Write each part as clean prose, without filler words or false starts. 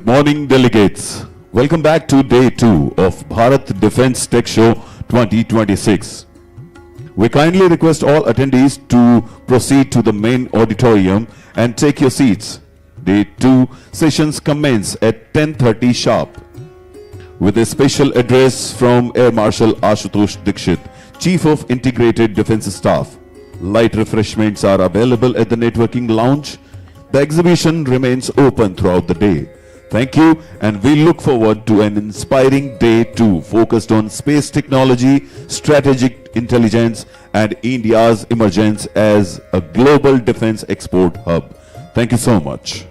Morning, delegates. Welcome back to day 2 of Bharat Defence Tech Show 2026. We kindly request all attendees to proceed to the main auditorium and take your seats. Day 2 sessions commence at 10:30 sharp with a special address from Air Marshal Ashutosh Dikshit, Chief of Integrated Defence Staff. Light refreshments are available at the networking lounge. The exhibition remains open throughout the day. Thank you, and we look forward to an inspiring day 2 focused on space technology, strategic intelligence, and India's emergence as a global defense export hub. Thank you so much.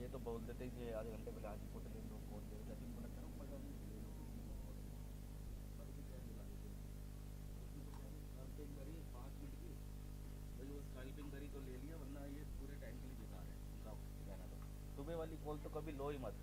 ये तो बोल देते कि आधे घंटे पहले आज photo ले लो कॉल ले लो, तुमको लगता है ना मजा नहीं ले लो स्काल्पिंग करी 5 मिनट की भाई, वो स्काल्पिंग करी तो ले लिया, वरना ये पूरे टाइम के लिए बेकार है उनका कहना। तो सुबह वाली कॉल तो कभी लो ही मत।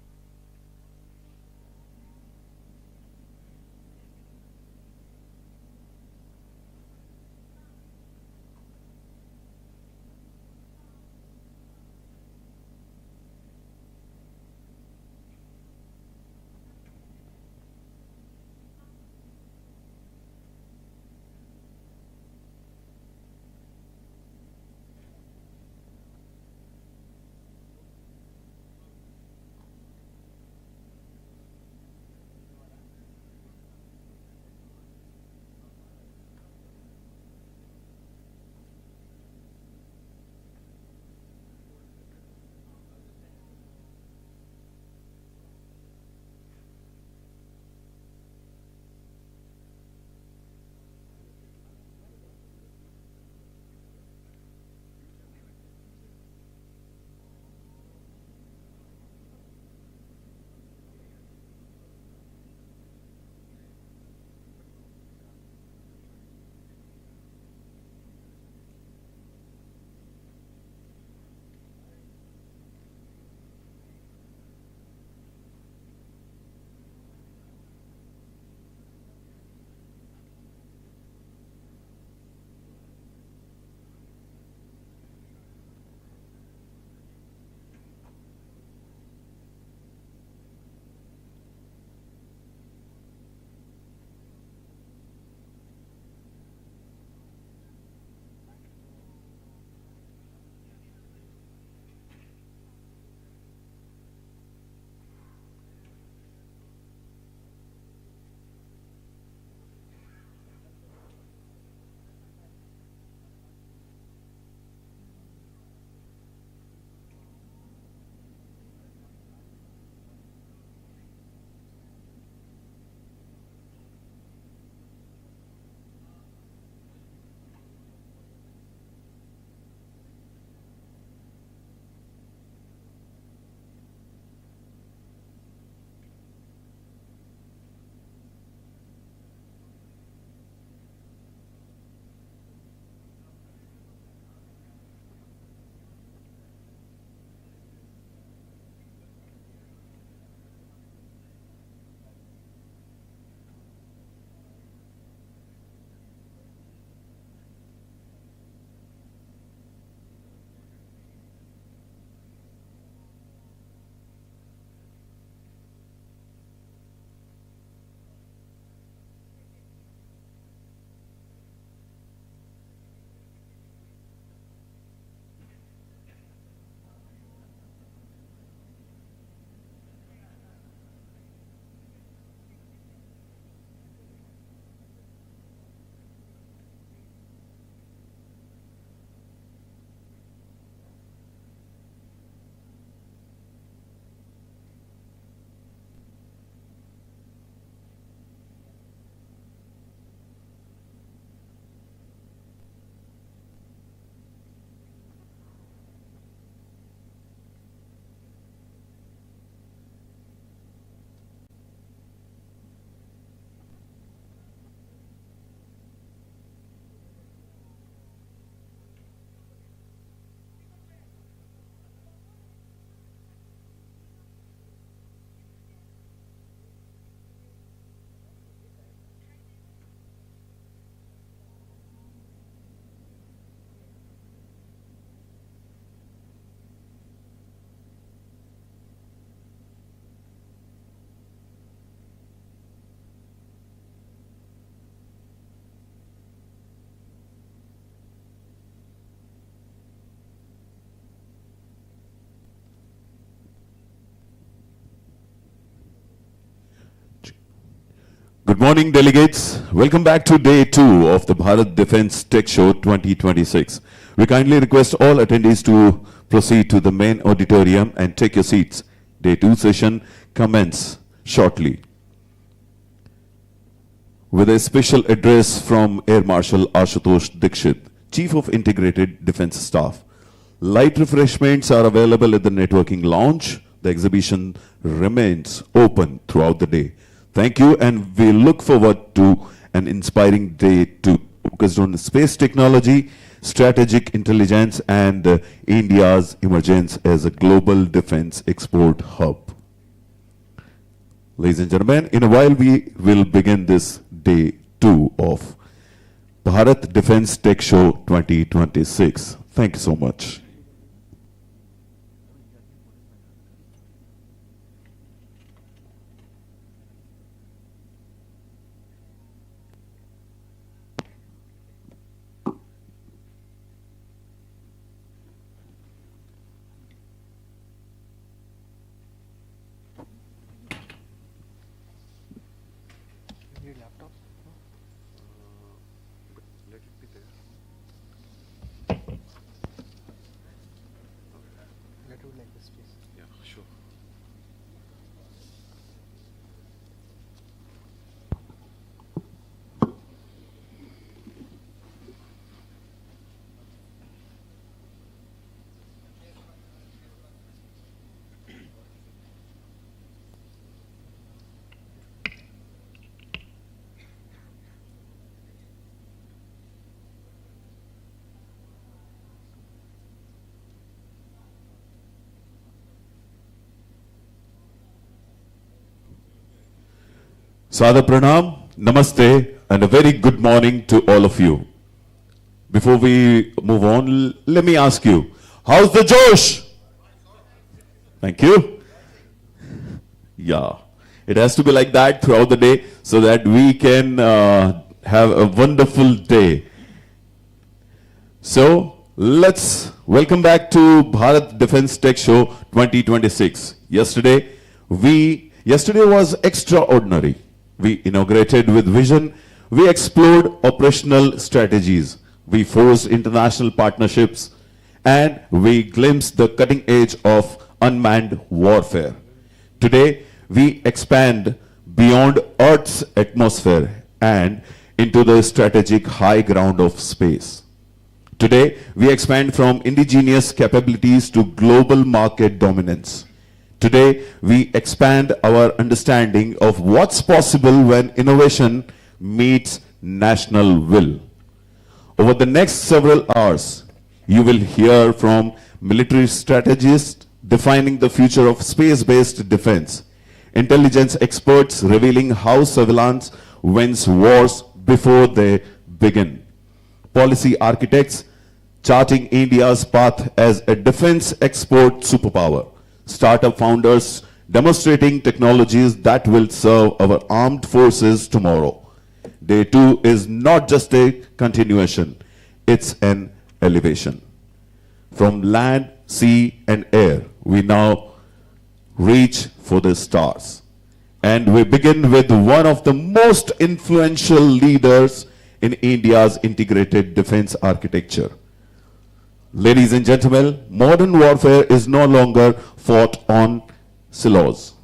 Good morning, delegates. Welcome back to day 2 of the Bharat Defence Tech Show 2026. We kindly request all attendees to proceed to the main auditorium and take your seats. Day 2 session commence shortly with a special address from Air Marshal Ashutosh Dikshit, Chief of Integrated Defence Staff. Light refreshments are available at the networking lounge. The exhibition remains open throughout the day. Thank you, and we look forward to an inspiring day too, focused on space technology, strategic intelligence, and India's emergence as a global defense export hub. Ladies and gentlemen, in a while we will begin this day 2 of Bharat Defense Tech Show 2026. Thank you so much. Need laptop? Let it be there. Let it like this, please. Yeah, sure. Sada Pranam, Namaste, and a very good morning to all of you. Before we move on, let me ask you, how's the Josh? Thank you. Yeah, it has to be like that throughout the day so that we can have a wonderful day. So, let's welcome back to Bharat Defense Tech Show 2026. Yesterday was extraordinary. We inaugurated with vision. We explored operational strategies. We forged international partnerships. And we glimpsed the cutting edge of unmanned warfare. Today, we expand beyond Earth's atmosphere and into the strategic high ground of space. Today, we expand from indigenous capabilities to global market dominance. Today, we expand our understanding of what's possible when innovation meets national will. Over the next several hours, you will hear from military strategists defining the future of space-based defense, intelligence experts revealing how surveillance wins wars before they begin, policy architects charting India's path as a defense export superpower, startup founders demonstrating technologies that will serve our armed forces tomorrow. Day 2 is not just a continuation, it's an elevation. From land, sea, and air, we now reach for the stars. And we begin with one of the most influential leaders in India's integrated defense architecture. Ladies and gentlemen, modern warfare is no longer fought on silos.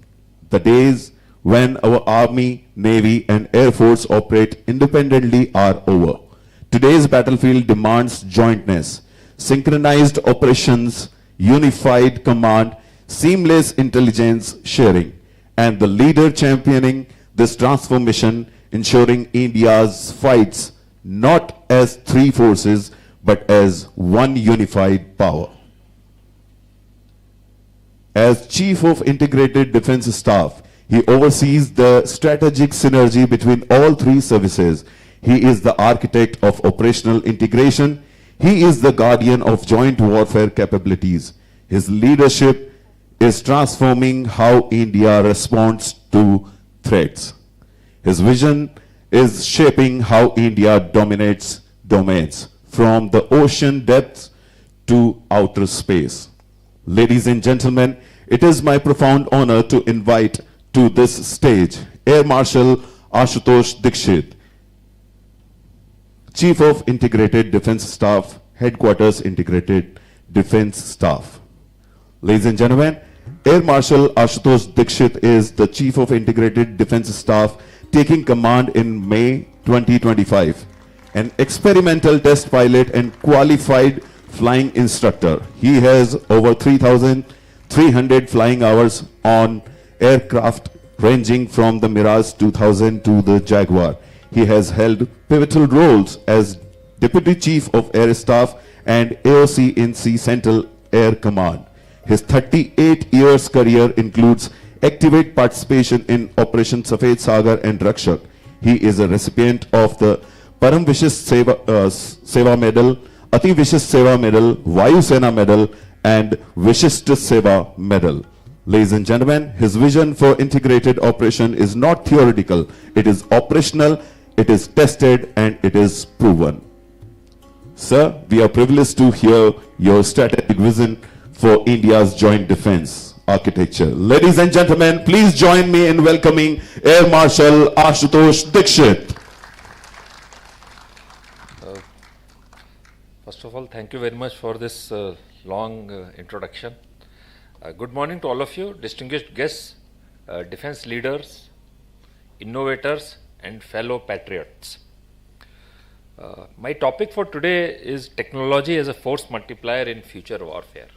The days when our Army, Navy, and Air Force operate independently are over. Today's battlefield demands jointness, synchronized operations, unified command, seamless intelligence sharing, and the leader championing this transformation, ensuring India's fights not as three forces, but as one unified power. As Chief of Integrated Defense Staff, he oversees the strategic synergy between all three services. He is the architect of operational integration. He is the guardian of joint warfare capabilities. His leadership is transforming how India responds to threats. His vision is shaping how India dominates domains, from the ocean depths to outer space. Ladies and gentlemen, it is my profound honor to invite to this stage Air Marshal Ashutosh Dikshit, Chief of Integrated Defense Staff, Headquarters Integrated Defense Staff. Ladies and gentlemen, Air Marshal Ashutosh Dikshit is the Chief of Integrated Defense Staff, taking command in May 2025. An experimental test pilot and qualified flying instructor. He has over 3,300 flying hours on aircraft ranging from the Mirage 2000 to the Jaguar. He has held pivotal roles as Deputy Chief of Air Staff and AOC in Sea Central Air Command. His 38 years career includes active participation in Operation Safed Sagar and Rakshak. He is a recipient of the Param Vishist Seva Medal, Ati Vishist Seva Medal, Vayu Sena Medal, and Vishist Seva Medal. Ladies and gentlemen, his vision for integrated operation is not theoretical. It is operational, it is tested, and it is proven. Sir, we are privileged to hear your strategic vision for India's joint defense architecture. Ladies and gentlemen, please join me in welcoming Air Marshal Ashutosh Dikshit. First of all, thank you very much for this long introduction. Good morning to all of you, distinguished guests, defense leaders, innovators, and fellow patriots. My topic for today is technology as a force multiplier in future warfare.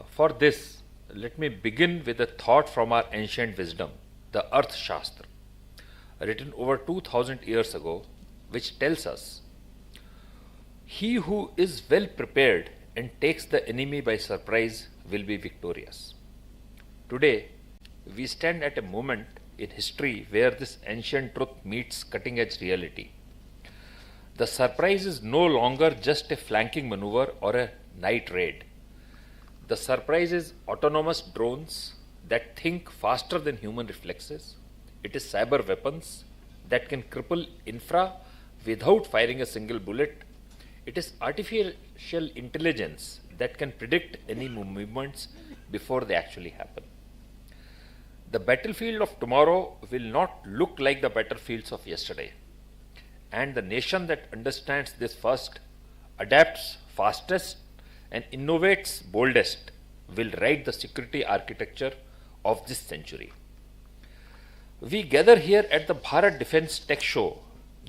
For this, let me begin with a thought from our ancient wisdom, the Arth Shastra, written over 2000 years ago, which tells us, "He who is well prepared and takes the enemy by surprise will be victorious." Today, we stand at a moment in history where this ancient truth meets cutting-edge reality. The surprise is no longer just a flanking maneuver or a night raid. The surprise is autonomous drones that think faster than human reflexes. It is cyber weapons that can cripple infra without firing a single bullet. It is artificial intelligence that can predict enemy movements before they actually happen. The battlefield of tomorrow will not look like the battlefields of yesterday. And the nation that understands this first, adapts fastest, and innovates boldest will write the security architecture of this century. We gather here at the Bharat Defense Tech Show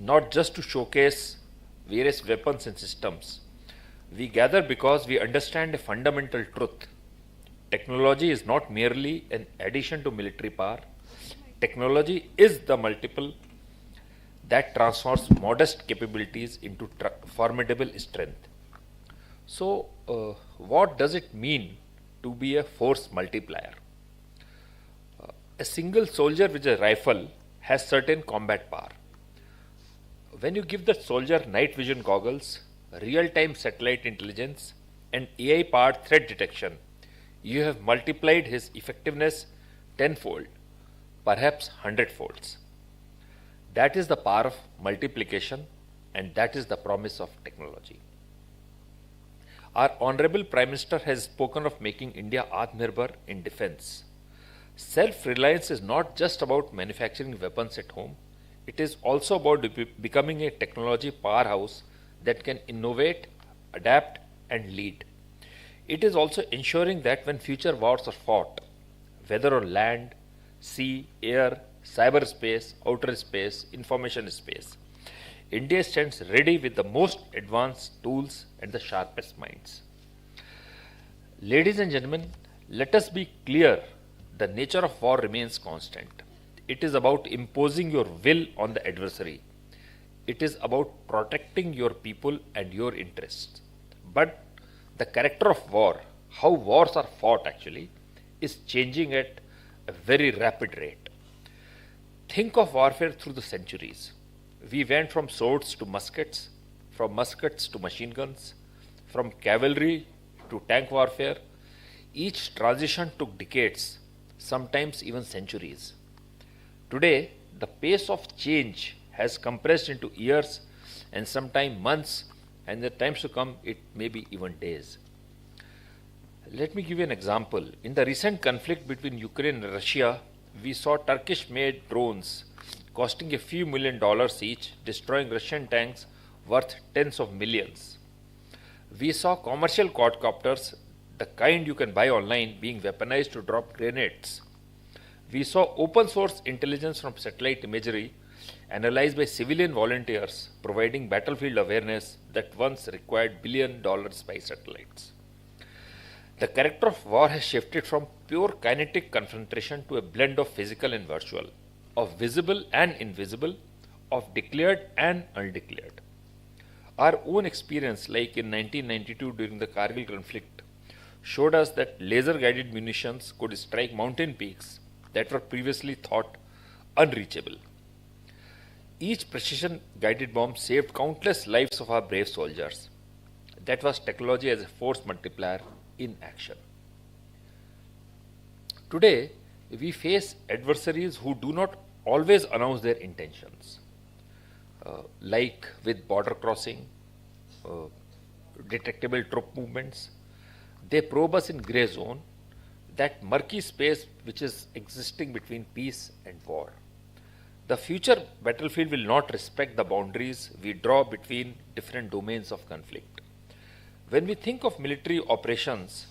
not just to showcase various weapons and systems. We gather because we understand a fundamental truth. Technology is not merely an addition to military power. Technology is the multiple that transforms modest capabilities into formidable strength. So, what does it mean to be a force multiplier? A single soldier with a rifle has certain combat power. When you give the soldier night vision goggles, real-time satellite intelligence, and AI-powered threat detection, you have multiplied his effectiveness tenfold, perhaps 100-folds. That is the power of multiplication, and that is the promise of technology. Our Honorable Prime Minister has spoken of making India Atmanirbhar in defense. Self-reliance is not just about manufacturing weapons at home. It is also about becoming a technology powerhouse that can innovate, adapt, and lead. It is also ensuring that when future wars are fought, whether on land, sea, air, cyberspace, outer space, information space, India stands ready with the most advanced tools and the sharpest minds. Ladies and gentlemen, let us be clear, the nature of war remains constant. It is about imposing your will on the adversary. It is about protecting your people and your interests. But the character of war, how wars are fought actually, is changing at a very rapid rate. Think of warfare through the centuries. We went from swords to muskets, from muskets to machine guns, from cavalry to tank warfare. Each transition took decades, sometimes even centuries. Today, the pace of change has compressed into years and sometimes months, and the times to come it may be even days. Let me give you an example. In the recent conflict between Ukraine and Russia, we saw Turkish-made drones costing a few $1 million each, destroying Russian tanks worth tens of millions. We saw commercial quadcopters, the kind you can buy online, being weaponized to drop grenades. We saw open source intelligence from satellite imagery analyzed by civilian volunteers providing battlefield awareness that once required $1 billion spy satellites. The character of war has shifted from pure kinetic confrontation to a blend of physical and virtual, of visible and invisible, of declared and undeclared. Our own experience, like in 1992 during the Kargil conflict, showed us that laser-guided munitions could strike mountain peaks that were previously thought unreachable. Each precision-guided bomb saved countless lives of our brave soldiers. That was technology as a force multiplier in action. Today, we face adversaries who do not always announce their intentions, like with border crossing, detectable troop movements. They probe us in grey zone, that murky space which is existing between peace and war. The future battlefield will not respect the boundaries we draw between different domains of conflict. When we think of military operations,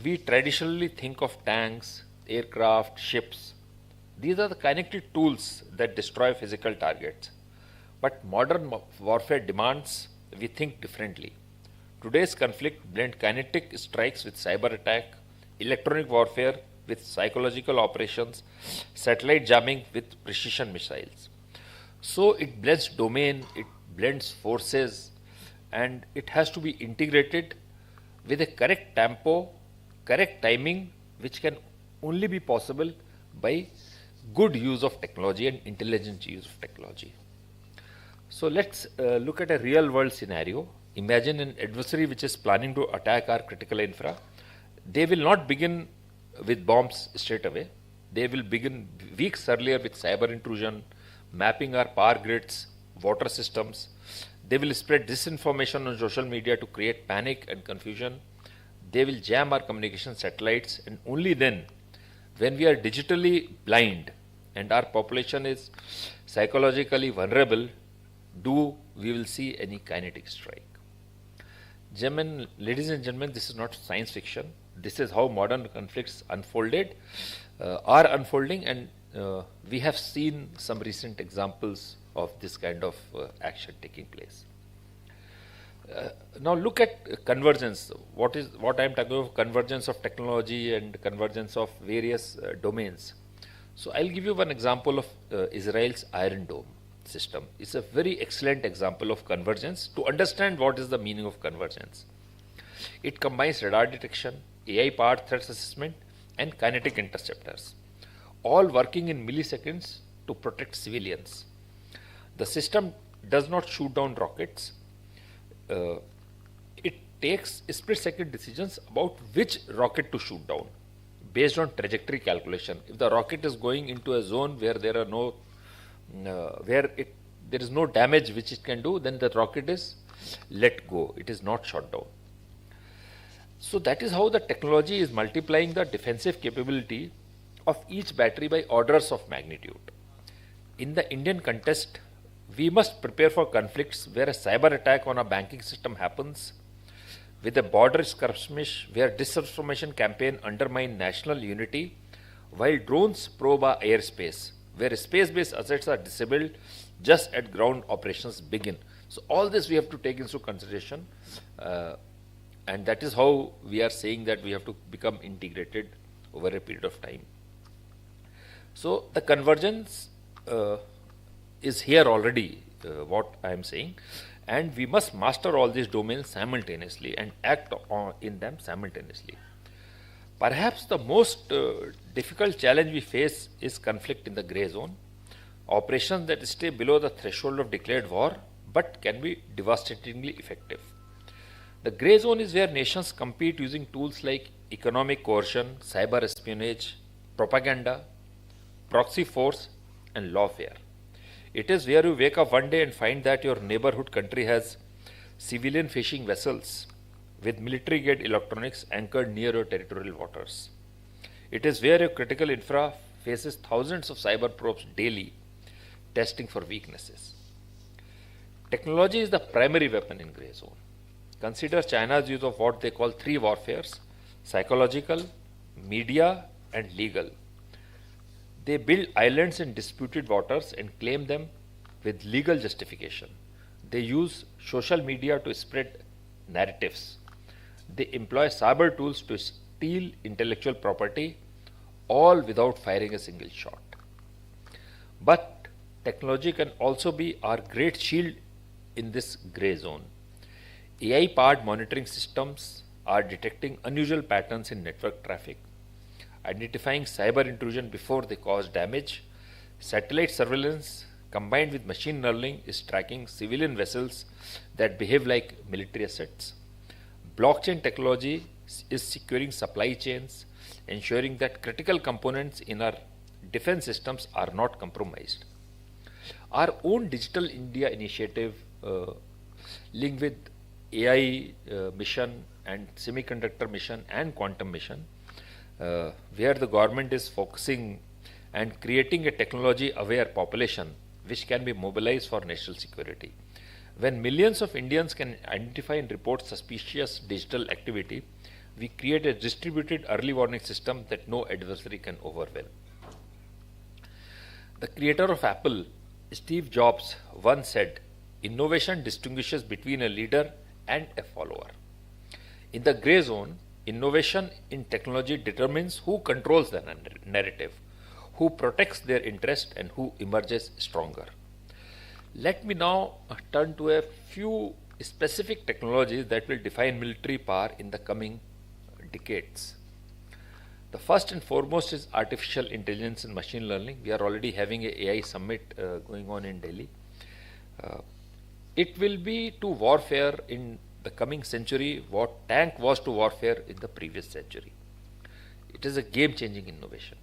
we traditionally think of tanks, aircraft, ships. These are the connected tools that destroy physical targets. But modern warfare demands we think differently. Today's conflict blends kinetic strikes with cyber attack, electronic warfare with psychological operations, satellite jamming with precision missiles. So it blends domain, it blends forces, and it has to be integrated with a correct tempo, correct timing, which can only be possible by good use of technology and intelligent use of technology. So let's look at a real world scenario. Imagine an adversary which is planning to attack our critical infra. They will not begin with bombs straight away. They will begin weeks earlier with cyber intrusion, mapping our power grids, water systems. They will spread disinformation on social media to create panic and confusion. They will jam our communication satellites, and only then, when we are digitally blind and our population is psychologically vulnerable, we will see any kinetic strike. Ladies and gentlemen, this is not science fiction. This is how modern conflicts are unfolding, and we have seen some recent examples of this kind of action taking place. Now look at convergence. What I am talking of, convergence of technology and convergence of various domains. So I'll give you one example of Israel's Iron Dome system. It's a very excellent example of convergence to understand what is the meaning of convergence. It combines radar detection, AI-powered threat assessment, and kinetic interceptors, all working in milliseconds to protect civilians. The system does not shoot down rockets. It takes split-second decisions about which rocket to shoot down based on trajectory calculation. If the rocket is going into a zone where there is no damage which it can do, then the rocket is let go. It is not shot down. So that is how the technology is multiplying the defensive capability of each battery by orders of magnitude. In the Indian context, we must prepare for conflicts where a cyber attack on a banking system happens, with a border skirmish where disinformation campaign undermine national unity, while drones probe our airspace, where space-based assets are disabled just at ground operations begin. So all this we have to take into consideration, and that is how we are saying that we have to become integrated over a period of time. So the convergence is here already, what I am saying, and we must master all these domains simultaneously and act in them simultaneously. Perhaps the most difficult challenge we face is conflict in the grey zone, operations that stay below the threshold of declared war but can be devastatingly effective. The grey zone is where nations compete using tools like economic coercion, cyber espionage, propaganda, proxy force, and lawfare. It is where you wake up one day and find that your neighborhood country has civilian fishing vessels with military-grade electronics anchored near your territorial waters. It is where your critical infra faces thousands of cyber probes daily, testing for weaknesses. Technology is the primary weapon in grey zone. Consider China's use of what they call three warfares: psychological, media, and legal. They build islands in disputed waters and claim them with legal justification. They use social media to spread narratives. They employ cyber tools to steal intellectual property, all without firing a single shot. But technology can also be our great shield in this gray zone. AI powered monitoring systems are detecting unusual patterns in network traffic, identifying cyber intrusion before they cause damage. Satellite surveillance combined with machine learning is tracking civilian vessels that behave like military assets. Blockchain technology is securing supply chains, ensuring that critical components in our defense systems are not compromised. Our own Digital India initiative, linked with AI mission and semiconductor mission and quantum mission, where the government is focusing and creating a technology aware population which can be mobilized for national security. When millions of Indians can identify and report suspicious digital activity, we create a distributed early warning system that no adversary can overwhelm. The creator of Apple, Steve Jobs, once said, "Innovation distinguishes between a leader and a follower." In the gray zone, innovation in technology determines who controls the narrative, who protects their interest, and who emerges stronger. Let me now turn to a few specific technologies that will define military power in the coming decades. The first and foremost is artificial intelligence and machine learning. We are already having a AI summit going on in Delhi. It will be to warfare in the coming century what tank was to warfare in the previous century. It is a game-changing innovation.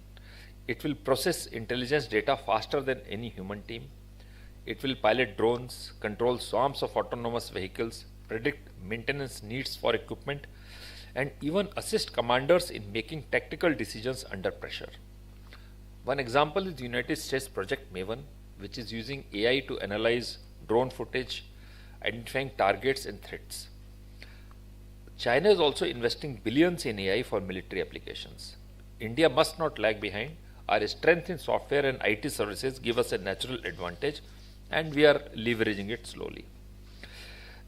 It will process intelligence data faster than any human team. It will pilot drones, control swarms of autonomous vehicles, predict maintenance needs for equipment, and even assist commanders in making tactical decisions under pressure. One example is the United States Project Maven, which is using AI to analyze drone footage, identifying targets and threats. China is also investing billions in AI for military applications. India must not lag behind. Our strength in software and IT services give us a natural advantage, and we are leveraging it slowly.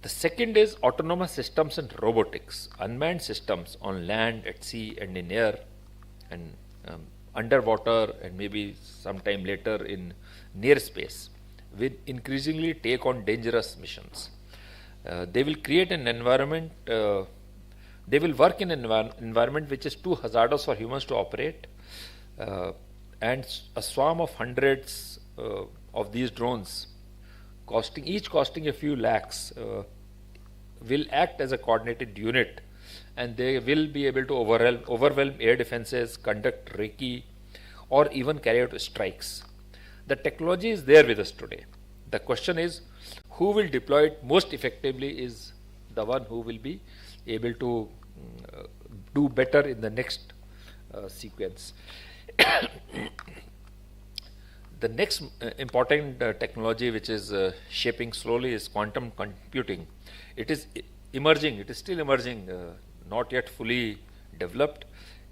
The second is autonomous systems and robotics, unmanned systems on land, at sea, and in air, and underwater, and maybe sometime later in near space, will increasingly take on dangerous missions. They will create an environment, they will work in an environment which is too hazardous for humans to operate, and a swarm of hundreds of these drones, each costing a few lakhs, will act as a coordinated unit, and they will be able to overwhelm air defenses, conduct recce, or even carry out strikes. The technology is there with us today. The question is, who will deploy it most effectively is the one who will be able to do better in the next sequence. The next important technology which is shaping slowly is quantum computing. It is emerging, it is still emerging, not yet fully developed.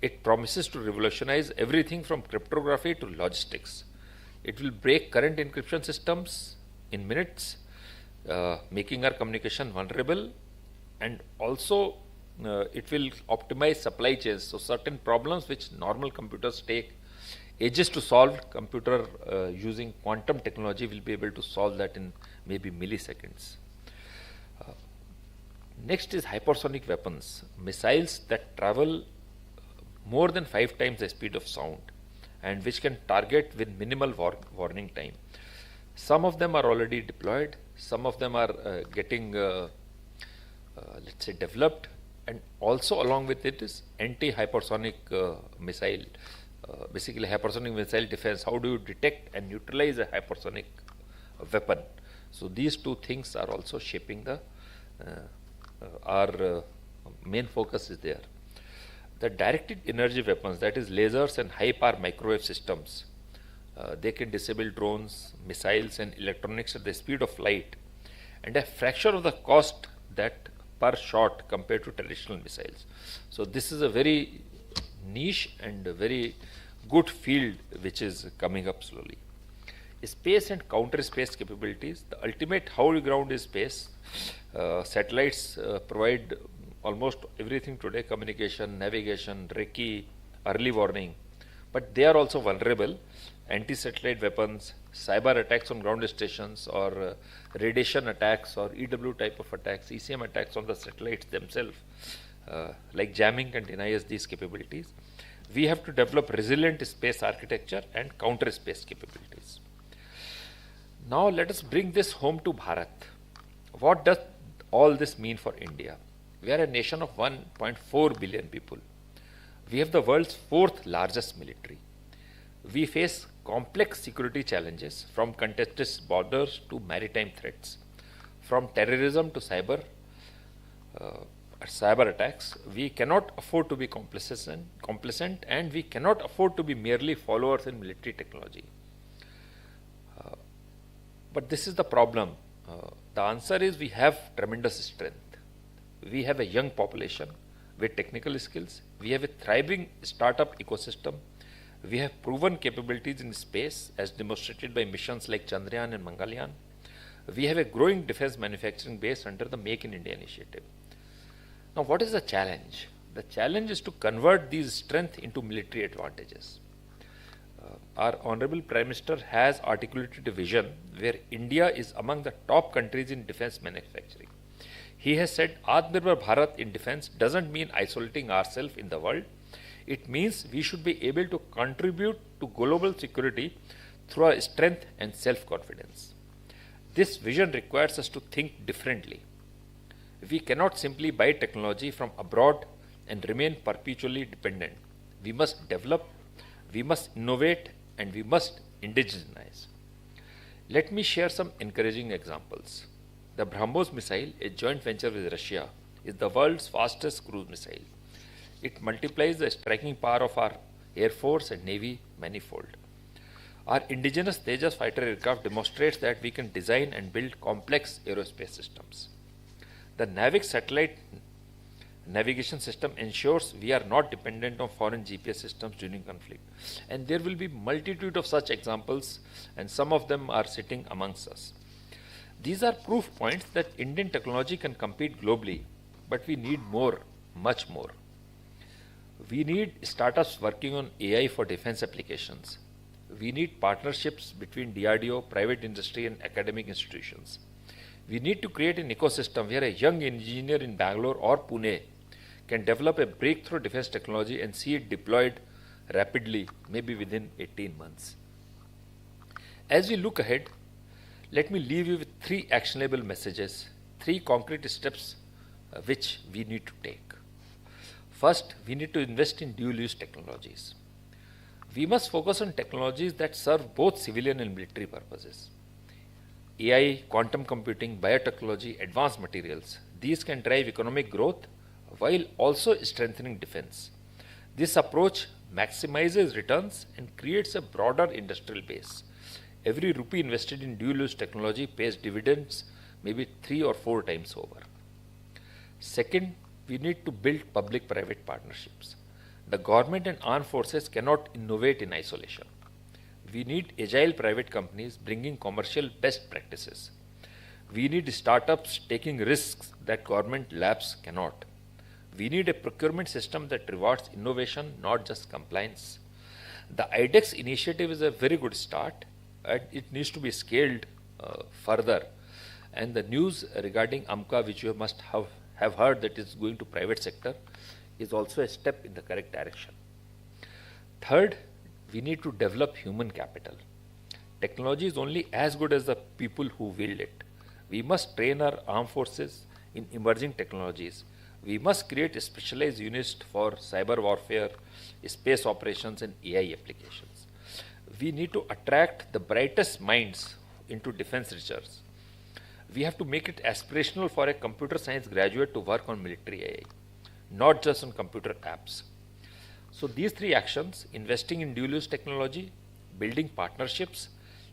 It promises to revolutionize everything from cryptography to logistics. It will break current encryption systems in minutes, making our communication vulnerable, and also it will optimize supply chains. So certain problems which normal computers take ages to solve, computer using quantum technology will be able to solve that in maybe milliseconds. Next is hypersonic weapons, missiles that travel more than 5 times the speed of sound and which can target with minimal warning time. Some of them are already deployed, some of them are getting let's say developed, and also along with it is anti-hypersonic missile. Basically hypersonic missile defense, how do you detect and neutralize a hypersonic weapon? So these two things are also shaping the our main focus is there. The directed energy weapons, that is lasers and high power microwave systems, they can disable drones, missiles and electronics at the speed of light and a fraction of the cost that per shot compared to traditional missiles. So this is a very niche and a very good field which is coming up slowly. Space and counter space capabilities. The ultimate high ground is space. Satellites provide almost everything today: communication, navigation, recce, early warning. But they are also vulnerable. Anti-satellite weapons, cyber attacks on ground stations, or radiation attacks, or EW type of attacks, ECM attacks on the satellites themselves, like jamming, can deny us these capabilities. We have to develop resilient space architecture and counter space capabilities. Now let us bring this home to Bharat. What does all this mean for India? We are a nation of 1.4 billion people. We have the world's fourth largest military. We face complex security challenges, from contested borders to maritime threats, from terrorism to cyber attacks. We cannot afford to be complacent, and we cannot afford to be merely followers in military technology. But this is the problem. The answer is we have tremendous strength. We have a young population with technical skills. We have a thriving startup ecosystem. We have proven capabilities in space, as demonstrated by missions like Chandrayaan and Mangalyaan. We have a growing defense manufacturing base under the Make in India initiative. Now, what is the challenge? The challenge is to convert these strengths into military advantages. Our Honorable Prime Minister has articulated a vision where India is among the top countries in defense manufacturing. He has said Atmanirbhar Bharat in defense doesn't mean isolating ourselves in the world. It means we should be able to contribute to global security through our strength and self-confidence. This vision requires us to think differently. We cannot simply buy technology from abroad and remain perpetually dependent. We must develop, we must innovate, and we must indigenize. Let me share some encouraging examples. The BrahMos missile, a joint venture with Russia, is the world's fastest cruise missile. It multiplies the striking power of our Air Force and Navy manifold. Our indigenous Tejas fighter aircraft demonstrates that we can design and build complex aerospace systems. The NAVIC satellite navigation system ensures we are not dependent on foreign GPS systems during conflict. And there will be multitude of such examples, and some of them are sitting amongst us. These are proof points that Indian technology can compete globally, but we need more, much more. We need startups working on AI for defense applications. We need partnerships between DRDO, private industry, and academic institutions. We need to create an ecosystem where a young engineer in Bangalore or Pune can develop a breakthrough defense technology and see it deployed rapidly, maybe within 18 months. As we look ahead, let me leave you with 3 actionable messages, 3 concrete steps which we need to take. First, we need to invest in dual-use technologies. We must focus on technologies that serve both civilian and military purposes. AI, quantum computing, biotechnology, advanced materials, these can drive economic growth while also strengthening defense. This approach maximizes returns and creates a broader industrial base. Every rupee invested in dual-use technology pays dividends maybe 3 or 4 times over. Second, we need to build public-private partnerships. The government and armed forces cannot innovate in isolation. We need agile private companies bringing commercial best practices. We need startups taking risks that government labs cannot. We need a procurement system that rewards innovation, not just compliance. The IDEX initiative is a very good start, and it needs to be scaled further. And the news regarding AMCA, which you must have heard that is going to private sector, is also a step in the correct direction. Third, we need to develop human capital. Technology is only as good as the people who wield it. We must train our armed forces in emerging technologies. We must create specialized units for cyber warfare, space operations, and AI applications. We need to attract the brightest minds into defense research. We have to make it aspirational for a computer science graduate to work on military AI, not just on computer apps. So these 3 actions, investing in dual-use technology, building partnerships,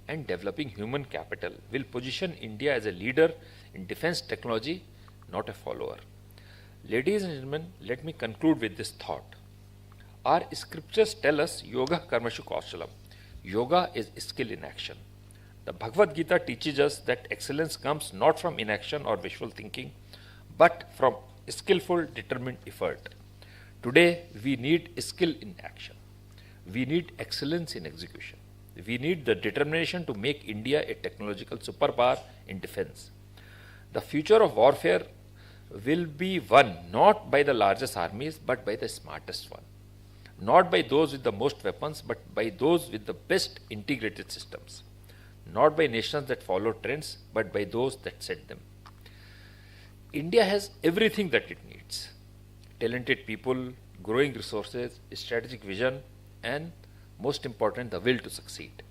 and developing human capital, will position India as a leader in defense technology, not a follower. Ladies and gentlemen, let me conclude with this thought. Our scriptures tell us yoga karmashu kaushalam. Yoga is skill in action. The Bhagavad Gita teaches us that excellence comes not from inaction or wishful thinking, but from skillful, determined effort. Today, we need skill in action. We need excellence in execution. We need the determination to make India a technological superpower in defense. The future of warfare will be won not by the largest armies, but by the smartest one. Not by those with the most weapons, but by those with the best integrated systems. Not by nations that follow trends, but by those that set them. India has everything that it needs: talented people, growing resources, strategic vision, and most important, the will to succeed.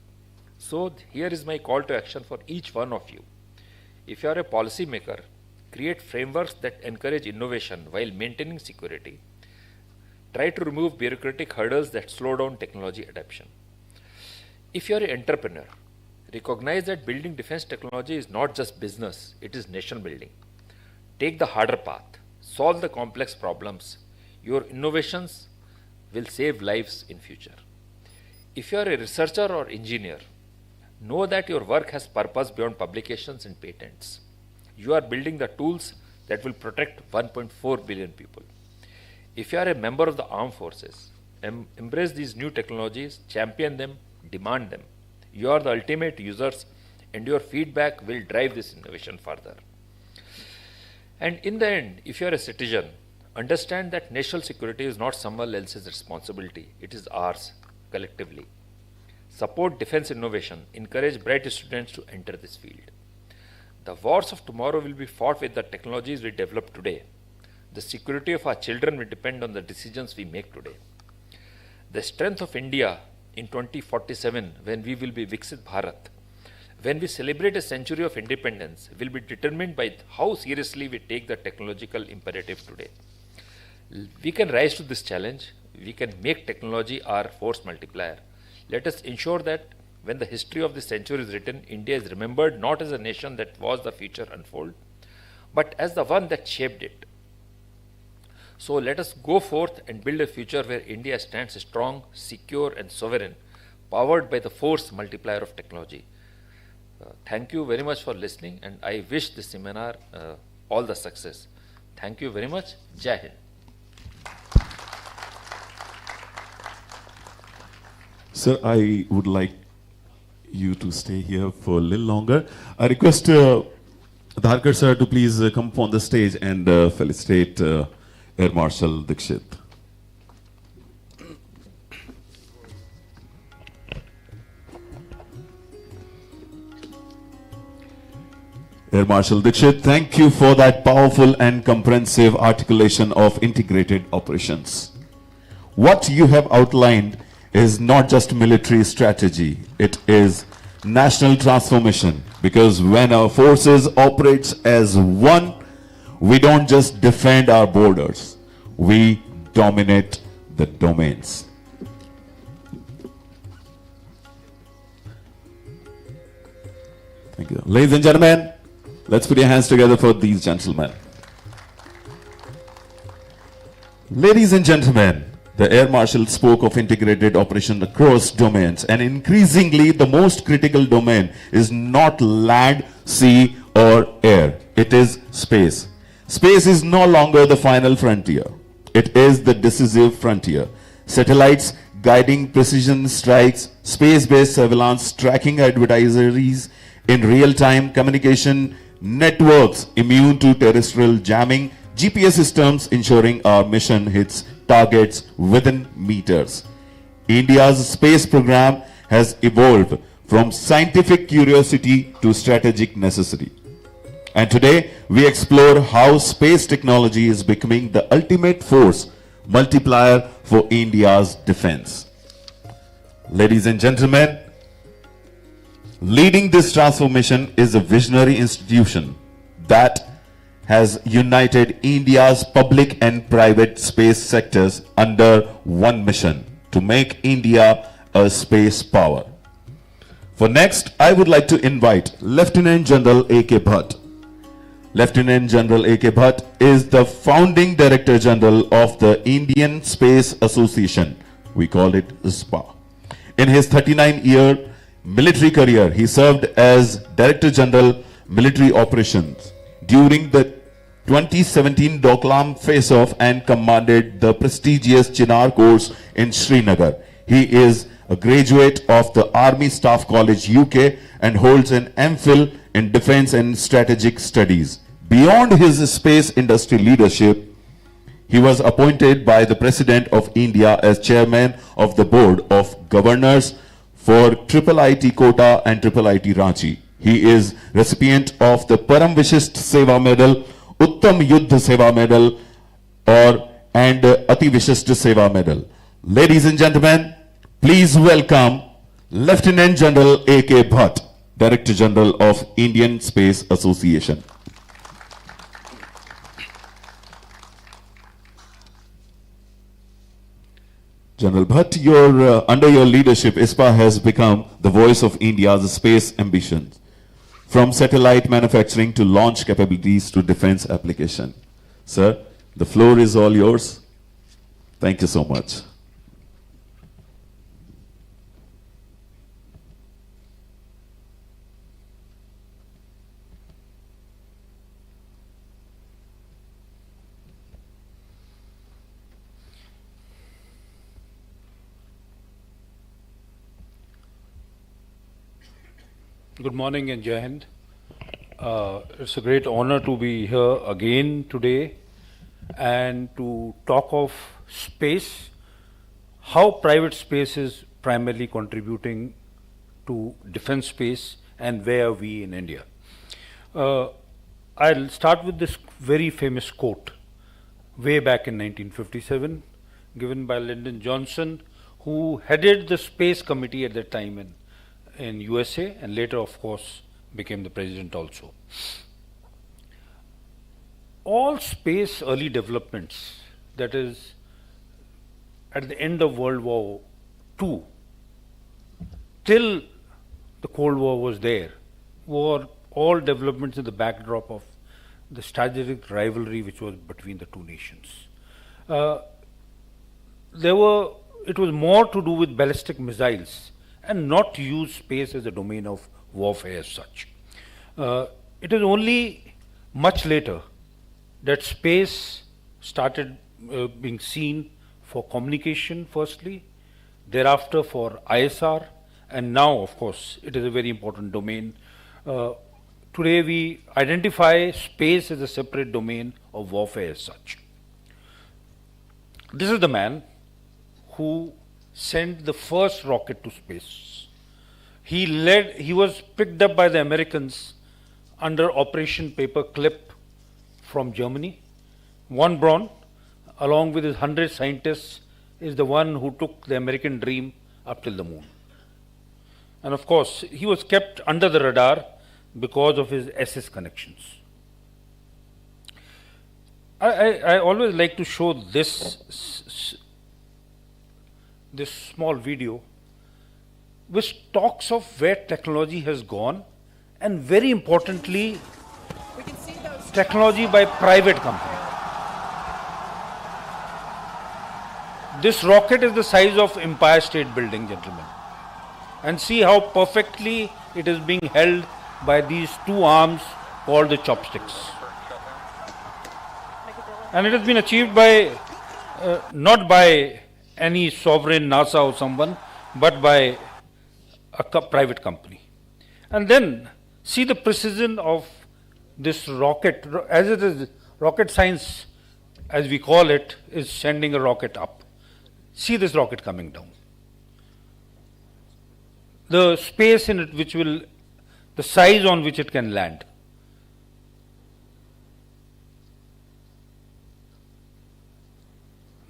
So here is my call to action for each one of you. If you are a policy maker, create frameworks that encourage innovation while maintaining security. Try to remove bureaucratic hurdles that slow down technology adoption. If you are an entrepreneur, recognize that building defense technology is not just business, it is nation building. Take the harder path, solve the complex problems. Your innovations will save lives in future. If you are a researcher or engineer, know that your work has purpose beyond publications and patents. You are building the tools that will protect 1.4 billion people. If you are a member of the armed forces, embrace these new technologies, champion them, demand them. You are the ultimate users, and your feedback will drive this innovation further. And in the end, if you are a citizen, understand that national security is not someone else's responsibility, it is ours collectively. Support defense innovation, encourage bright students to enter this field. The wars of tomorrow will be fought with the technologies we develop today. The security of our children will depend on the decisions we make today. The strength of India in 2047, when we will be Viksit Bharat, when we celebrate a century of independence, will be determined by how seriously we take the technological imperative today. We can rise to this challenge. We can make technology our force multiplier. Let us ensure that when the history of this century is written, India is remembered not as a nation that was the future unfold, but as the one that shaped it. So let us go forth and build a future where India stands strong, secure and sovereign, powered by the force multiplier of technology. Thank you very much for listening, and I wish this seminar all the success. Thank you very much. Jai Hind. Sir, I would like you to stay here for a little longer. I request Dharkar sir to please come up on the stage and felicitate Air Marshal Dikshit. Air Marshal Dikshit, thank you for that powerful and comprehensive articulation of integrated operations. What you have outlined is not just military strategy, it is national transformation, because when our forces operates as one, we don't just defend our borders, we dominate the domains. Thank you. Ladies and gentlemen, let's put your hands together for these gentlemen. Ladies and gentlemen, the Air Marshal spoke of integrated operation across domains, and increasingly the most critical domain is not land, sea or air. It is space. Space is no longer the final frontier. It is the decisive frontier. Satellites guiding precision strikes, space-based surveillance tracking adversaries in real-time communication, networks immune to terrestrial jamming, GPS systems ensuring our mission hits targets within meters. India's space program has evolved from scientific curiosity to strategic necessity. And today we explore how space technology is becoming the ultimate force multiplier for India's defense. Ladies and gentlemen, leading this transformation is a visionary institution that has united India's public and private space sectors under one mission: to make India a space power. For next, I would like to invite Lieutenant General A.K. Bhatt, Lieutenant General A.K. Bhatt is the founding Director General of the Indian Space Association. We call it SPA. In his 39-year military career, he served as Director General Military Operations during the 2017 Doklam face-off and commanded the prestigious Chinar course in Srinagar. He is a graduate of the Army Staff College UK and holds an MPhil in Defense and Strategic Studies. Beyond his space industry leadership, he was appointed by the President of India as Chairman of the Board of Governors for IIIT Kota and IIIT Ranchi. He is recipient of the Param Vishisht Seva Medal, Uttam Yuddha Seva Medal, and Ati Vishisht Seva Medal. Ladies and gentlemen, please welcome Lieutenant General A.K. Bhatt, Director General of Indian Space Association. General Bhatt, under your leadership, ISPA has become the voice of India's space ambitions, from satellite manufacturing to launch capabilities to defense application. Sir, the floor is all yours. Thank you so much. Good morning and Jai Hind. It's a great honor to be here again today and to talk of space, how private space is primarily contributing to defense space and where are we in India. I'll start with this very famous quote way back in 1957 given by Lyndon Johnson, who headed the space committee at that time in USA and later of course became the president also. All space early developments, that is at the end of World War II till the Cold War was there, were all developments in the backdrop of the strategic rivalry which was between the two nations. It was more to do with ballistic missiles and not to use space as a domain of warfare as such. It is only much later that space started being seen for communication firstly, thereafter for ISR, and now of course it is a very important domain. Today we identify space as a separate domain of warfare as such. This is the man who sent the first rocket to space. He was picked up by the Americans under Operation Paperclip from Germany. Von Braun, along with his 100 scientists, is the one who took the American dream up till the moon. And of course, he was kept under the radar because of his SS connections. I always like to show this small video which talks of where technology has gone, and very importantly technology by private company. This rocket is the size of Empire State Building, gentlemen, and see how perfectly it is being held by these two arms called the chopsticks. And it has been achieved by not by any sovereign NASA or someone, but by a private company. And then see the precision of this rocket, as it is rocket science, as we call it, is sending a rocket up. See this rocket coming down. The space in it which will, the size on which it can land.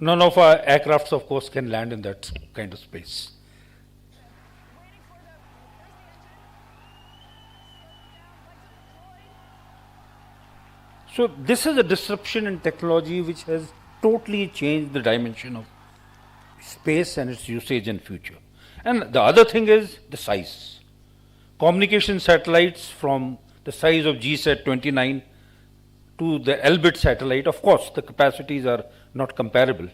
None of our aircrafts, of course, can land in that kind of space. So this is a disruption in technology which has totally changed the dimension of space and its usage in future. And the other thing is the size. Communication satellites from the size of GSAT 29 to the Elbit satellite. Of course, the capacities are not comparable,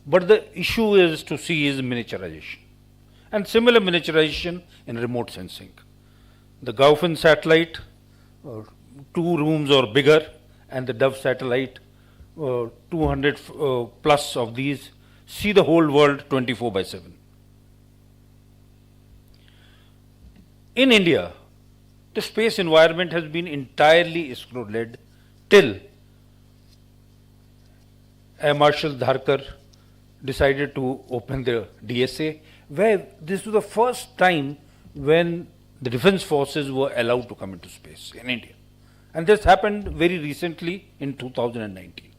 but the issue is to see is miniaturization. And similar miniaturization in remote sensing. The Gaufin satellite, 2 rooms or bigger, and the Dove satellite, 200 plus of these, see the whole world 24/7. In India, the space environment has been entirely ISRO-led till Air Marshal Dharkar decided to open the DSA, where this was the first time when the defense forces were allowed to come into space in India. And this happened very recently in 2019.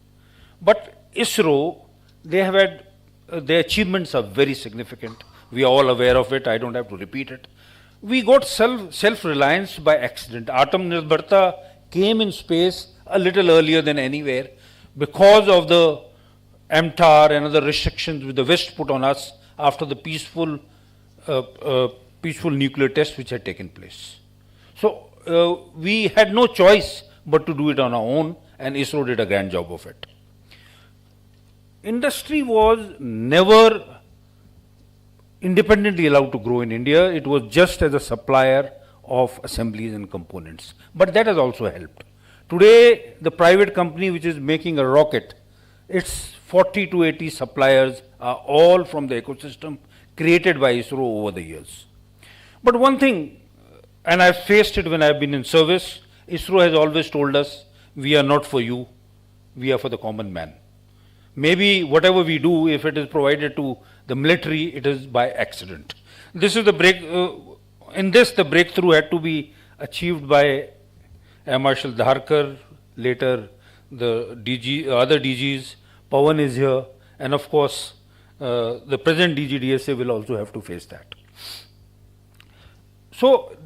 But ISRO, they have had, their achievements are very significant. We are all aware of it, I don't have to repeat it. We got self-reliance by accident. Atom Nirbharta came in space a little earlier than anywhere because of the MTAR and other restrictions which the West put on us after the peaceful nuclear test which had taken place. So we had no choice but to do it on our own, and ISRO did a grand job of it. Industry was never independently allowed to grow in India. It was just as a supplier of assemblies and components. But that has also helped. Today, the private company which is making a rocket, its 40 to 80 suppliers are all from the ecosystem created by ISRO over the years. But one thing, and I've faced it when I've been in service, ISRO has always told us, we are not for you, we are for the common man. Maybe whatever we do, if it is provided to the military, it is by accident. This is the in this, the breakthrough had to be achieved by Air Marshal Dharkar, later the DG, other DGs, Pawan is here, and of course, the present DG DSA will also have to face that. So,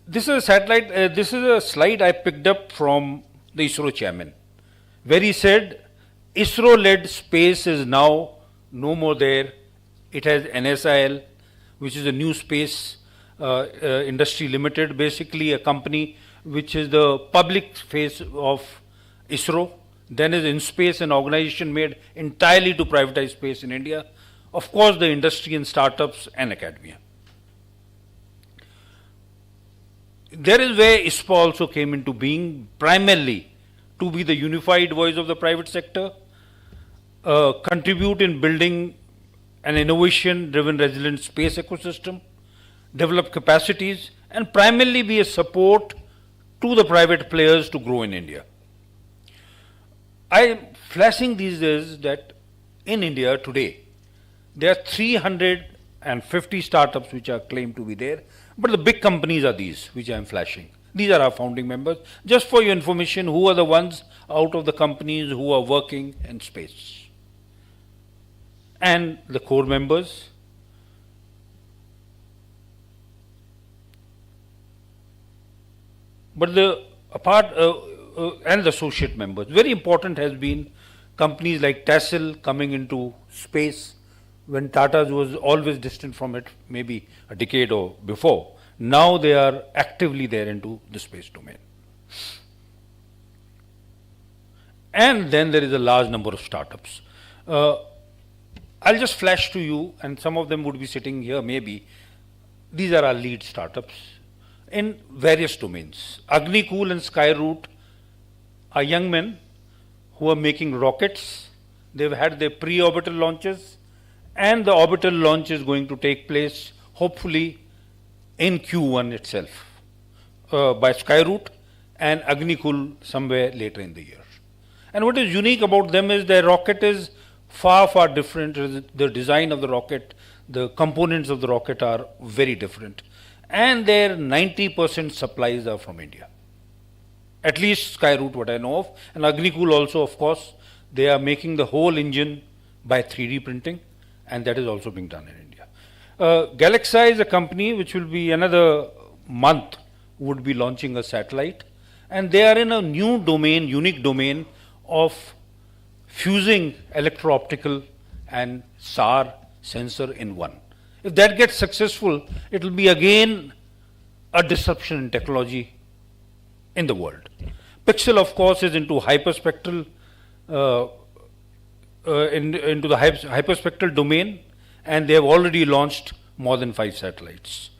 this is a satellite, this is a slide I picked up from the ISRO chairman, where he said, ISRO-led space is now no more there. It has NSIL, which is a new space industry limited, basically a company which is the public face of ISRO. Then is InSpace, an organization made entirely to privatize space in India. Of course, the industry and startups and academia. There is where ISPA also came into being, primarily to be the unified voice of the private sector, contribute in building an innovation-driven resilient space ecosystem, develop capacities, and primarily be a support to the private players to grow in India. I am flashing these is that in India today, there are 350 startups which are claimed to be there, but the big companies are these which I am flashing. These are our founding members. Just for your information, who are the ones out of the companies who are working in space? And the core members. But the and the associate members. Very important has been companies like TASL coming into space when Tata's was always distant from it, maybe a decade or before. Now they are actively there into the space domain. And then there is a large number of startups. I'll just flash to you, and some of them would be sitting here maybe. These are our lead startups in various domains. Agnicool and Skyroot are young men who are making rockets. They've had their pre-orbital launches, and the orbital launch is going to take place hopefully in Q1 itself by Skyroot, and Agnicool somewhere later in the year. And what is unique about them is their rocket is far, far different. The design of the rocket, the components of the rocket are very different. And their 90% supplies are from India. At least Skyroot, what I know of. And Agnicool also, of course, they are making the whole engine by 3D printing, and that is also being done in India. Galaxy is a company which will be another month would be launching a satellite, and they are in a new domain, unique domain of fusing electro-optical and SAR sensor in one. If that gets successful, it will be again a disruption in technology in the world. Pixel, of course, is into hyperspectral, into the hyperspectral domain, and they have already launched more than 5 satellites.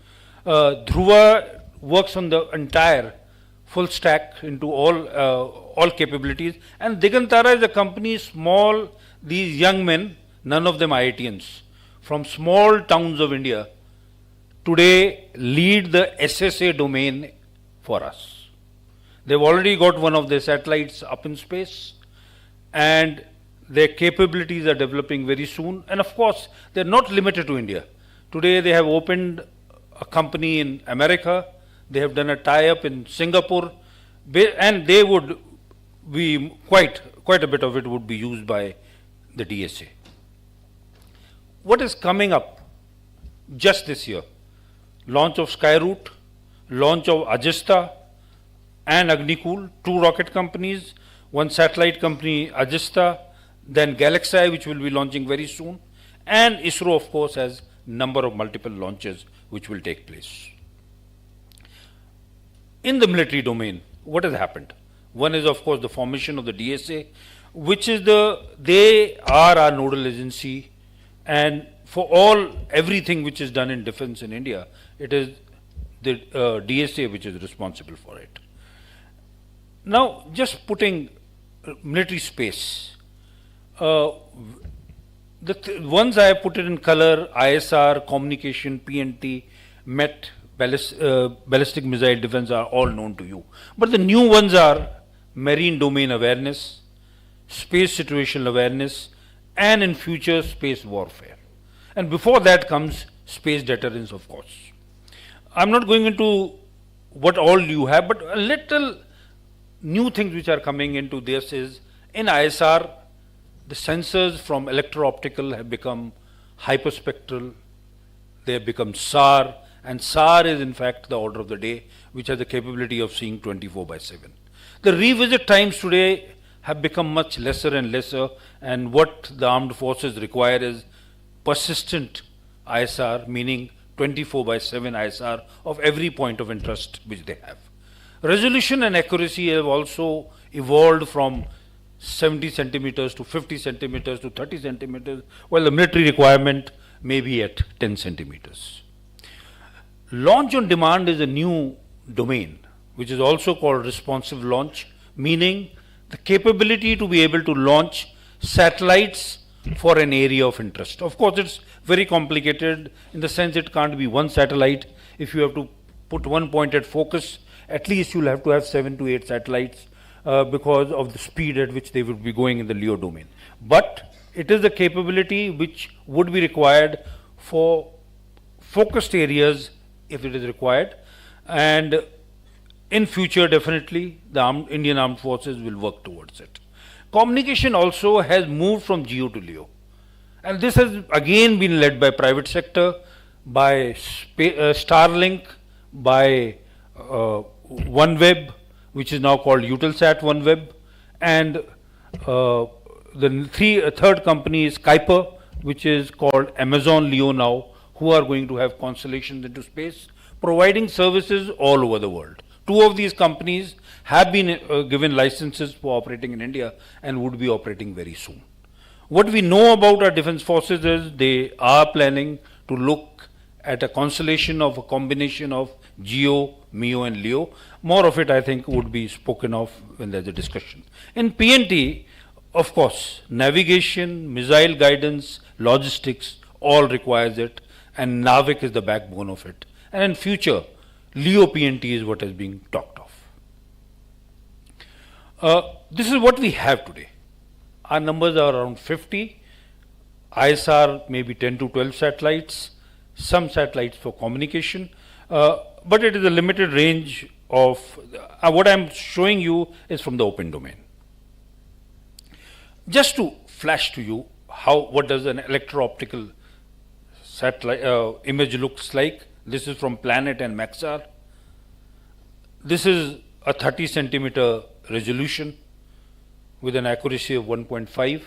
Dhruva works on the entire full stack into all capabilities, and Digantara is a company small. These young men, none of them IITians, from small towns of India, today lead the SSA domain for us. They've already got one of their satellites up in space, and their capabilities are developing very soon. And of course, they're not limited to India. Today they have opened a company in America, they have done a tie-up in Singapore, and they would be quite a bit of it would be used by the DSA. What is coming up just this year? Launch of Skyroot, launch of Ajista and Agnikul, 2 rocket companies, 1 satellite company, Ajista, then Galaxy, which will be launching very soon, and ISRO, of course, has number of multiple launches which will take place. In the military domain, what has happened? One is, of course, the formation of the DSA, which is they are our nodal agency, and for everything which is done in defense in India, it is the DSA which is responsible for it. Now, just putting military space, the ones I have put it in color, ISR, communication, PNT, MET, ballistic missile defense are all known to you. But the new ones are marine domain awareness, space situational awareness, and in future space warfare. And before that comes space deterrence, of course. I'm not going into what all you have, but a little new things which are coming into this is in ISR, the sensors from electro-optical have become hyperspectral, they have become SAR, and SAR is in fact the order of the day, which has the capability of seeing 24/7. The revisit times today have become much lesser and lesser, and what the armed forces require is persistent ISR, meaning 24/7 ISR of every point of interest which they have. Resolution and accuracy have also evolved from 70 centimeters to 50 centimeters to 30 centimeters, while the military requirement may be at 10 centimeters. Launch on demand is a new domain, which is also called responsive launch, meaning the capability to be able to launch satellites for an area of interest. Of course, it's very complicated in the sense it can't be one satellite. If you have to put one point at focus, at least you'll have to have 7 to 8 satellites because of the speed at which they would be going in the LEO domain. But it is a capability which would be required for focused areas if it is required, and in future definitely the Indian Armed Forces will work towards it. Communication also has moved from GEO to LEO, and this has again been led by private sector, by Starlink, by OneWeb, which is now called Eutelsat OneWeb, and the third company is Kuiper, which is called Amazon LEO now, who are going to have constellations into space, providing services all over the world. 2 of these companies have been given licenses for operating in India and would be operating very soon. What we know about our defense forces is they are planning to look at a constellation of a combination of GEO, MEO and LEO. More of it I think would be spoken of when there's a discussion. In PNT, of course, navigation, missile guidance, logistics all requires it, and NAVIC is the backbone of it. And in future, LEO PNT is what is being talked of. This is what we have today. Our numbers are around 50. ISR maybe 10 to 12 satellites, some satellites for communication, but it is a limited range of, what I'm showing you is from the open domain. Just to flash to you what does an electro-optical satellite image looks like. This is from Planet and Maxar. This is a 30 centimeter resolution with an accuracy of 1.5.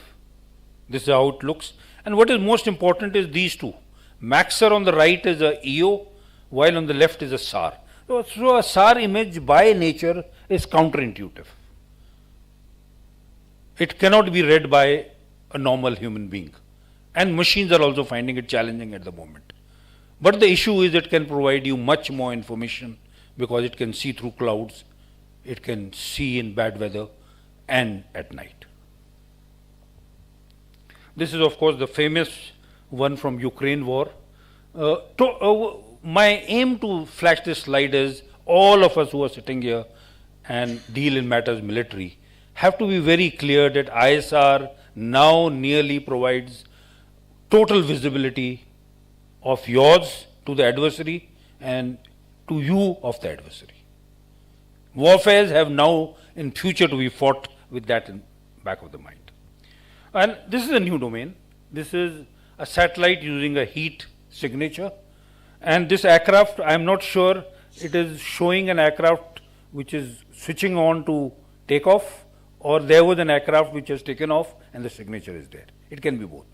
This is how it looks. And what is most important is these two. Maxar on the right is a EO, while on the left is a SAR. So a SAR image by nature is counterintuitive. It cannot be read by a normal human being. And machines are also finding it challenging at the moment. But the issue is it can provide you much more information because it can see through clouds, it can see in bad weather and at night. This is of course the famous one from Ukraine war. My aim to flash this slide is all of us who are sitting here and deal in matters military have to be very clear that ISR now nearly provides total visibility of yours to the adversary and to you of the adversary. Warfares have now in future to be fought with that in back of the mind. And this is a new domain. This is a satellite using a heat signature. And this aircraft, I am not sure it is showing an aircraft which is switching on to take off, or there was an aircraft which has taken off and the signature is there. It can be both.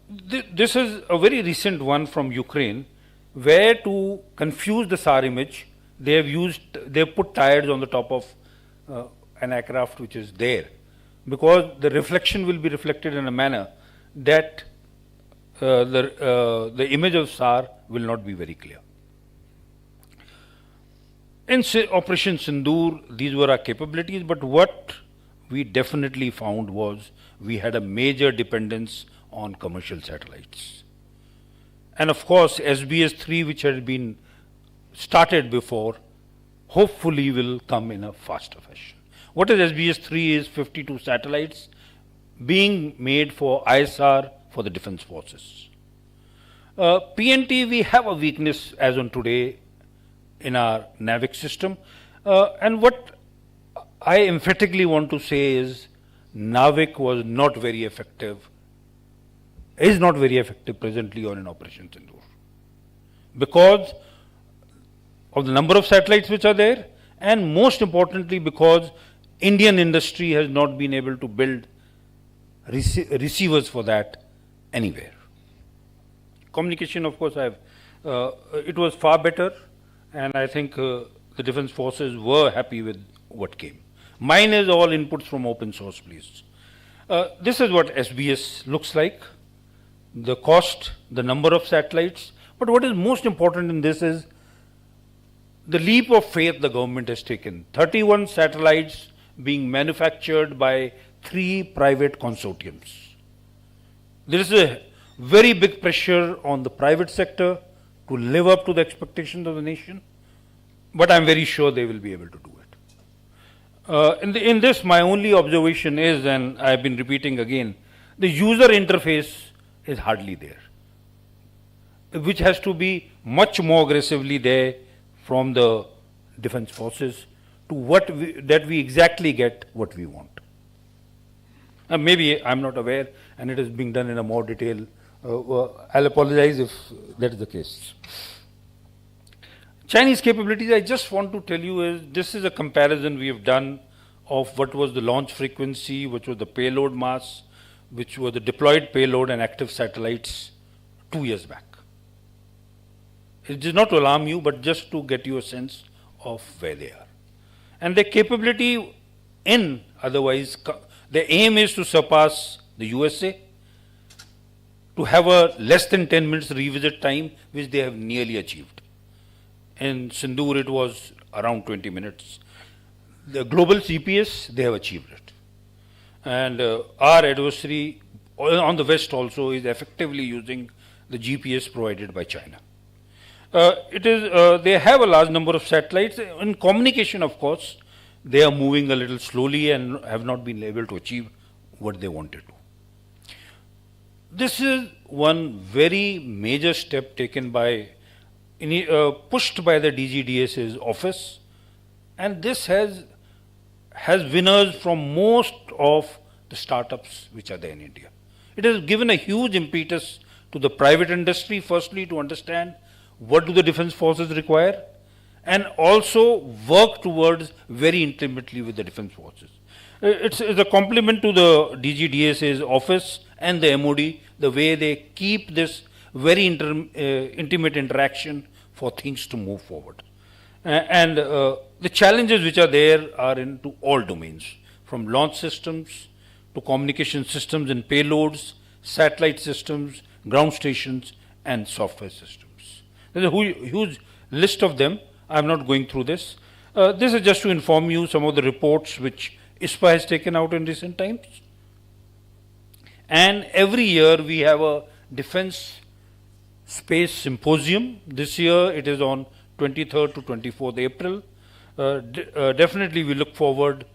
This is a very recent one from Ukraine, where to confuse the SAR image, they have put tires on the top of an aircraft which is there, because the reflection will be reflected in a manner that the image of SAR will not be very clear. In Operation Sindoor, these were our capabilities, but what we definitely found was we had a major dependence on commercial satellites. And of course, SBS-3, which had been started before, hopefully will come in a faster fashion. What is SBS-3 is 52 satellites being made for ISR for the defense forces. PNT, we have a weakness as on today in our NAVIC system. And what I emphatically want to say is NAVIC was not very effective, is not very effective presently on an Operation Sindoor, because of the number of satellites which are there, and most importantly because Indian industry has not been able to build receivers for that anywhere. Communication, of course, it was far better, and I think the defense forces were happy with what came. Mine is all inputs from open source, please. This is what SBS looks like, the cost, the number of satellites, but what is most important in this is the leap of faith the government has taken. 31 satellites being manufactured by 3 private consortiums. There is a very big pressure on the private sector to live up to the expectations of the nation, but I am very sure they will be able to do it. In this, my only observation is, and I have been repeating again, the user interface is hardly there, which has to be much more aggressively there from the defense forces to that we exactly get what we want. Maybe I am not aware and it is being done in a more detail. I'll apologize if that is the case. Chinese capabilities, I just want to tell you is this is a comparison we have done of what was the launch frequency, which was the payload mass, which was the deployed payload and active satellites 2 years back. It is not to alarm you, but just to get you a sense of where they are. And their capability otherwise, the aim is to surpass the USA, to have a less than 10 minutes revisit time, which they have nearly achieved. In Sindoor, it was around 20 minutes. The global GPS, they have achieved it. And our adversary on the West also is effectively using the GPS provided by China. They have a large number of satellites. In communication, of course, they are moving a little slowly and have not been able to achieve what they wanted to. This is one very major step taken by, pushed by the DGDS's office, and this has winners from most of the startups which are there in India. It has given a huge impetus to the private industry, firstly to understand what do the defense forces require, and also work towards very intimately with the defense forces. It's a compliment to the DGDS's office and the MOD, the way they keep this very intimate interaction for things to move forward. And the challenges which are there are into all domains, from launch systems to communication systems and payloads, satellite systems, ground stations, and software systems. There's a huge list of them. I'm not going through this. This is just to inform you some of the reports which ISPA has taken out in recent times. And every year we have a defense space symposium. This year it is on 23rd to 24th April. Definitely we look forward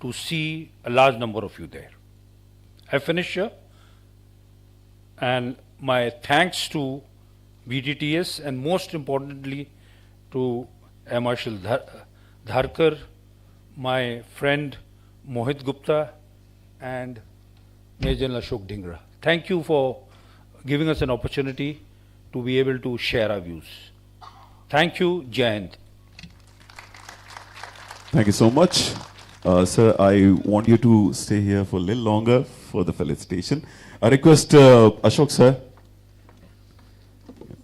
to see a large number of you there. I finish here, and my thanks to BTTS and most importantly to Air Marshal Dharkar, my friend Mohit Gupta, and Major General Ashok Dhingra. Thank you for giving us an opportunity to be able to share our views. Thank you. Jai Hind. Thank you so much. Sir, I want you to stay here for a little longer for the felicitation. I request Ashok sir.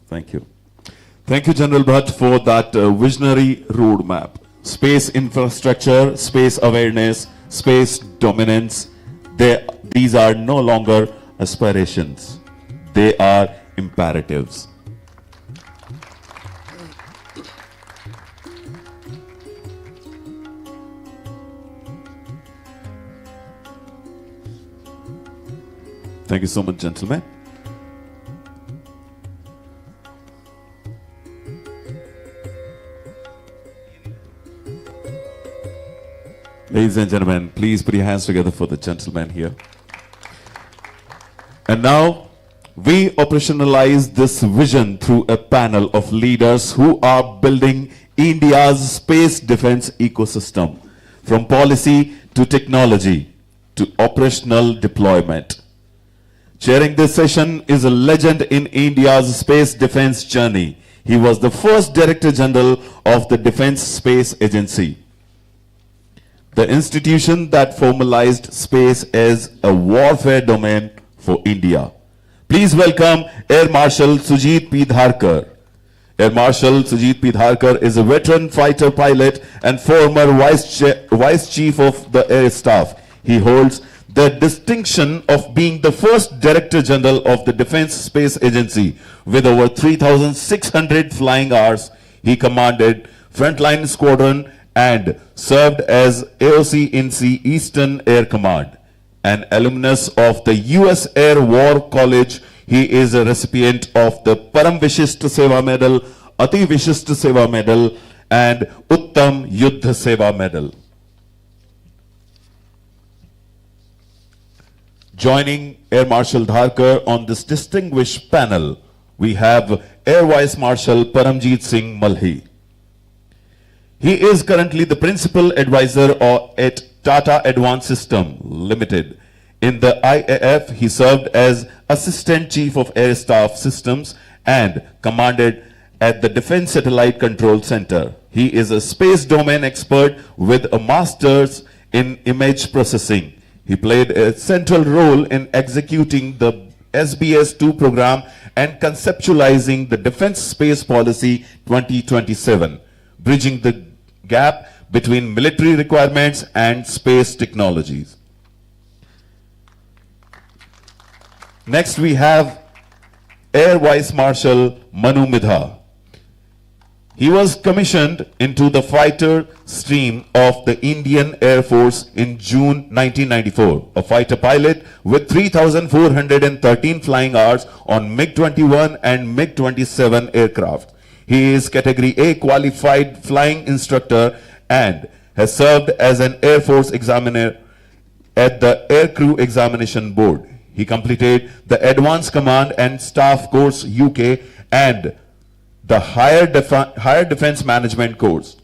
Thank you. Thank you, General Bhatt, for that visionary roadmap. Space infrastructure, space awareness, space dominance. These are no longer aspirations. They are imperatives. Thank you so much, gentlemen. Ladies and gentlemen, please put your hands together for the gentleman here. And now, we operationalize this vision through a panel of leaders who are building India's space defense ecosystem, from policy to technology to operational deployment. Chairing this session is a legend in India's space defense journey. He was the first Director General of the Defense Space Agency, the institution that formalized space as a warfare domain for India. Please welcome Air Marshal Sujit P. Dharkar. Air Marshal Sujit P. Dharkar is a veteran fighter pilot and former Vice Chief of the Air Staff. He holds the distinction of being the first Director General of the Defense Space Agency. With over 3,600 flying hours, he commanded Frontline Squadron and served as AOC in Sea Eastern Air Command. An alumnus of the US Air War College, he is a recipient of the Param Vishisht Seva Medal, Ati Vishisht Seva Medal, and Uttam Yuddha Seva Medal. Joining Air Marshal Dharkar on this distinguished panel, we have Air Vice Marshal Paramjeet Singh Malhi. He is currently the Principal Advisor at Tata Advanced System Limited. In the IAF, he served as Assistant Chief of Air Staff Systems and commanded at the Defense Satellite Control Center. He is a space domain expert with a master's in image processing. He played a central role in executing the SBS-2 program and conceptualizing the Defense Space Policy 2027, bridging the gap between military requirements and space technologies. Next, we have Air Vice Marshal Manu Midha. He was commissioned into the fighter stream of the Indian Air Force in June 1994, a fighter pilot with 3,413 flying hours on MiG-21 and MiG-27 aircraft. He is Category A qualified flying instructor and has served as an Air Force examiner at the Aircrew Examination Board. He completed the Advanced Command and Staff Course UK and the Higher Defense Management course.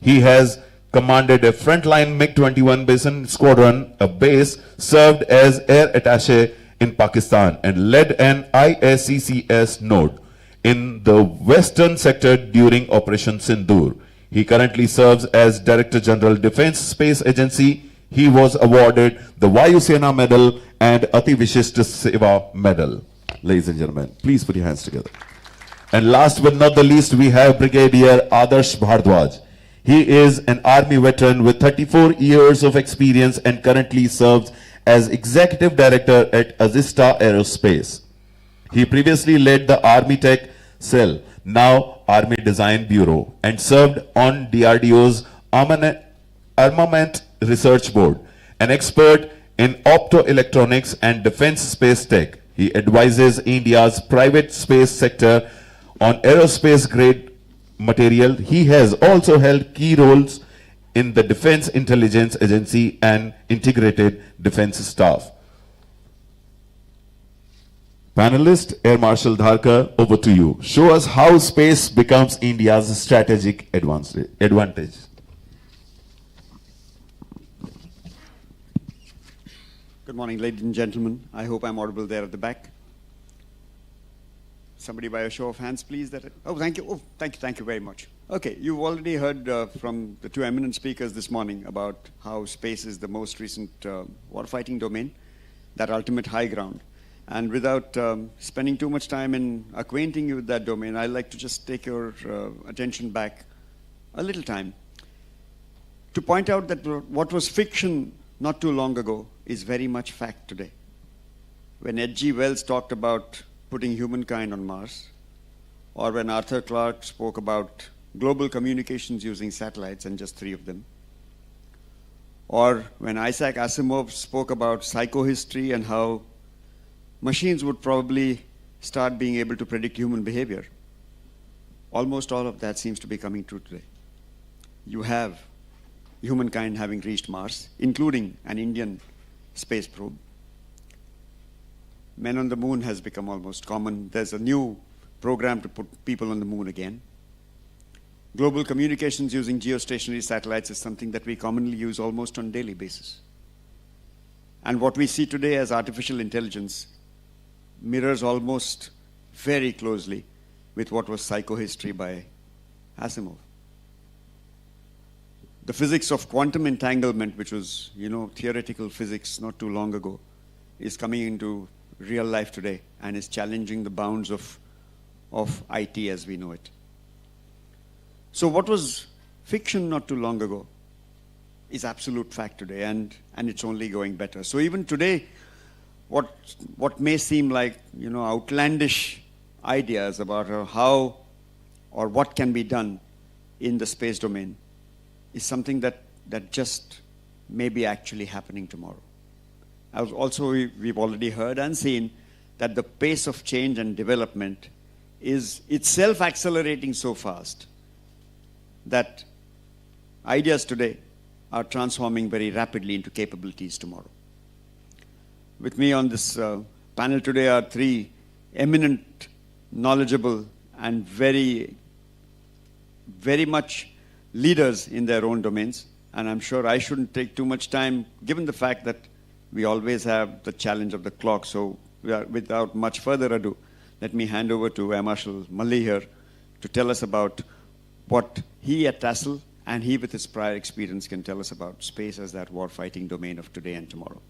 He has commanded a frontline MiG-21 Basin Squadron, a base, served as Air Attaché in Pakistan, and led an ISCCS node in the Western Sector during Operation Sindoor. He currently serves as Director General Defense Space Agency. He was awarded the Vayu Sena Medal and Ati Vishisht Seva Medal. Ladies and gentlemen, please put your hands together. And last but not the least, we have Brigadier Adarsh Bhardwaj. He is an army veteran with 34 years of experience and currently serves as executive director at Azista Aerospace. He previously led the Army Tech Cell, now Army Design Bureau, and served on DRDO's Armament Research Board. An expert in optoelectronics and defense space tech, he advises India's private space sector on aerospace grade material. He has also held key roles in the Defense Intelligence Agency and Integrated Defense Staff. Panelist Air Marshal Dharkar, over to you. Show us how space becomes India's strategic advantage. Good morning, ladies and gentlemen. I hope I'm audible there at the back. Somebody by a show of hands, please. Oh, thank you. Oh, thank you very much. Okay, you've already heard from the two eminent speakers this morning about how space is the most recent warfighting domain, that ultimate high ground. And without spending too much time in acquainting you with that domain, I'd like to just take your attention back a little time to point out that what was fiction not too long ago is very much fact today. When H.G. Wells talked about putting humankind on Mars, or when Arthur Clarke spoke about global communications using satellites, and just 3 of them, or when Isaac Asimov spoke about psychohistory and how machines would probably start being able to predict human behavior, almost all of that seems to be coming true today. You have humankind having reached Mars, including an Indian space probe. Men on the moon has become almost common. There's a new program to put people on the moon again. Global communications using geostationary satellites is something that we commonly use almost on a daily basis. And what we see today as artificial intelligence mirrors almost very closely with what was psychohistory by Asimov. The physics of quantum entanglement, which was, theoretical physics not too long ago, is coming into real life today and is challenging the bounds of IT as we know it. So what was fiction not too long ago is absolute fact today, and it's only going better. So even today, what may seem like outlandish ideas about how or what can be done in the space domain is something that just may be actually happening tomorrow. Also, we've already heard and seen that the pace of change and development is itself accelerating so fast that ideas today are transforming very rapidly into capabilities tomorrow. With me on this panel today are 3 eminent, knowledgeable, and very, very much leaders in their own domains. And I'm sure I shouldn't take too much time, given the fact that we always have the challenge of the clock. So without much further ado, let me hand over to Air Marshal Malli here to tell us about what he at TASL and he with his prior experience can tell us about space as that war-fighting domain of today and tomorrow.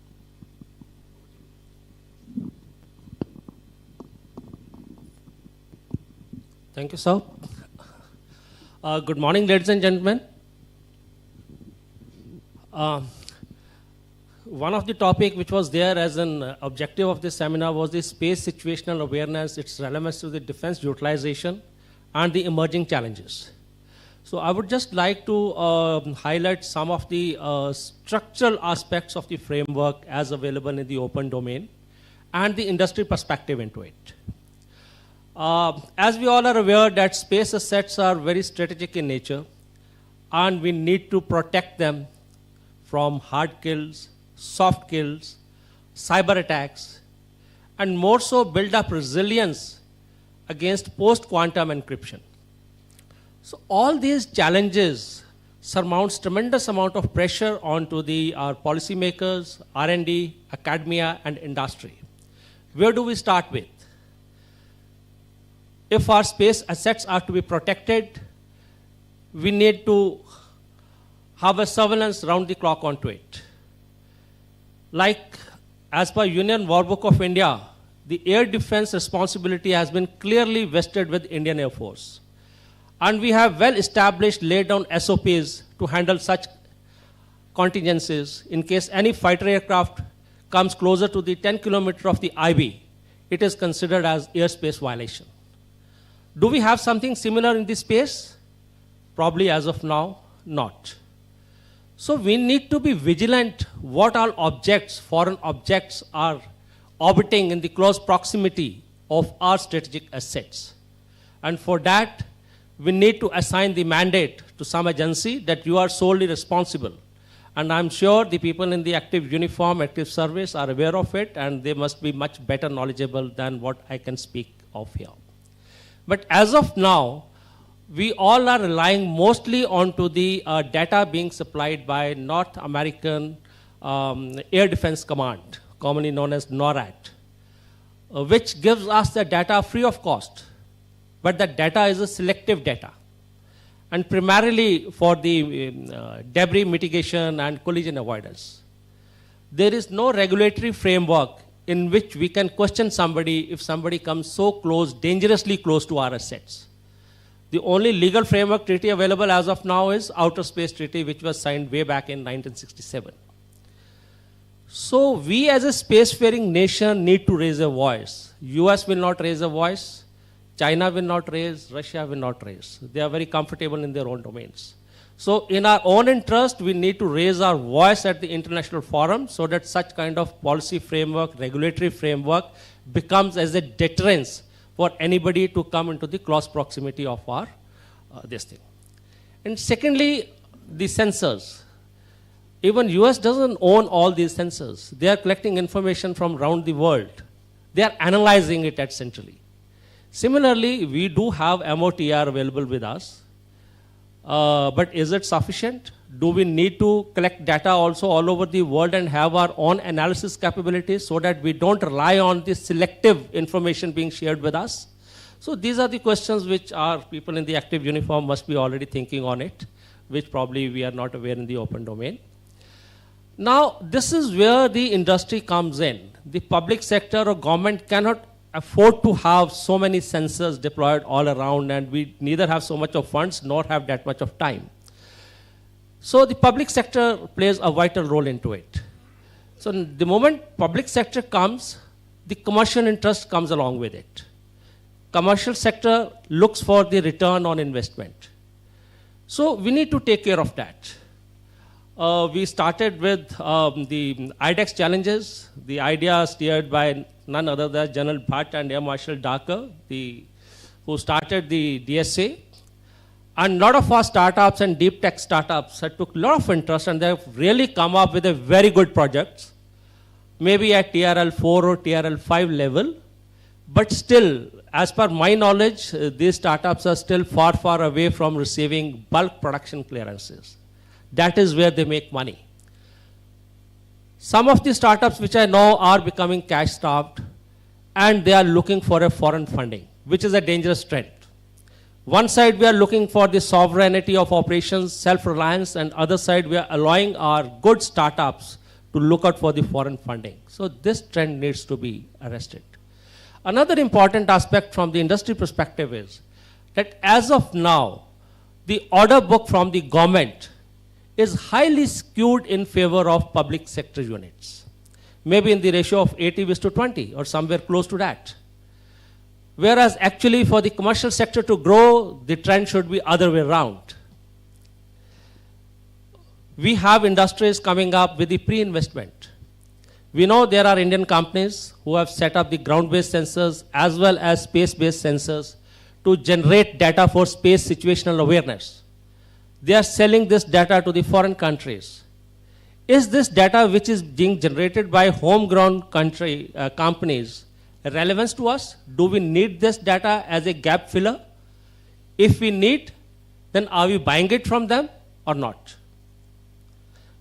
Thank you, sir. Good morning, ladies and gentlemen. One of the topic which was there as an objective of this seminar was the space situational awareness, its relevance to the defense utilization, and the emerging challenges. So I would just like to highlight some of the structural aspects of the framework as available in the open domain and the industry perspective into it. As we all are aware that space assets are very strategic in nature, and we need to protect them from hard kills, soft kills, cyber attacks, and more so build up resilience against post-quantum encryption. So all these challenges surmounts tremendous amount of pressure onto our policymakers, R&D, academia, and industry. Where do we start with? If our space assets are to be protected, we need to have a surveillance round the clock onto it. Like, as per Union War Book of India, the air defense responsibility has been clearly vested with Indian Air Force. And we have well established, laid down SOPs to handle such contingencies. In case any fighter aircraft comes closer to the 10 kilometer of the IB, it is considered as airspace violation. Do we have something similar in this space? Probably as of now, not. So we need to be vigilant what all objects, foreign objects, are orbiting in the close proximity of our strategic assets. And for that, we need to assign the mandate to some agency that you are solely responsible. And I'm sure the people in the active uniform, active service are aware of it, and they must be much better knowledgeable than what I can speak of here. But as of now, we all are relying mostly onto the data being supplied by North American Air Defense Command, commonly known as NORAD, which gives us the data free of cost. But that data is a selective data, and primarily for the debris mitigation and collision avoidance. There is no regulatory framework in which we can question somebody if somebody comes so close, dangerously close to our assets. The only legal framework treaty available as of now is Outer Space Treaty, which was signed way back in 1967. So we as a spacefaring nation need to raise a voice. US will not raise a voice. China will not raise. Russia will not raise. They are very comfortable in their own domains. So in our own interest, we need to raise our voice at the international forum so that such kind of policy framework, regulatory framework becomes as a deterrence for anybody to come into the close proximity of our this thing. And secondly, the sensors. Even US doesn't own all these sensors. They are collecting information from around the world. They are analyzing it at centrally. Similarly, we do have MOTR available with us. But is it sufficient? Do we need to collect data also all over the world and have our own analysis capabilities so that we don't rely on the selective information being shared with us? So these are the questions which our people in the active uniform must be already thinking on it, which probably we are not aware in the open domain. Now, this is where the industry comes in. The public sector or government cannot afford to have so many sensors deployed all around, and we neither have so much of funds nor have that much of time. So the public sector plays a vital role into it. So the moment public sector comes, the commercial interest comes along with it. Commercial sector looks for the return on investment. So we need to take care of that. We started with the IDEX challenges. The idea steered by none other than General Bhatt and Air Marshal Darker, who started the DSA. And a lot of our startups and deep tech startups took a lot of interest, and they've really come up with a very good projects, maybe at TRL 4 or TRL 5 level. But still, as per my knowledge, these startups are still far, far away from receiving bulk production clearances. That is where they make money. Some of the startups which I know are becoming cash starved, and they are looking for a foreign funding, which is a dangerous trend. One side we are looking for the sovereignty of operations, self-reliance, and other side we are allowing our good startups to look out for the foreign funding. So this trend needs to be arrested. Another important aspect from the industry perspective is that as of now, the order book from the government is highly skewed in favor of public sector units, maybe in the ratio of 80:20 or somewhere close to that. Whereas actually for the commercial sector to grow, the trend should be other way around. We have industries coming up with the pre-investment. We know there are Indian companies who have set up the ground-based sensors as well as space-based sensors to generate data for space situational awareness. They are selling this data to the foreign countries. Is this data which is being generated by homegrown companies relevance to us? Do we need this data as a gap filler? If we need, then are we buying it from them or not?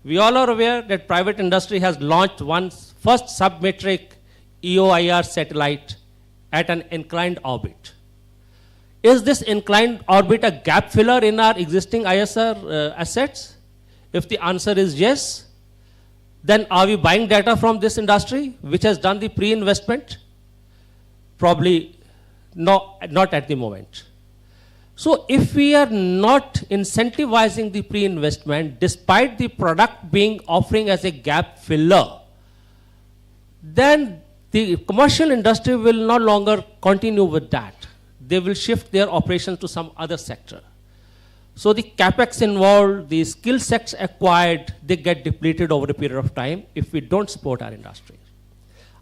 We all are aware that private industry has launched one first submetric EOIR satellite at an inclined orbit. Is this inclined orbit a gap filler in our existing ISR assets? If the answer is yes, then are we buying data from this industry which has done the pre-investment? Probably not at the moment. So if we are not incentivizing the pre-investment, despite the product being offering as a gap filler, then the commercial industry will no longer continue with that. They will shift their operations to some other sector. So the capex involved, the skill sets acquired, they get depleted over a period of time if we don't support our industry.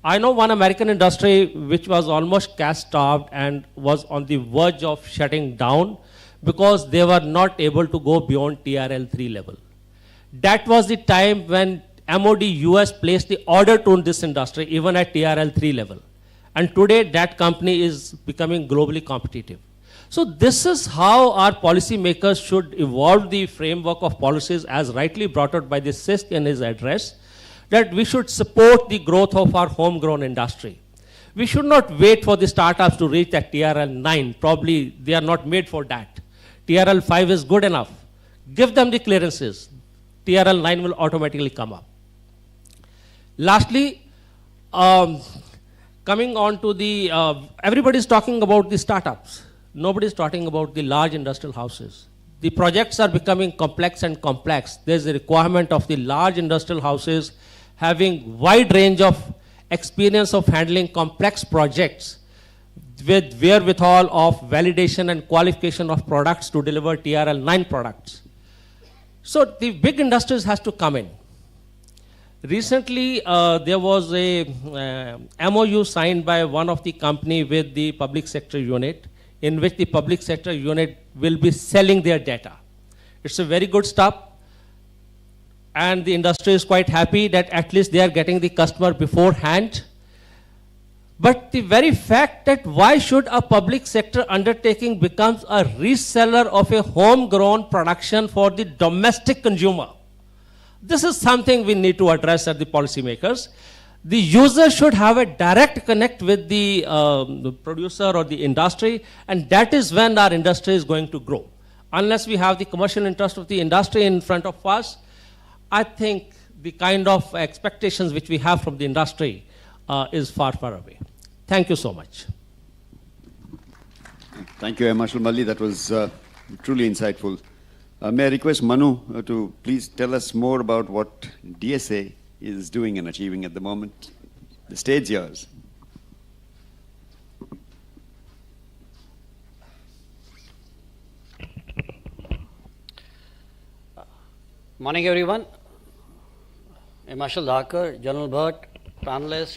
I know one American industry which was almost cash-starved and was on the verge of shutting down because they were not able to go beyond TRL3 level. That was the time when MOD US placed the order to this industry even at TRL3 level. And today that company is becoming globally competitive. So this is how our policymakers should evolve the framework of policies as rightly brought out by the CISC in his address, that we should support the growth of our homegrown industry. We should not wait for the startups to reach that TRL 9. Probably they are not made for that. TRL 5 is good enough. Give them the clearances. TRL 9 will automatically come up. Lastly, coming on to the, everybody is talking about the startups. Nobody is talking about the large industrial houses. The projects are becoming complex and complex. There's a requirement of the large industrial houses having wide range of experience of handling complex projects with wherewithal of validation and qualification of products to deliver TRL 9 products. So the big industries has to come in. Recently, there was a MOU signed by one of the company with the public sector unit, in which the public sector unit will be selling their data. It's a very good step. And the industry is quite happy that at least they are getting the customer beforehand. But the very fact that why should a public sector undertaking becomes a reseller of a homegrown production for the domestic consumer? This is something we need to address as the policymakers. The user should have a direct connect with the producer or the industry, and that is when our industry is going to grow. Unless we have the commercial interest of the industry in front of us, I think the kind of expectations which we have from the industry is far, far away. Thank you so much. Thank you, Marshal Malli. That was truly insightful. May I request Manu to please tell us more about what DSA is doing and achieving at the moment. The stage is yours. Morning, everyone. Marshal Dhakar, General Bhatt, panelists,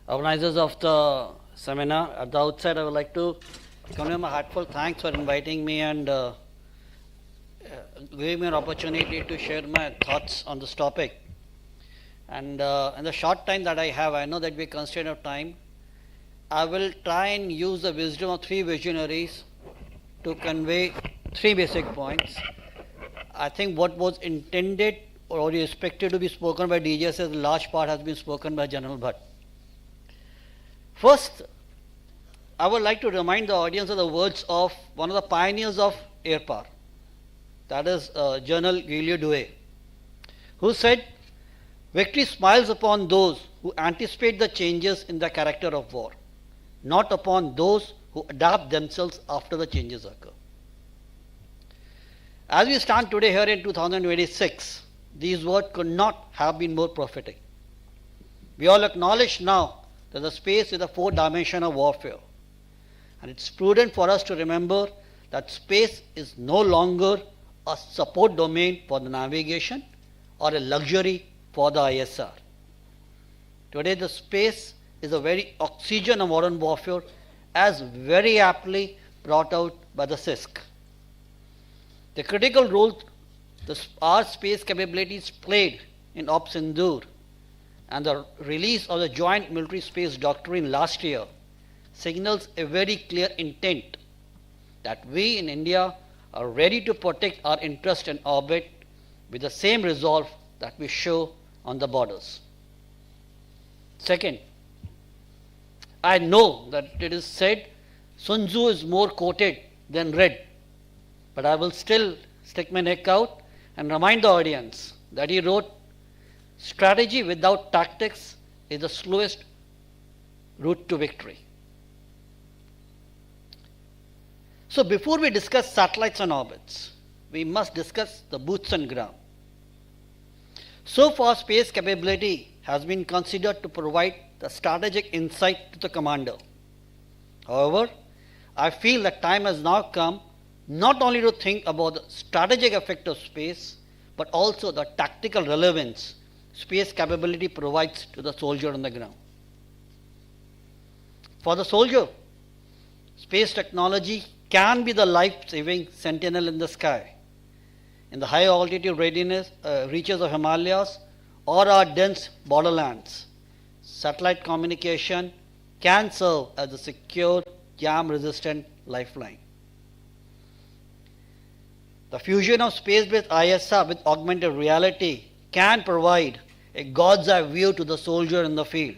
organizers of the seminar. At the outset, I would like to convey my heartfelt thanks for inviting me and giving me an opportunity to share my thoughts on this topic. And in the short time that I have, I know that we are constrained of time. I will try and use the wisdom of three visionaries to convey three basic points. I think what was intended or expected to be spoken by DGS, a large part has been spoken by General Bhatt. First, I would like to remind the audience of the words of one of the pioneers of air power, that is General Giulio Douhet, who said, "Victory smiles upon those who anticipate the changes in the character of war, not upon those who adapt themselves after the changes occur." As we stand today here in 2026, these words could not have been more prophetic. We all acknowledge now that the space is a fourth dimension of warfare. And it's prudent for us to remember that space is no longer a support domain for the navigation or a luxury for the ISR. Today the space is a very oxygen of modern warfare, as very aptly brought out by the CISC. The critical role our space capabilities played in Op Sindoor and the release of the Joint Military Space Doctrine last year signals a very clear intent that we in India are ready to protect our interest in orbit with the same resolve that we show on the borders. Second, I know that it is said Sun Tzu is more quoted than read, but I will still stick my neck out and remind the audience that he wrote, "Strategy without tactics is the slowest route to victory." So before we discuss satellites and orbits, we must discuss the boots on ground. So far, space capability has been considered to provide the strategic insight to the commander. However, I feel that time has now come not only to think about the strategic effect of space, but also the tactical relevance space capability provides to the soldier on the ground. For the soldier, space technology can be the life-saving sentinel in the sky, in the high altitude reaches of Himalayas or our dense borderlands. Satellite communication can serve as a secure, jam-resistant lifeline. The fusion of space-based ISR with augmented reality can provide a God's eye view to the soldier in the field.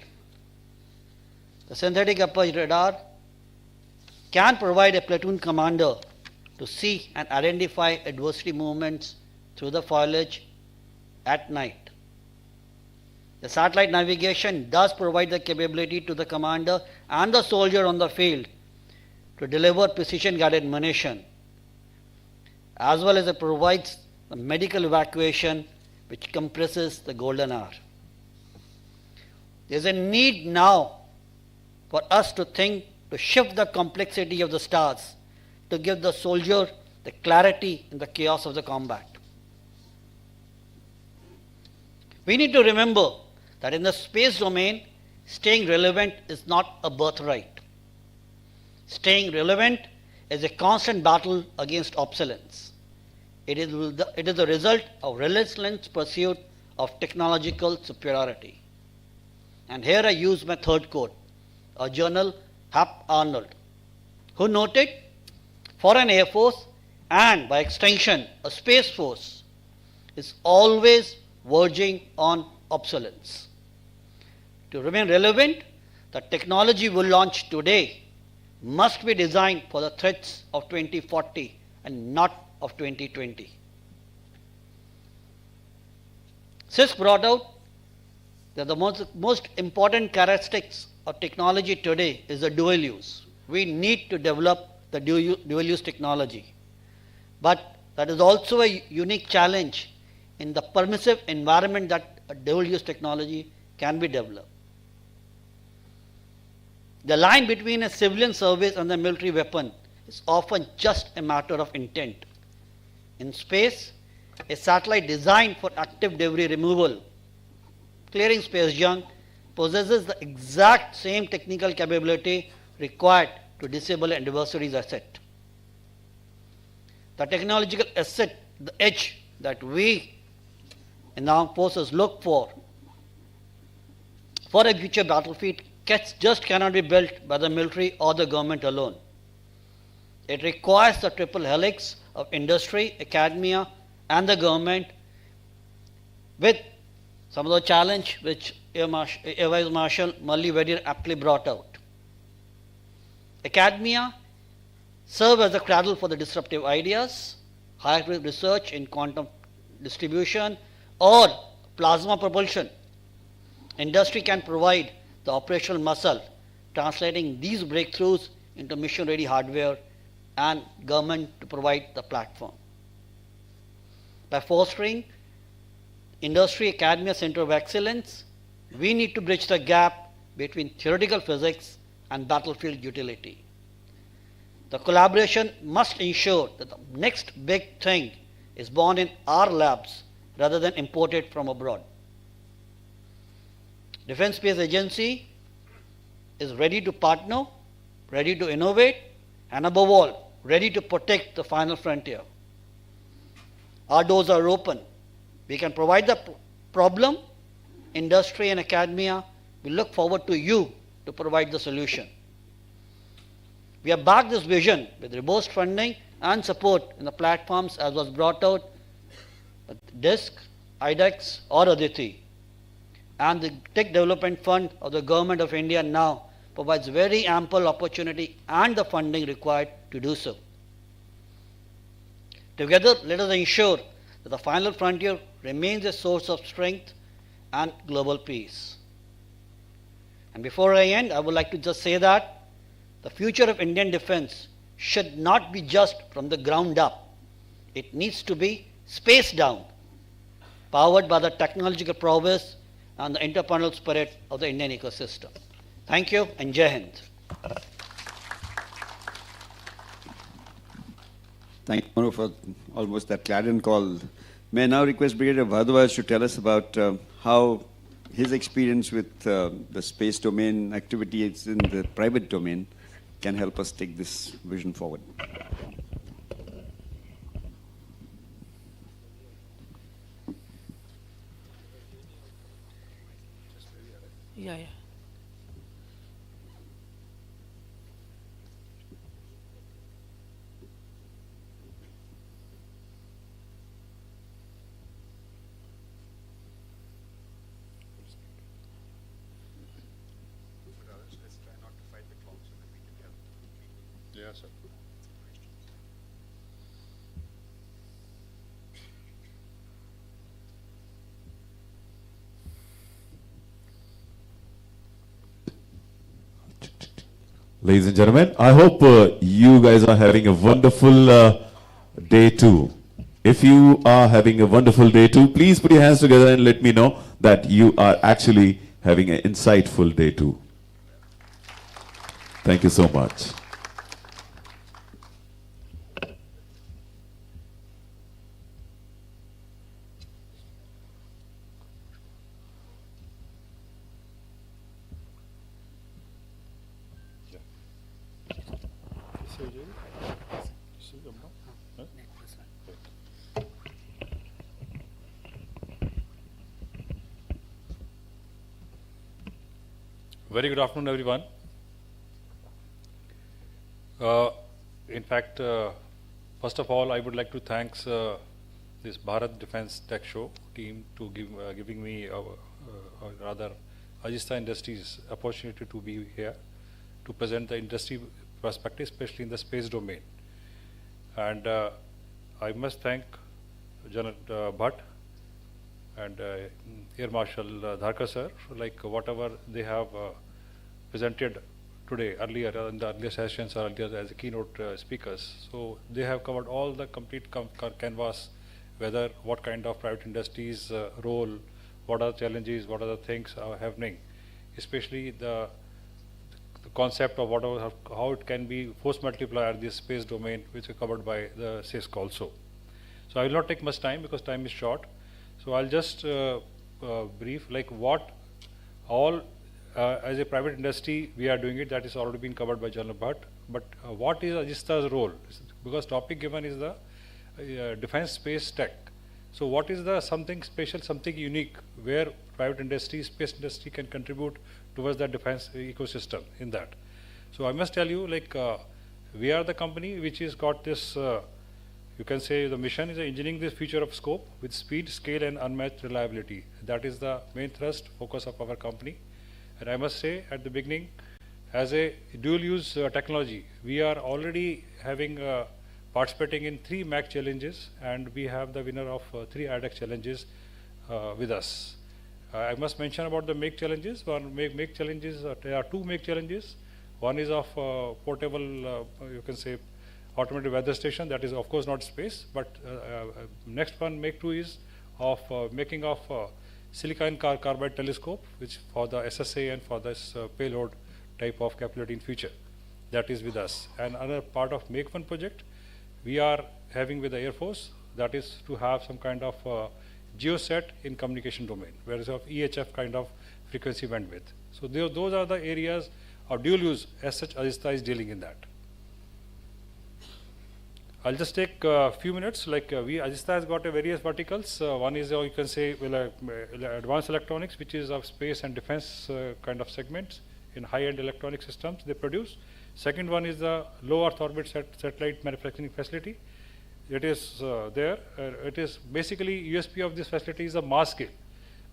The synthetic aperture radar can provide a platoon commander to see and identify adversary movements through the foliage at night. The satellite navigation does provide the capability to the commander and the soldier on the field to deliver precision-guided munition, as well as it provides the medical evacuation which compresses the golden hour. There is a need now for us to think to shift the complexity of the stars to give the soldier the clarity in the chaos of the combat. We need to remember that in the space domain, staying relevant is not a birthright. Staying relevant is a constant battle against obsolescence. It is the result of relentless pursuit of technological superiority. And here I use my third quote, a journal, Hap Arnold, who noted, for an air force and by extension a space force is always verging on obsolescence. To remain relevant, the technology we launch today must be designed for the threats of 2040 and not of 2020. Sis brought out that the most important characteristics of technology today is the dual use. We need to develop the dual use technology. But that is also a unique challenge in the permissive environment that a dual use technology can be developed. The line between a civilian service and the military weapon is often just a matter of intent. In space, a satellite designed for active debris removal, clearing space junk, possesses the exact same technical capability required to disable an adversary's asset. The technological asset, the edge that we in the armed forces look for a future battlefield just cannot be built by the military or the government alone. It requires the triple helix of industry, academia, and the government, with some of the challenge which Air Vice Marshal Murli Vedir aptly brought out. Academia serve as a cradle for the disruptive ideas, higher research in quantum distribution or plasma propulsion. Industry can provide the operational muscle, translating these breakthroughs into mission-ready hardware, and government to provide the platform. By fostering industry academia center of excellence, we need to bridge the gap between theoretical physics and battlefield utility. The collaboration must ensure that the next big thing is born in our labs rather than imported from abroad. Defense Space Agency is ready to partner, ready to innovate, and above all, ready to protect the final frontier. Our doors are open. We can provide the problem. Industry and academia, we look forward to you to provide the solution. We have backed this vision with robust funding and support in the platforms as was brought out by DISC, IDEX, or Aditi. And the Tech Development Fund of the Government of India now provides very ample opportunity and the funding required to do so. Together, let us ensure that the final frontier remains a source of strength and global peace. And before I end, I would like to just say that the future of Indian defense should not be just from the ground up. It needs to be space down, powered by the technological prowess and the entrepreneurial spirit of the Indian ecosystem. Thank you and Jai Hind. Thank you, Manu, for almost that clarion call. May I now request Brigadier Bhardwaj to tell us about how his experience with the space domain activities in the private domain can help us take this vision forward. Yeah. Yeah, sir. Ladies and gentlemen, I hope you guys are having a wonderful day too. If you are having a wonderful day too, please put your hands together and let me know that you are actually having an insightful day too. Thank you so much. Very good afternoon, everyone. In fact, first of all, I would like to thank this Bharat Defence Tech Show team to giving me, or rather, Ajista Industries opportunity to be here to present the industry perspective, especially in the space domain. And I must thank General Bhatt and Air Marshal Dharkar sir, like whatever they have presented today, earlier in the earlier sessions or earlier as a keynote speakers. So they have covered all the complete canvas, whether what kind of private industries role, what are the challenges, what are the things are happening, especially the concept of whatever, how it can be force multiplier, this space domain, which is covered by the CISC also. So I will not take much time because time is short. So I'll just brief like what all as a private industry we are doing it. That is already been covered by General Bhatt. But what is Ajista's role? Because topic given is the defense space tech. So what is the something special, something unique where private industry, space industry can contribute towards the defense ecosystem in that? So I must tell you, like we are the company which has got this. You can say the mission is engineering the future of scope with speed, scale, and unmatched reliability. That is the main thrust focus of our company. And I must say at the beginning, as a dual-use technology, we are already having participating in 3 MAC challenges, and we have the winner of 3 IDEX challenges with us. I must mention about the MAC challenges. MAC challenges, there are 2 MAC challenges. One is of portable, you can say, automated weather station. That is of course not space, but next one, make 2 is of making of silicon carbide telescope, which for the SSA and for this payload type of capability in future. That is with us. And another part of make 1 project we are having with the Air Force, that is to have some kind of geoset in communication domain, whereas of EHF kind of frequency bandwidth. So those are the areas of dual use as such Ajista is dealing in that. I'll just take a few minutes. Like Ajista has got a various verticals. One is you can say advanced electronics, which is of space and defense kind of segments in high-end electronic systems they produce. Second one is the low Earth orbit satellite manufacturing facility. It is there. It is basically USP of this facility is a mass scale,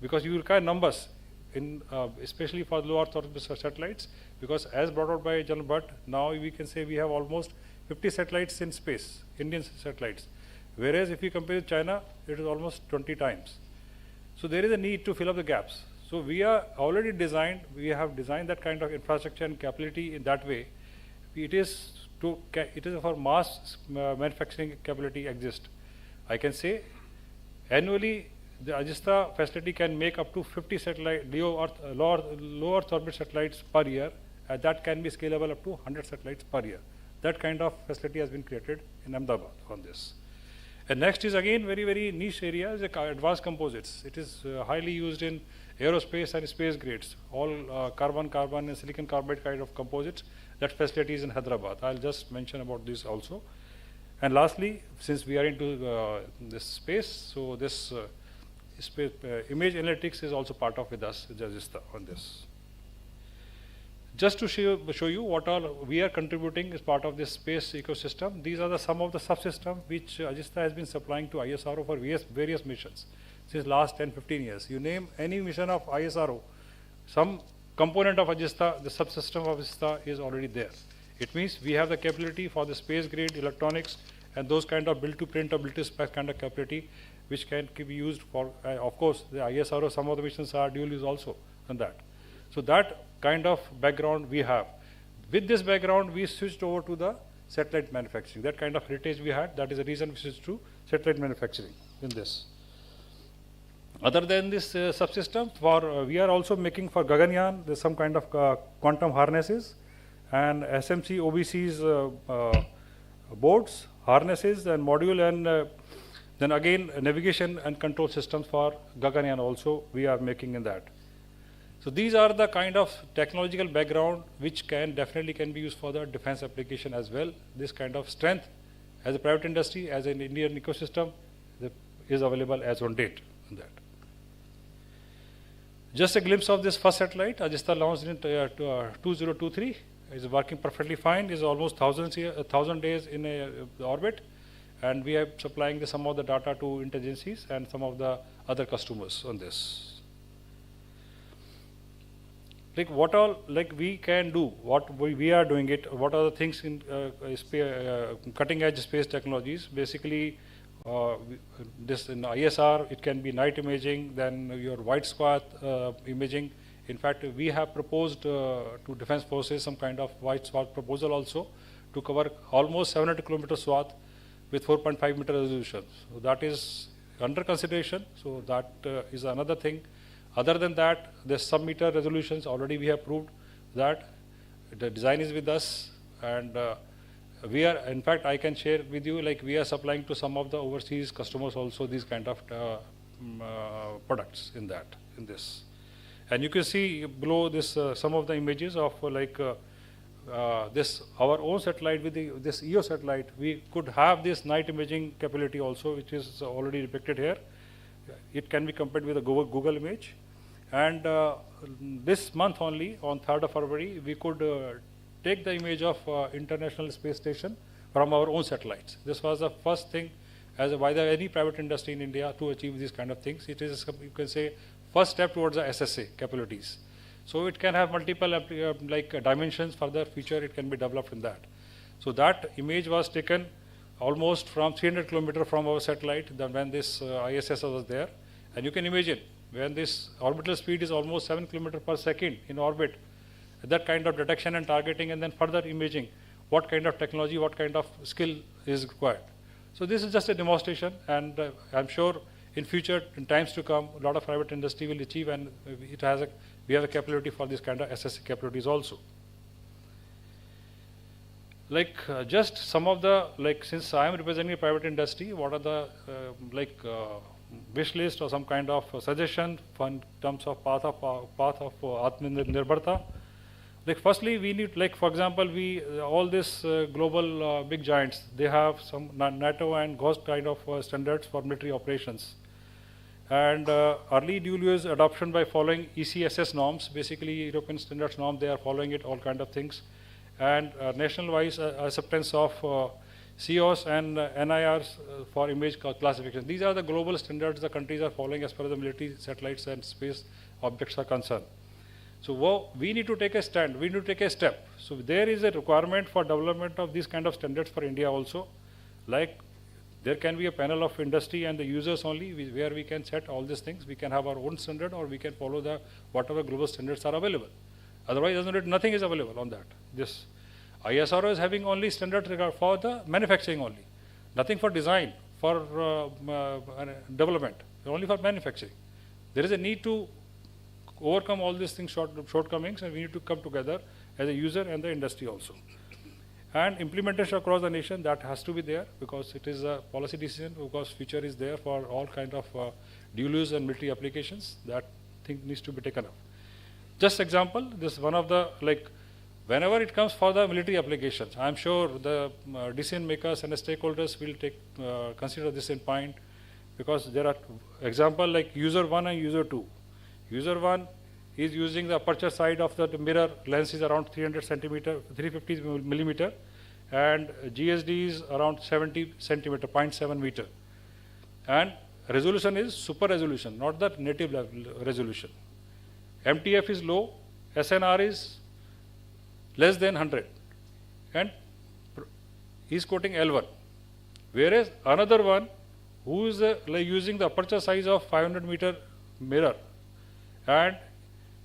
because you require numbers in especially for low Earth orbit satellites. Because as brought out by General Bhatt, now we can say we have almost 50 satellites in space, Indian satellites. Whereas if you compare with China, it is almost 20 times. So there is a need to fill up the gaps. So we are already designed, we have designed that kind of infrastructure and capability in that way. It is it is for mass manufacturing capability exist. I can say annually the Ajista facility can make up to 50 satellite low Earth orbit satellites per year, and that can be scalable up to 100 satellites per year. That kind of facility has been created in Ahmedabad on this. And next is again very niche area is advanced composites. It is highly used in aerospace and space grades, all carbon and silicon carbide kind of composites. That facility is in Hyderabad. I'll just mention about this also. And lastly, since we are into this space, so this space, image analytics is also part of with us, Ajista, on this. Just to show you what all we are contributing as part of this space ecosystem, these are some of the subsystems which Ajista has been supplying to ISRO for various missions since last 10-15 years. You name any mission of ISRO, some component of Ajista, the subsystem of Ajista is already there. It means we have the capability for the space grade electronics and those kind of build to print or build to spec kind of capability which can be used for, of course, the ISRO, some of the missions are dual use also on that. So that kind of background we have. With this background, we switched over to the satellite manufacturing. That kind of heritage we had, that is the reason we switched to satellite manufacturing in this. Other than this subsystem, we are also making for Gaganyaan, there's some kind of quantum harnesses and SMC OBC's boards, harnesses and module, and then again navigation and control systems for Gaganyaan also we are making in that. So these are the kind of technological background which definitely can be used for the defense application as well. This kind of strength as a private industry, as an Indian ecosystem is available as on date on that. Just a glimpse of this first satellite, Ajista launched in 2023. It's working perfectly fine. It's almost 1,000 days in orbit, and we are supplying some of the data to intelligencies and some of the other customers on this. Like what all we can do, what we are doing it, what are the things in cutting edge space technologies. Basically, this in ISR, it can be night imaging, then your white swath imaging. In fact, we have proposed to Defense Forces some kind of white swath proposal also to cover almost 700 kilometer swath with 4.5 meter resolution. So that is under consideration. So that is another thing. Other than that, the sub-meter resolutions already we have proved that the design is with us, and we are, in fact, I can share with you, like we are supplying to some of the overseas customers also these kind of products in this. And you can see below this some of the images of this our own satellite with this EO satellite. We could have this night imaging capability also, which is already depicted here. It can be compared with a Google image. And this month only, on 3rd of February, we could take the image of International Space Station from our own satellites. This was the first thing by any private industry in India to achieve these kind of things. It is, you can say, first step towards the SSA capabilities. So it can have multiple dimensions. Further future, it can be developed in that. So that image was taken almost from 300 kilometers from our satellite when this ISS was there. And you can imagine, when this orbital speed is almost 7 kilometers per second in orbit, that kind of detection and targeting and then further imaging, what kind of technology, what kind of skill is required. So this is just a demonstration, and I'm sure in future, in times to come, a lot of private industry will achieve, and we have a capability for this kind of SSA capabilities also. Just some of the, since I am representing a private industry, what are the wish list or some kind of suggestion in terms of path of Atmanirbharta. Firstly, we need, for example, all these global big giants, they have some NATO and GHOST kind of standards for military operations. And early dual use adoption by following ECSS norms, basically European standards norm, they are following it, all kind of things. And national-wise acceptance of COS and NIRs for image classification. These are the global standards the countries are following as far as the military satellites and space objects are concerned. So we need to take a stand, we need to take a step. So there is a requirement for development of these kind of standards for India also. There can be a panel of industry and the users only where we can set all these things. We can have our own standard, or we can follow whatever global standards are available. Otherwise, nothing is available on that. ISRO is having only standard regard for the manufacturing only, nothing for design, for development, only for manufacturing. There is a need to overcome all these things, shortcomings, and we need to come together as a user and the industry also. And implementation across the nation, that has to be there, because it is a policy decision, because future is there for all kind of dual use and military applications. That thing needs to be taken up. Just example, this one of the, like, whenever it comes for the military applications, I am sure the decision makers and the stakeholders will take consider this in mind, because there are example like user 1 and user 2. User 1 is using the aperture side of the mirror lens is around 300 centimeter, 350 millimeter, and GSD is around 70 centimeter, 0.7 meter. And resolution is super resolution, not the native resolution. MTF is low, SNR is less than 100, and he is quoting L1. Whereas another one who is like using the aperture size of 500 meter mirror and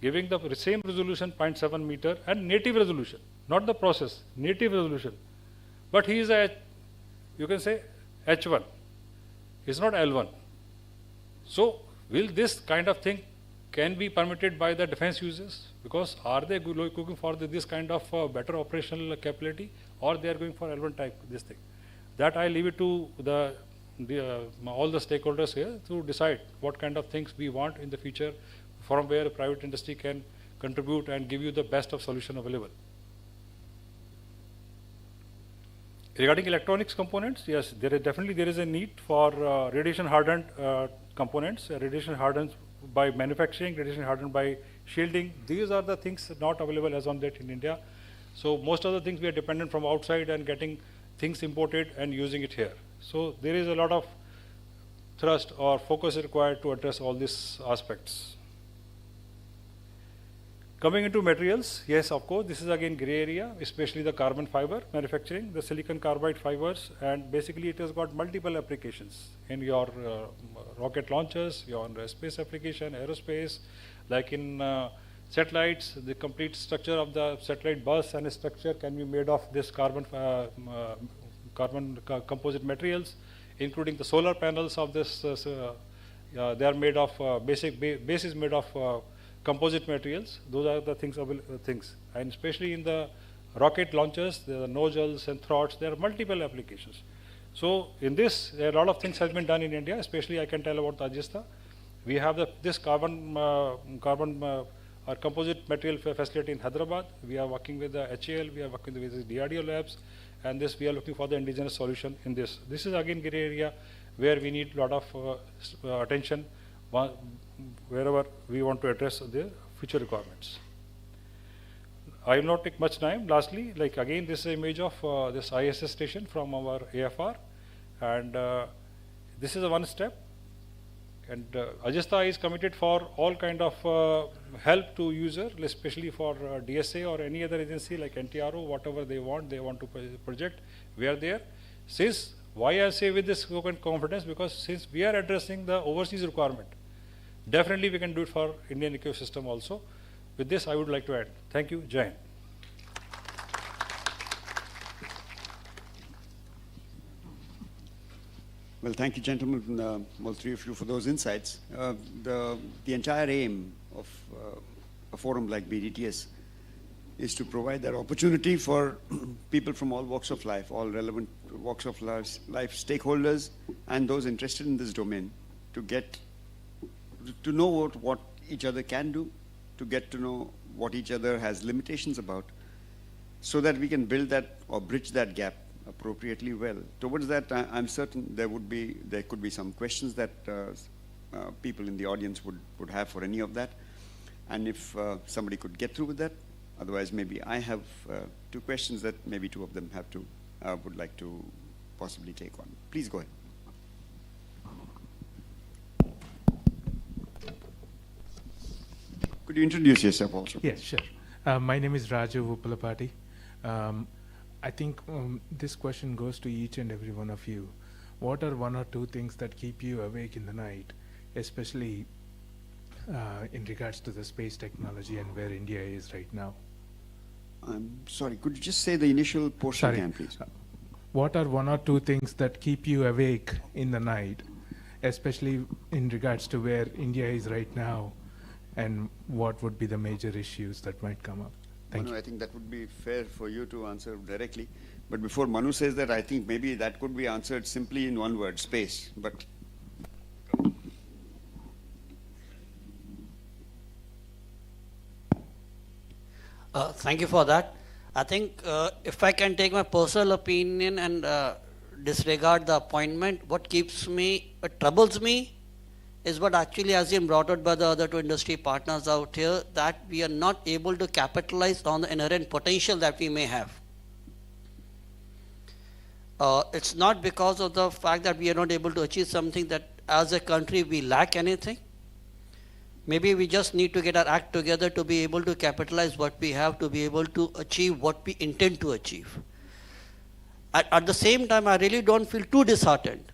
giving the same resolution 0.7 meter and native resolution, not the process, native resolution. But he is a, you can say H1, it's not L1. So will this kind of thing can be permitted by the defense users? Because are they looking for this kind of better operational capability, or they are going for L1 type, this thing? That I leave it to all the stakeholders here to decide what kind of things we want in the future, from where private industry can contribute and give you the best of solution available. Regarding electronics components, yes, there is a need for radiation hardened components, radiation hardened by manufacturing, radiation hardened by shielding. These are the things not available as on date in India. So most of the things we are dependent from outside and getting things imported and using it here. So there is a lot of thrust or focus required to address all these aspects. Coming into materials, yes, of course, this is again gray area, especially the carbon fiber manufacturing, the silicon carbide fibers, and basically it has got multiple applications in your rocket launchers, your space application, aerospace, like in satellites, the complete structure of the satellite bus and structure can be made of this carbon composite materials, including the solar panels of this, they are made of base is made of composite materials. Those are the things, and especially in the rocket launchers, there are nozzles and throats, there are multiple applications. So in this, a lot of things has been done in India, especially I can tell about Ajista. We have this carbon or composite material facility in Hyderabad. We are working with the HAL, we are working with the DRDO labs, and this we are looking for the indigenous solution in this. This is again gray area where we need a lot of attention wherever we want to address the future requirements. I will not take much time. Lastly, like again, this is an image of this ISS station from our AFR, and this is a one step. And Ajista is committed for all kind of help to user, especially for DSA or any other agency like NTRO, whatever they want to project, we are there. Since, why I say with this confidence, because since we are addressing the overseas requirement, definitely we can do it for Indian ecosystem also. With this, I would like to add. Thank you. Jai Hind. Well, thank you, gentlemen, all three of you, for those insights. The entire aim of a forum like BDTS is to provide that opportunity for people from all walks of life, all relevant walks of life, stakeholders, and those interested in this domain to know what each other can do, to get to know what each other has limitations about, so that we can build that or bridge that gap appropriately well. Towards that, I'm certain there could be some questions that people in the audience would have for any of that, and if somebody could get through with that. Otherwise, maybe I have two questions that maybe two of them would like to possibly take on. Please go ahead. Could you introduce yourself also? Yes, sure. My name is Raju Uppalapati. I think this question goes to each and every one of you. What are one or two things that keep you awake in the night, especially in regards to the space technology and where India is right now? I'm sorry, could you just say the initial portion Sorry. again, please? What are one or two things that keep you awake in the night, especially in regards to where India is right now, and what would be the major issues that might come up? Thank Manu, you. I think that would be fair for you to answer directly. But before Manu says that, I think maybe that could be answered simply in one word, space. But Thank you for that. I think if I can take my personal opinion and disregard the appointment, what troubles me is what actually has been brought out by the other two industry partners out here, that we are not able to capitalize on the inherent potential that we may have. It's not because of the fact that we are not able to achieve something that as a country we lack anything. Maybe we just need to get our act together to be able to capitalize what we have, to be able to achieve what we intend to achieve. At the same time, I really don't feel too disheartened.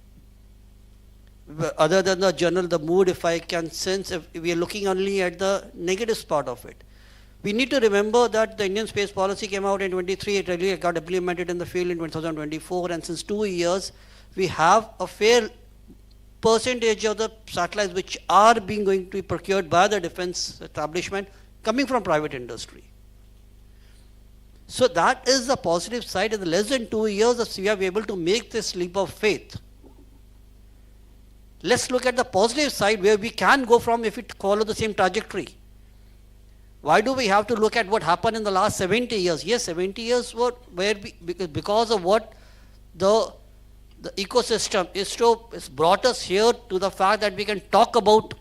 Other than the mood, if I can sense, if we are looking only at the negative part of it. We need to remember that the Indian space policy came out in 23, it really got implemented in the field in 2024, and since 2 years, we have a fair percentage of the satellites which are going to be procured by the defense establishment coming from private industry. So that is the positive side. In less than 2 years, we are able to make this leap of faith. Let's look at the positive side where we can go from if we follow the same trajectory. Why do we have to look at what happened in the last 70 years? Yes, 70 years were where because of what the ecosystem is brought us here to the fact that we can talk about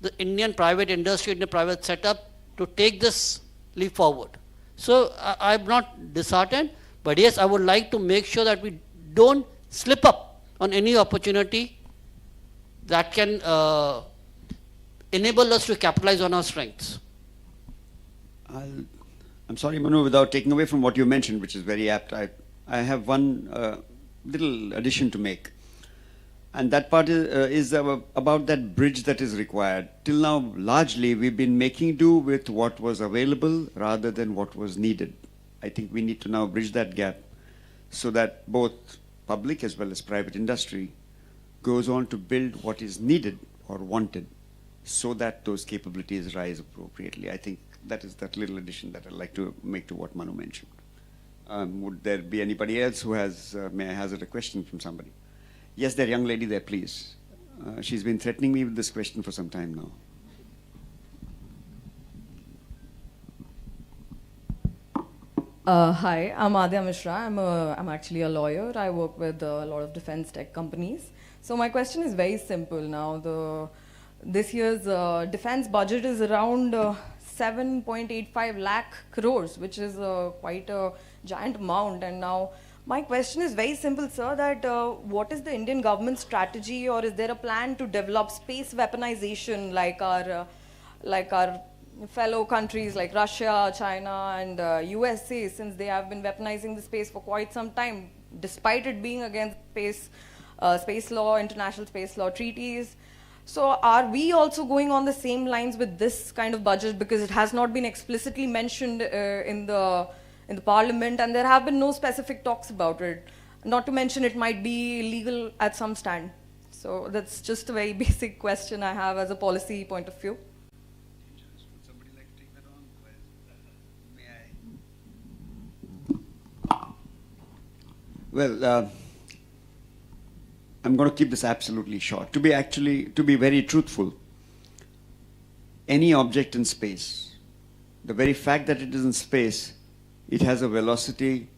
the Indian private industry, Indian private setup to take this leap forward. So I'm not disheartened, but yes, I would like to make sure that we don't slip up on any opportunity that can enable us to capitalize on our strengths. I'm sorry, Manu, without taking away from what you mentioned, which is very apt, I have one little addition to make. And that part is about that bridge that is required. Till now, largely, we've been making do with what was available rather than what was needed. I think we need to now bridge that gap so that both public as well as private industry goes on to build what is needed or wanted so that those capabilities rise appropriately. I think that is that little addition that I'd like to make to what Manu mentioned. Would there be anybody else who has, may I hazard a question from somebody? Yes, there, young lady there, please. She's been threatening me with this question for some time now. Hi, I'm Aditya Sharma. I'm actually a lawyer. I work with a lot of defense tech companies. So my question is very simple now. This year's defense budget is around 7.85 lakh crores, which is quite a giant amount. And now my question is very simple, sir, that what is the Indian government's strategy, or is there a plan to develop space weaponization like our fellow countries like Russia, China, and USA, since they have been weaponizing the space for quite some time, despite it being against space law, international space law treaties. So are we also going on the same lines with this kind of budget, because it has not been explicitly mentioned in the parliament, and there have been no specific talks about it, not to mention it might be illegal at some stand. So that's just a very basic question I have as a policy point of view. Would somebody like to take that on? May I? Well, I'm going to keep this absolutely short. To be very truthful, any object in space, the very fact that it is in space, it has a velocity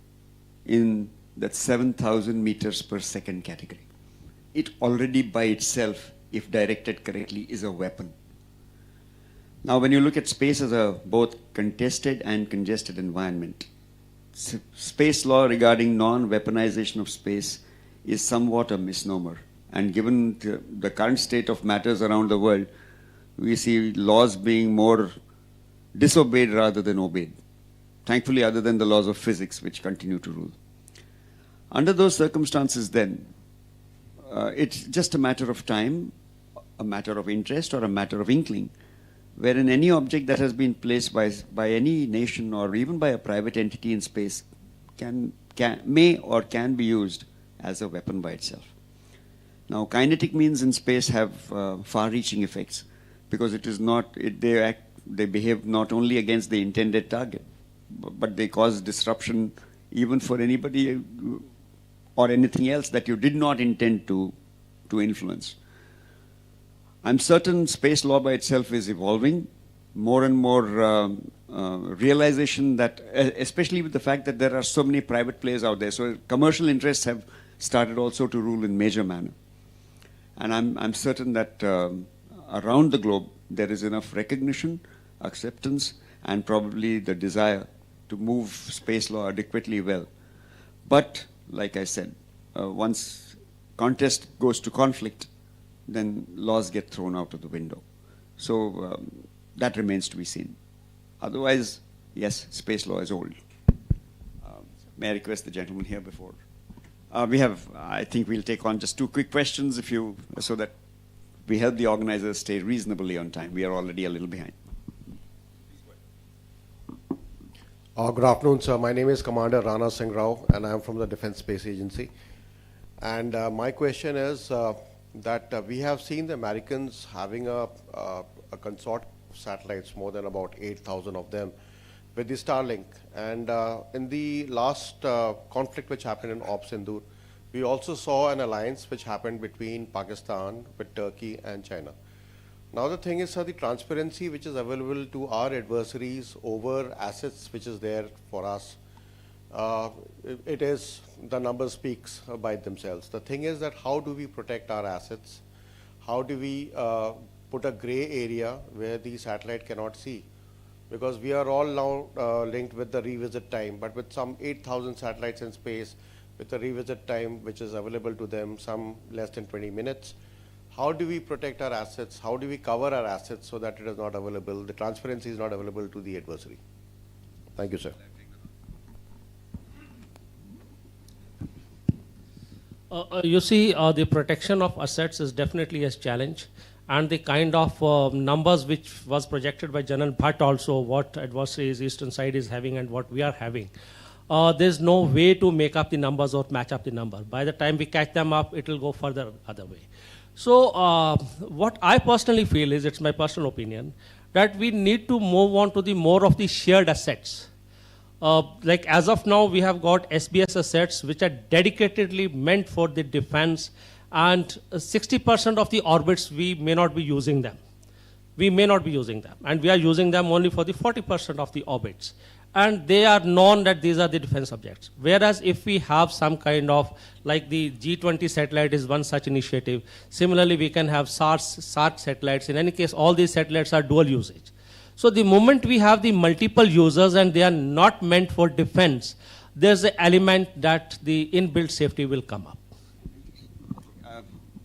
in that 7,000 meters per second category. It already by itself, if directed correctly, is a weapon. Now, when you look at space as a both contested and congested environment, space law regarding non-weaponization of space is somewhat a misnomer. And given the current state of matters around the world, we see laws being more disobeyed rather than obeyed. Thankfully, other than the laws of physics, which continue to rule. Under those circumstances then, it's just a matter of time, a matter of interest, or a matter of inkling wherein any object that has been placed by any nation or even by a private entity in space may or can be used as a weapon by itself. Now, kinetic means in space have far-reaching effects because they behave not only against the intended target, but they cause disruption even for anybody or anything else that you did not intend to influence. I'm certain space law by itself is evolving. More and more realization that, especially with the fact that there are so many private players out there, so commercial interests have started also to rule in major manner. And I'm certain that around the globe there is enough recognition, acceptance, and probably the desire to move space law adequately well. But, like I said, once contest goes to conflict, then laws get thrown out of the window. So that remains to be seen. Otherwise, yes, space law is old. May I request the gentleman here before? I think we'll take on just two quick questions so that we help the organizers stay reasonably on time. We are already a little behind. Good afternoon, sir. My name is Commander Rana Singh Rao, and I am from the Defense Space Agency. And my question is that we have seen the Americans having a consort of satellites, more than about 8,000 of them, with the Starlink. And in the last conflict which happened in Op Sindoor, we also saw an alliance which happened between Pakistan with Turkey and China. Now the thing is, sir, the transparency which is available to our adversaries over assets which is there for us, the number speaks by themselves. The thing is that how do we protect our assets? How do we put a gray area where the satellite cannot see? Because we are all now linked with the revisit time, but with some 8,000 satellites in space, with the revisit time which is available to them, some less than 20 minutes, how do we protect our assets? How do we cover our assets so that it is not available, the transparency is not available to the adversary? Thank you, sir. You see, the protection of assets is definitely a challenge. And the kind of numbers which was projected by General Bhatt also, what adversaries eastern side is having and what we are having. There's no way to make up the numbers or match up the number. By the time we catch them up, it will go further other way. So what I personally feel is, it's my personal opinion, that we need to move on to the more of the shared assets. Like as of now, we have got SBS assets which are dedicatedly meant for the defense, and 60% of the orbits we may not be using them. We may not be using them, and we are using them only for the 40% of the orbits. And they are known that these are the defense objects. Whereas if we have some kind of, like the G20 satellite is one such initiative. Similarly, we can have SARC satellites. In any case, all these satellites are dual usage. So the moment we have the multiple users and they are not meant for defense, there's an element that the inbuilt safety will come up.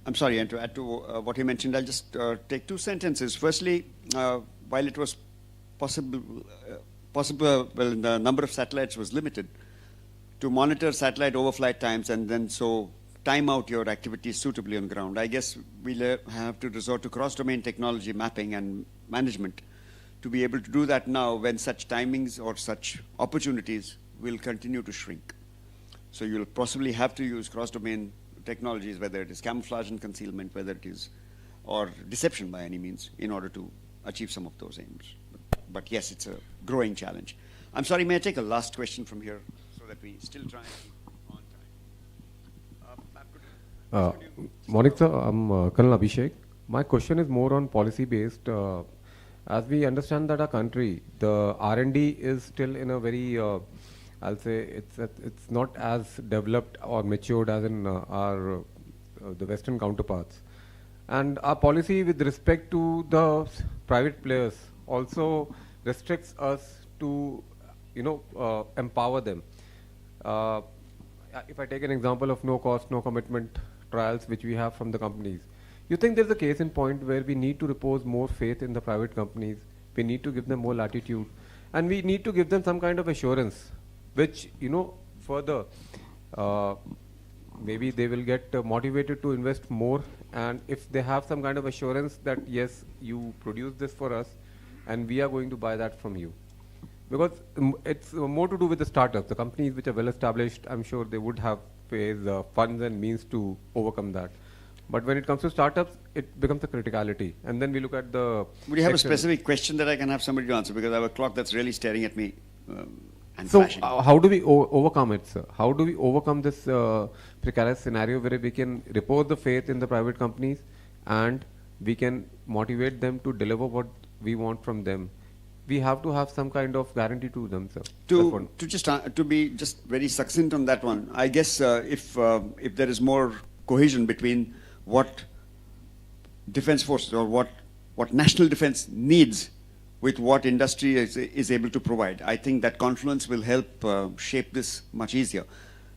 I'm sorry, and to add to what you mentioned, I'll just take two sentences. Firstly, while it was possible, the number of satellites was limited, to monitor satellite overflight times and then so time out your activities suitably on ground. I guess we'll have to resort to cross-domain technology mapping and management to be able to do that now when such timings or such opportunities will continue to shrink. So you'll possibly have to use cross-domain technologies, whether it is camouflage and concealment, whether it is, or deception by any means, in order to achieve some of those aims. But yes, it's a growing challenge. I'm sorry, may I take a last question from here so that we still try and keep on time? Morning, sir. I'm Colonel Abhishek. My question is more on policy based. As we understand that our country, the R&D is still in a very, I'll say it's not as developed or matured as in our the Western counterparts. And our policy with respect to the private players also restricts us to, empower them. If I take an example of no cost, no commitment trials which we have from the companies, you think there's a case in point where we need to repose more faith in the private companies, we need to give them more latitude, and we need to give them some kind of assurance, which, further, maybe they will get motivated to invest more, and if they have some kind of assurance that, yes, you produce this for us, and we are going to buy that from you. Because it's more to do with the startups. The companies which are well established, I'm sure they would have funds and means to overcome that. But when it comes to startups, it becomes a criticality. And then we look at the... Would you have a section. specific question that I can have somebody to answer? Because I have a clock that's really staring at me and So flashing. how do we overcome it, sir? How do we overcome this precarious scenario where we can repose the faith in the private companies and we can motivate them to deliver what we want from them? We have to have some kind of guarantee to them, sir. To be just very succinct on that one, I guess if there is more cohesion between what defense forces or what national defense needs with what industry is able to provide, I think that confluence will help shape this much easier.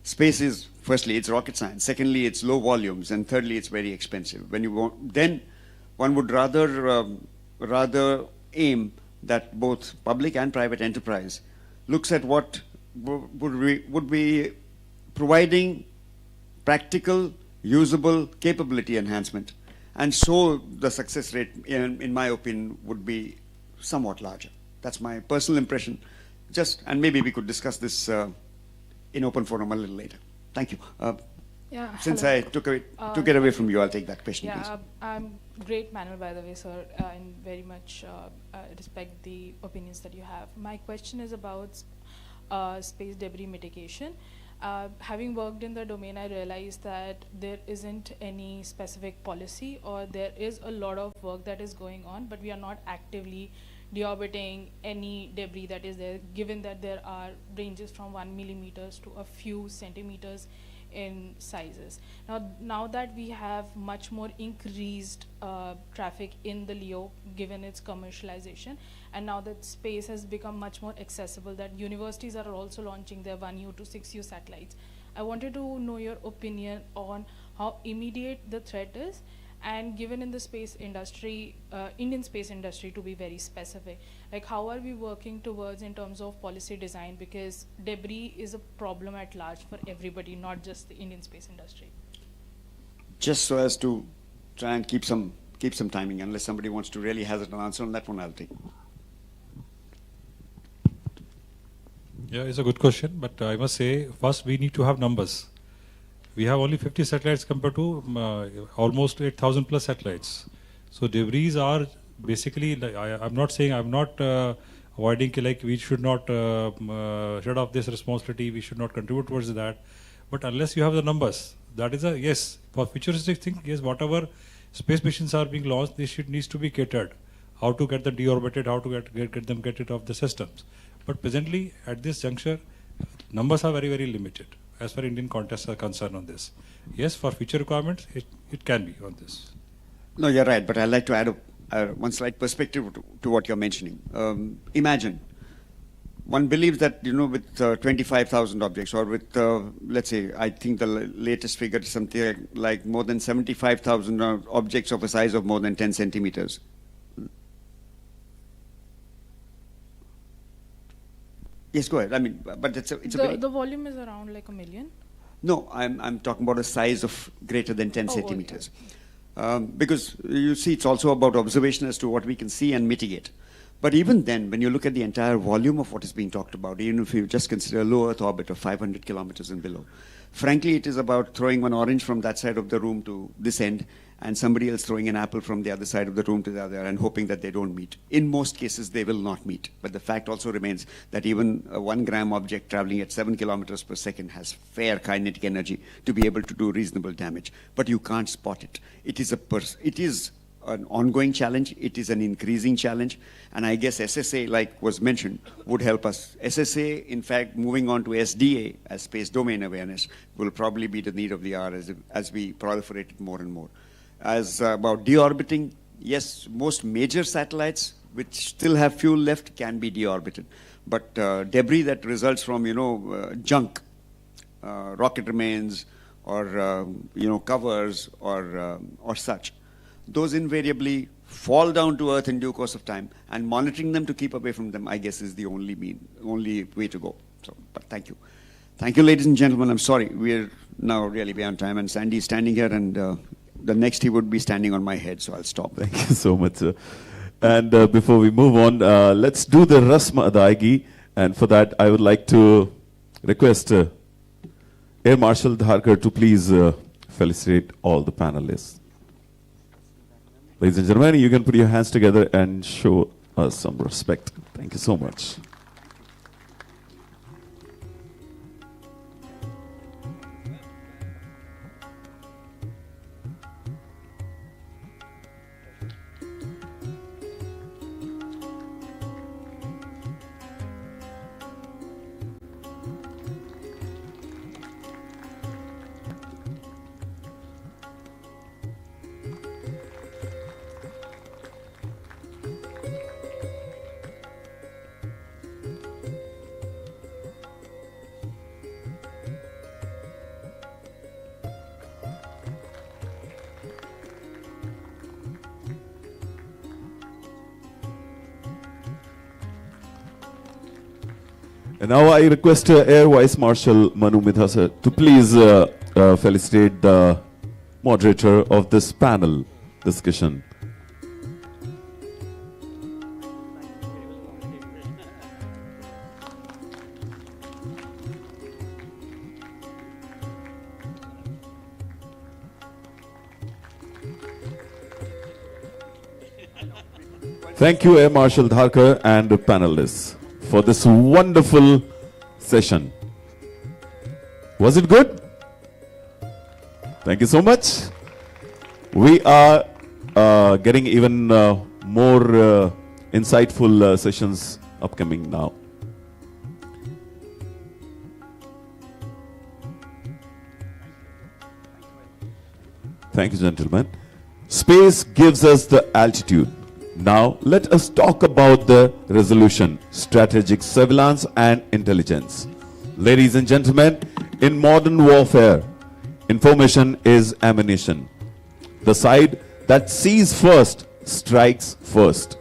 Space is, firstly, it's rocket science. Secondly, it's low volumes, and thirdly, it's very expensive. When you want, then one would rather aim that both public and private enterprise looks at what would be providing practical, usable capability enhancement. And so the success rate, in my opinion, would be somewhat larger. That's my personal impression. And maybe we could discuss this in open forum a little later. Thank you. Since hello. I took it away from you, I'll take that question, please. I'm great panel, by the way, sir, and very much respect the opinions that you have. My question is about space debris mitigation. Having worked in the domain, I realized that there isn't any specific policy, or there is a lot of work that is going on, but we are not actively deorbiting any debris that is there, given that there are ranges from 1 millimeters to a few centimeters in sizes. Now that we have much more increased traffic in the LEO, given its commercialization, and now that space has become much more accessible, that universities are also launching their 1U to 6U satellites. I wanted to know your opinion on how immediate the threat is, and given in the space industry, Indian space industry to be very specific, like how are we working towards in terms of policy design, because debris is a problem at large for everybody, not just the Indian space industry. Just so as to try and keep some timing, unless somebody wants to really hazard an answer on that one, I'll take. Yeah, it's a good question, but I must say, first we need to have numbers. We have only 50 satellites compared to almost 8,000 plus satellites. So debris are basically, like, I'm not saying, I'm not avoiding like we should not shed off this responsibility, we should not contribute towards that. But unless you have the numbers, that is a yes. For futuristic thing, yes, whatever space missions are being launched, this needs to be catered. How to get them deorbited, how to get it off the systems. But presently, at this juncture, numbers are very, very limited as far as Indian contests are concerned on this. Yes, for future requirements, it can be on this. No, you're right, but I'd like to add one slight perspective to what you're mentioning. Imagine, one believes that, with 25,000 objects, or with, let's say, I think the latest figure is something like more than 75,000 objects of a size of more than 10 centimeters. Yes, go ahead. I mean, but it's the volume is around like 1 million. No, I'm talking about a size of greater than 10 centimeters. Okay. Because you see, it's also about observation as to what we can see and mitigate. But even then, when you look at the entire volume of what is being talked about, even if you just consider low Earth orbit of 500 kilometers and below, frankly, it is about throwing one orange from that side of the room to this end, and somebody else throwing an apple from the other side of the room to the other, and hoping that they don't meet. In most cases, they will not meet. But the fact also remains that even a 1 gram object traveling at 7 kilometers per second has fair kinetic energy to be able to do reasonable damage. But you can't spot it. It is an ongoing challenge. It is an increasing challenge. And I guess SSA, like was mentioned, would help us. SSA, in fact, moving on to SDA, as Space Domain Awareness, will probably be the need of the hour as we proliferate it more and more. As about deorbiting, yes, most major satellites which still have fuel left can be deorbited. But debris that results from, junk, rocket remains, or, covers, or such, those invariably fall down to Earth in due course of time, and monitoring them to keep away from them, I guess, is the only way to go. So, but thank you. Thank you, ladies and gentlemen. I'm sorry, we're now really beyond time, and Sandy is standing here, and the next he would be standing on my head, so I'll stop. Thank you so much, sir. And before we move on, let's do the Rasma Adaigi. And for that, I would like to request Air Marshal Dharkar to please felicitate all the panelists. Ladies and gentlemen, you can put your hands together and show us some respect. Thank you so much. And now I request Air Vice Marshal Manu Midha sir to please felicitate the moderator of this panel discussion. Thank you, Air Marshal Dharkar and the panelists, for this wonderful session. Was it good? Thank you so much. We are getting even more insightful sessions upcoming now. Thank you, gentlemen. Space gives us the altitude. Now, let us talk about the resolution, strategic surveillance and intelligence. Ladies and gentlemen, in modern warfare, information is ammunition. The side that sees first strikes first.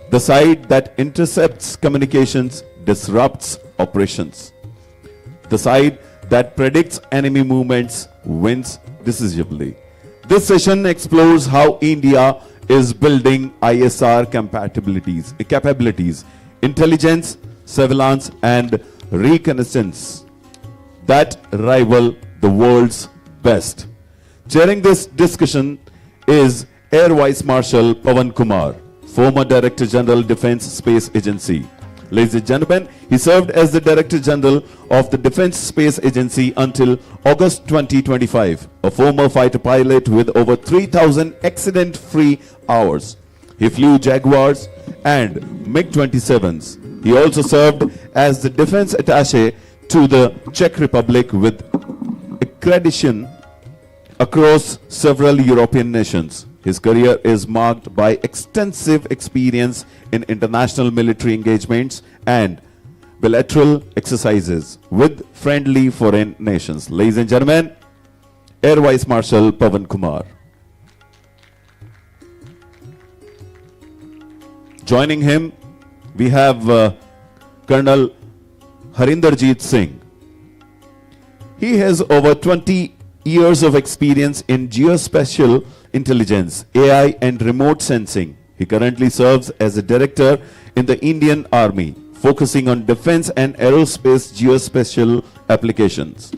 The side that intercepts communications disrupts operations. The side that predicts enemy movements wins decisively. This session explores how India is building ISR capabilities, intelligence, surveillance, and reconnaissance that rival the world's best. Chairing this discussion is Air Vice Marshal Pawan Kumar, former Director General, Defence Space Agency. Ladies and gentlemen, he served as the Director General of the Defence Space Agency until August 2025, a former fighter pilot with over 3,000 accident-free hours. He flew Jaguars and MiG-27s. He also served as the Defence Attaché to the Czech Republic with accreditation across several European nations. His career is marked by extensive experience in international military engagements and bilateral exercises with friendly foreign nations. Ladies and gentlemen, Air Vice Marshal Pawan Kumar. Joining him, we have Colonel Harinderjeet Singh. He has over 20 years of experience in geospatial intelligence, AI, and remote sensing. He currently serves as a director in the Indian Army, focusing on defense and aerospace geospatial applications.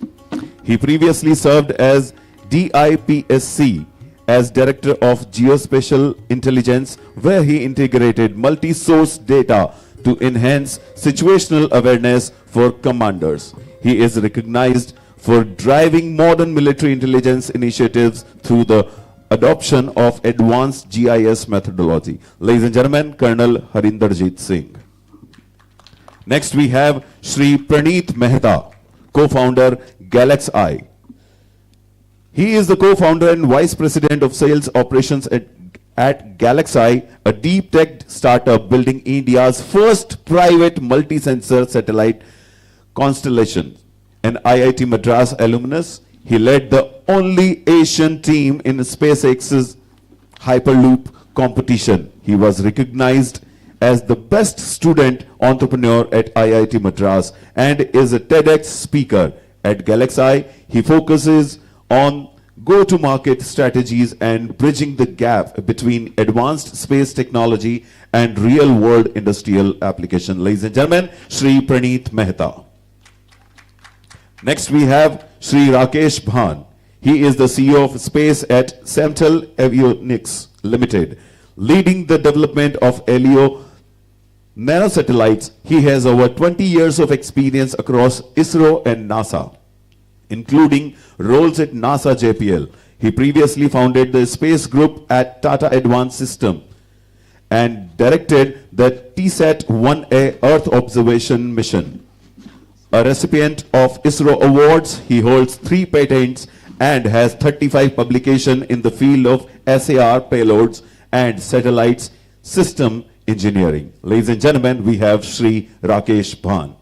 He previously served as DIPSC as Director of Geospatial Intelligence, where he integrated multi-source data to enhance situational awareness for commanders. He is recognized for driving modern military intelligence initiatives through the adoption of advanced GIS methodology. Ladies and gentlemen, Colonel Harinderjeet Singh. Next we have Shri Praneeth Mehta, co-founder Galaxy. He is the co-founder and vice president of sales operations at Galaxy, a deep tech startup building India's first private multi-sensor satellite constellation. An IIT Madras alumnus, he led the only Asian team in SpaceX's Hyperloop competition. He was recognized as the best student entrepreneur at IIT Madras and is a TEDx speaker. At Galaxy, he focuses on go-to-market strategies, and bridging the gap between advanced space technology and real-world industrial application. Ladies and gentlemen, Shri Praneeth Mehta. Next we have Shri Rakesh Bhan. He is the CEO of Space at Semtel Avionics Limited, leading the development of LEO nanosatellites. He has over 20 years of experience across ISRO and NASA, including roles at NASA JPL. He previously founded the space group at Tata Advanced System and directed the TSAT-1A Earth observation mission. A recipient of ISRO awards, he holds 3 patents and has 35 publications in the field of SAR payloads and satellites system engineering. Ladies and gentlemen, we have Shri Rakesh Bhan.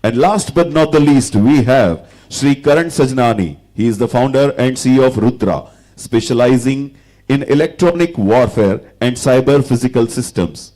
And last but not the least, we have Shri Karan Sajnani. He is the founder and CEO of Rudra, specializing in electronic warfare and cyber physical systems.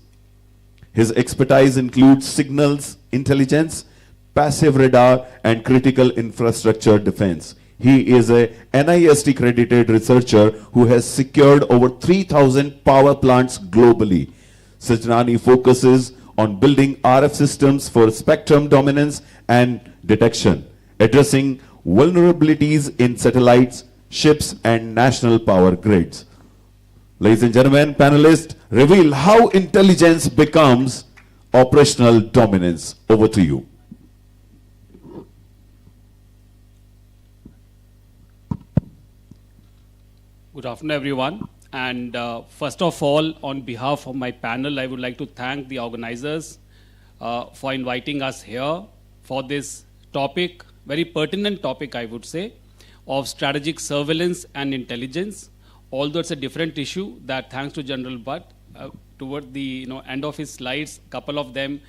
His expertise includes signals intelligence, passive radar, and critical infrastructure defense. He is a NIST accredited researcher who has secured over 3,000 power plants globally. Sajnani focuses on building RF systems for spectrum dominance and detection, addressing vulnerabilities in satellites, ships, and national power grids. Ladies and gentlemen, panelists, reveal how intelligence becomes operational dominance. Over to you. Good afternoon, everyone. And first of all, on behalf of my panel, I would like to thank the organizers for inviting us here for this topic, very pertinent topic, I would say, of strategic surveillance and intelligence. Although it's a different issue, that thanks to General Butt, toward the end of his slides, a couple of them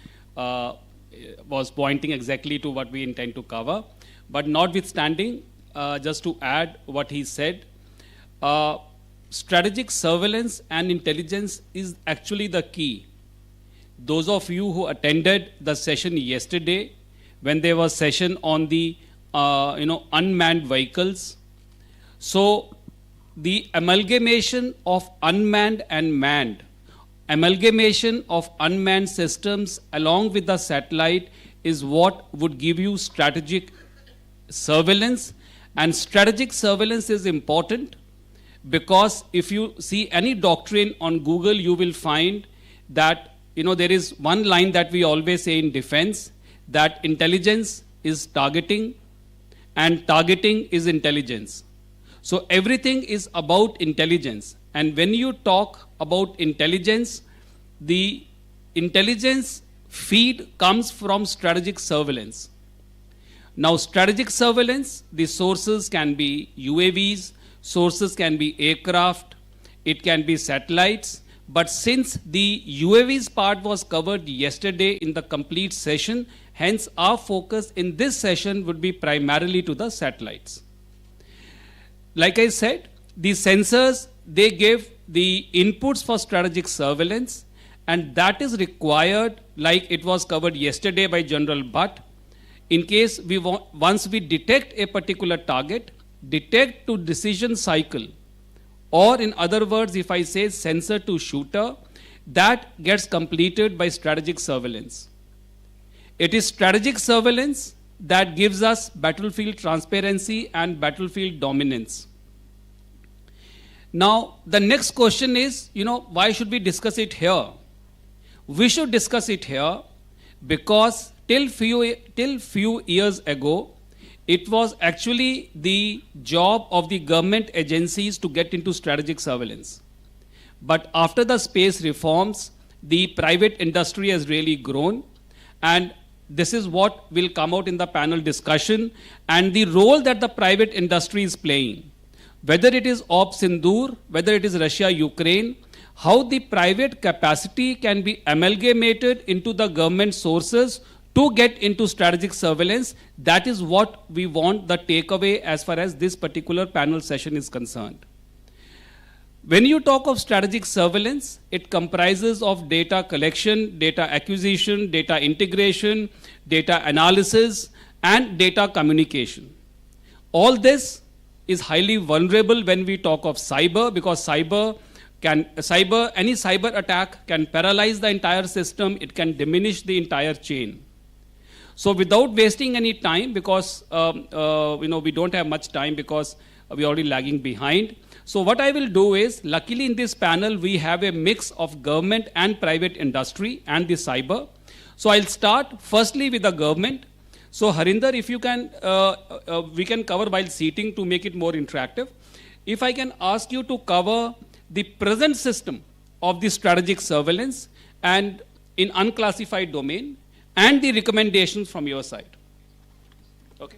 was pointing exactly to what we intend to cover. But notwithstanding, just to add what he said, strategic surveillance and intelligence is actually the key. Those of you who attended the session yesterday, when there was session on the unmanned vehicles, so the amalgamation of unmanned and manned, amalgamation of unmanned systems along with the satellite is what would give you strategic surveillance. And strategic surveillance is important because if you see any doctrine on Google, you will find that there is one line that we always say in defense, that intelligence is targeting and targeting is intelligence. So everything is about intelligence. And when you talk about intelligence, the intelligence feed comes from strategic surveillance. Now, strategic surveillance, the sources can be UAVs, sources can be aircraft, it can be satellites. But since the UAVs part was covered yesterday in the complete session, hence our focus in this session would be primarily to the satellites. Like I said, the sensors, they give the inputs for strategic surveillance, and that is required, like it was covered yesterday by General Butt. In case once we detect a particular target, detect to decision cycle, or in other words, if I say sensor to shooter, that gets completed by strategic surveillance. It is strategic surveillance that gives us battlefield transparency and battlefield dominance. Now, the next question is, why should we discuss it here? We should discuss it here because till few years ago, it was actually the job of the government agencies to get into strategic surveillance. But after the space reforms, the private industry has really grown, and this is what will come out in the panel discussion, and the role that the private industry is playing. Whether it is Op Sindoor, whether it is Russia-Ukraine, how the private capacity can be amalgamated into the government sources to get into strategic surveillance, that is what we want the takeaway as far as this particular panel session is concerned. When you talk of strategic surveillance, it comprises of data collection, data acquisition, data integration, data analysis, and data communication. All this is highly vulnerable when we talk of cyber, because any cyber attack can paralyze the entire system, it can diminish the entire chain. So without wasting any time, because we don't have much time because we're already lagging behind. So what I will do is, luckily in this panel, we have a mix of government and private industry and the cyber. So I'll start firstly with the government. So Harinder, if you can, we can cover while seating to make it more interactive. If I can ask you to cover the present system of the strategic surveillance and in unclassified domain and the recommendations from your side. Okay.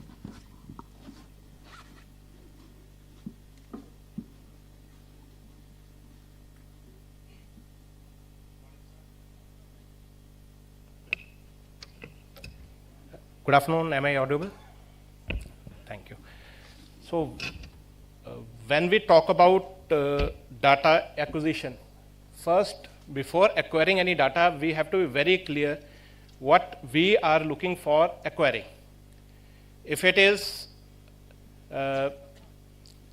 Good afternoon, am I audible? Thank you. So, when we talk about data acquisition, first, before acquiring any data, we have to be very clear what we are looking for acquiring. If it is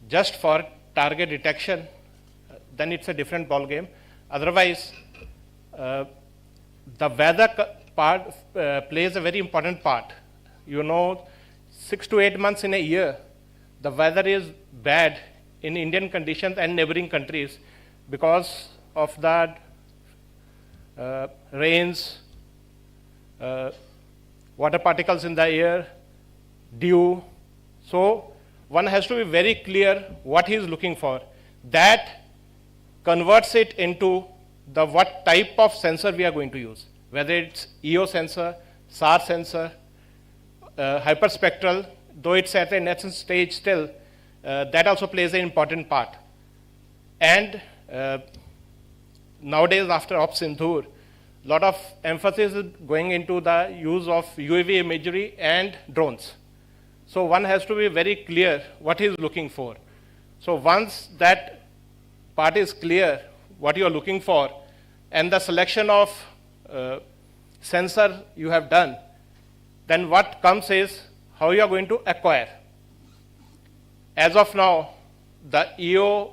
just for target detection, then it's a different ball game. Otherwise, the weather part plays a very important part. 6 to 8 months in a year, the weather is bad in Indian conditions and neighboring countries because of the rains, water particles in the air, dew. So one has to be very clear what he is looking for. That converts it into the what type of sensor we are going to use, whether it's EO sensor, SAR sensor, hyperspectral, though it's at a nascent stage still, that also plays an important part. And nowadays, after Op Sindhur, a lot of emphasis is going into the use of UAV imagery and drones. So one has to be very clear what he is looking for. So once that part is clear, what you are looking for, and the selection of sensor you have done, then what comes is how you are going to acquire. As of now, the EO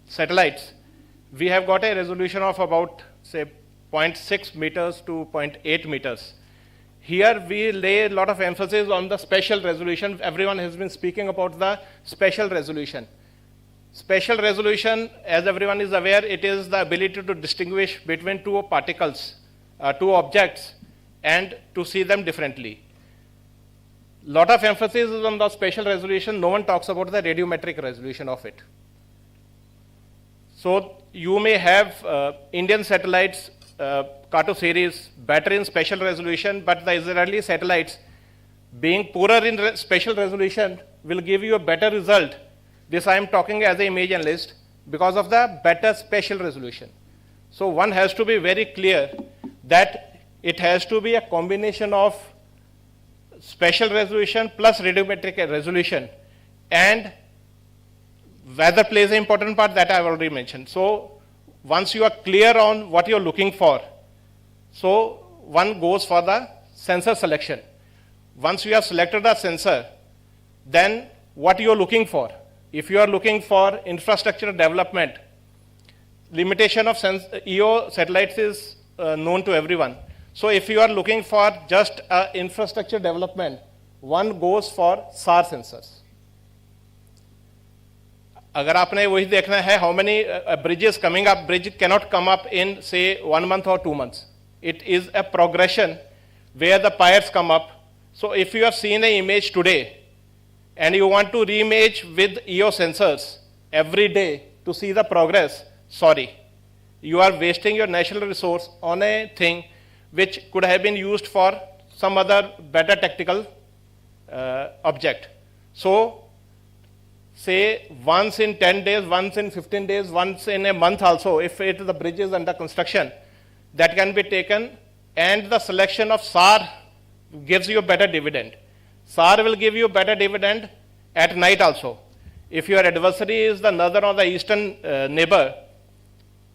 satellites, we have got a resolution of about, say, 0.6 meters to 0.8 meters. Here we lay a lot of emphasis on the spatial resolution. Everyone has been speaking about the spatial resolution. Spatial resolution, as everyone is aware, it is the ability to distinguish between two particles, two objects, and to see them differently. Lot of emphasis is on the spatial resolution. No one talks about the radiometric resolution of it. So you may have Indian satellites, Kato series, better in spatial resolution, but the Israeli satellites, being poorer in spatial resolution, will give you a better result. This I am talking as an image analyst because of the better spatial resolution. So one has to be very clear that it has to be a combination of spatial resolution plus radiometric resolution, and weather plays an important part that I have already mentioned. So once you are clear on what you are looking for, so one goes for the sensor selection. Once you have selected the sensor, then what you are looking for. If you are looking for infrastructure development, limitation of EO satellites is known to everyone. So if you are looking for just infrastructure development, one goes for SAR sensors. अगर आपने वही देखना है, how many bridges coming up, bridge cannot come up in say 1 month or 2 months. It is a progression where the piers come up. So if you have seen an image today and you want to re-image with EO sensors every day to see the progress, sorry, you are wasting your national resource on a thing which could have been used for some other better tactical object. So say once in 10 days, once in 15 days, once in a month also, if the bridge is under construction, that can be taken, and the selection of SAR gives you a better dividend. SAR will give you better dividend at night also. If your adversary is the northern or the eastern neighbor,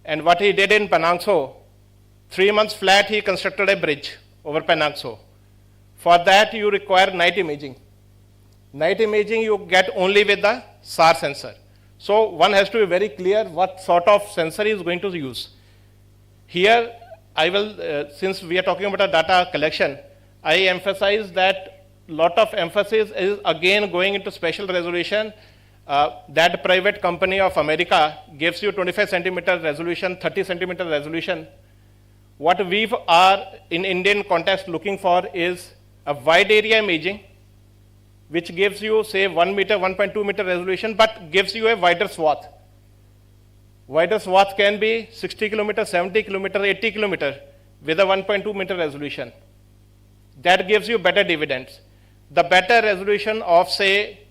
and what he did in Penangso, 3 months flat he constructed a bridge over Penangso. For that you require night imaging. Night imaging you get only with the SAR sensor. So one has to be very clear what sort of sensor is going to use. Here I will, since we are talking about a data collection, I emphasize that lot of emphasis is again going into spatial resolution. That private company of America gives you 25 centimeter resolution, 30 centimeter resolution. What we are in Indian context looking for is a wide area imaging, which gives you say 1 meter, 1.2 meter resolution, but gives you a wider swath. Wider swath can be 60 kilometer, 70 kilometer, 80 kilometer with a 1.2 meter resolution. That gives you better dividends. The better resolution of say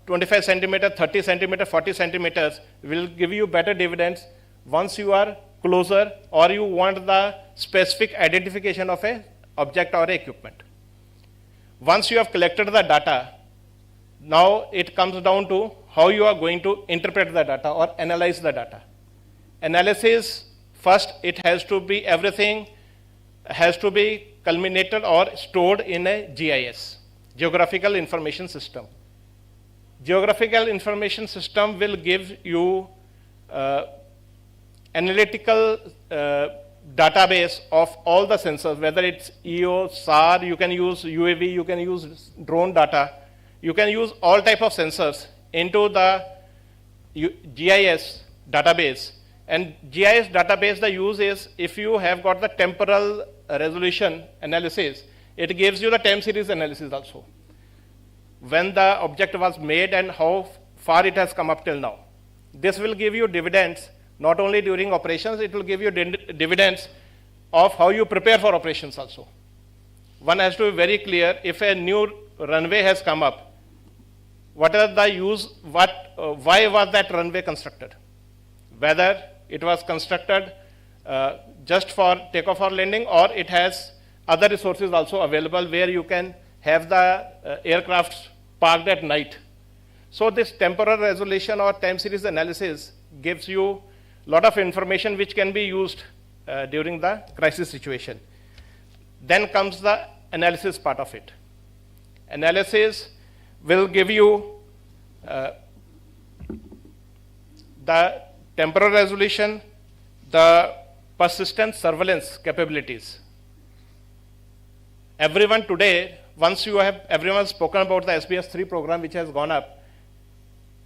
25 centimeter, 30 centimeter, 40 centimeters will give you better dividends once you are closer or you want the specific identification of a object or a equipment. Once you have collected the data, now it comes down to how you are going to interpret the data or analyze the data. Analysis, first it has to be, everything has to be culminated or stored in a GIS, Geographical Information System. Geographical Information System will give you analytical database of all the sensors, whether it's EO, SAR, you can use UAV, you can use drone data, you can use all type of sensors into the GIS database. And GIS database, the use is if you have got the temporal resolution analysis, it gives you the time series analysis also. When the object was made and how far it has come up till now. This will give you dividends not only during operations, it will give you dividends of how you prepare for operations also. One has to be very clear, if a new runway has come up, what are the use, why was that runway constructed? Whether it was constructed just for takeoff or landing, or it has other resources also available where you can have the aircraft parked at night. So this temporal resolution or time series analysis gives you a lot of information which can be used during the crisis situation. Then comes the analysis part of it. Analysis will give you the temporal resolution, the persistent surveillance capabilities. Everyone today, once you have, everyone spoken about the SBS 3 program which has gone up,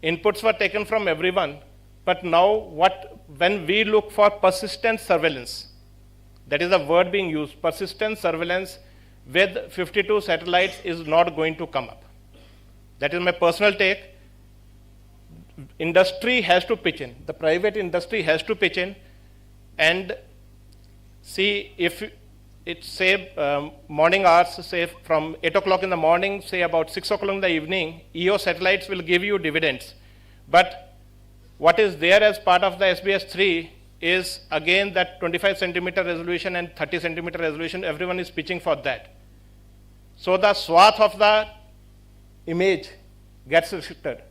inputs were taken from everyone, but now when we look for persistent surveillance, that is the word being used, persistent surveillance with 52 satellites is not going to come up. That is my personal take. Industry has to pitch in, the private industry has to pitch in and see if it's say morning hours, say from 8 o'clock in the morning, say about 6 o'clock in the evening, EO satellites will give you dividends. But what is there as part of the SBS 3 is again that 25 centimeter resolution and 30 centimeter resolution, everyone is pitching for that. So the swath of the image gets restricted.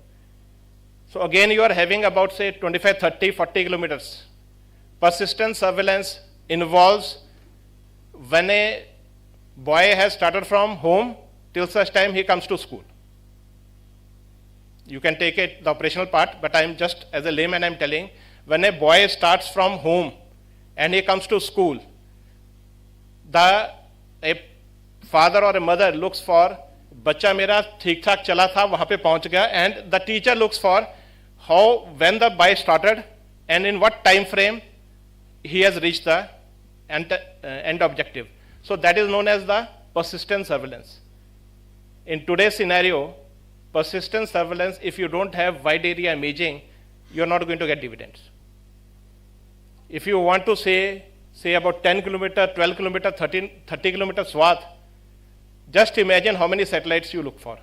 So again you are having about say 25, 30, 40 kilometers. Persistent surveillance involves when a boy has started from home till such time he comes to school. You can take it, the operational part, but I'm just, as a layman, I'm telling, when a boy starts from home and he comes to school, a father or a mother looks for, बच्चा मेरा ठीक ठाक चला था, वहाँ पे पहुँच गया, and the teacher looks for how, when the boy started and in what time frame he has reached the end objective. So that is known as the persistent surveillance. In today's scenario, persistent surveillance, if you don't have wide area imaging, you're not going to get dividends. If you want to say about 10 kilometer, 12 kilometer, 30 kilometer swath, just imagine how many satellites you look for.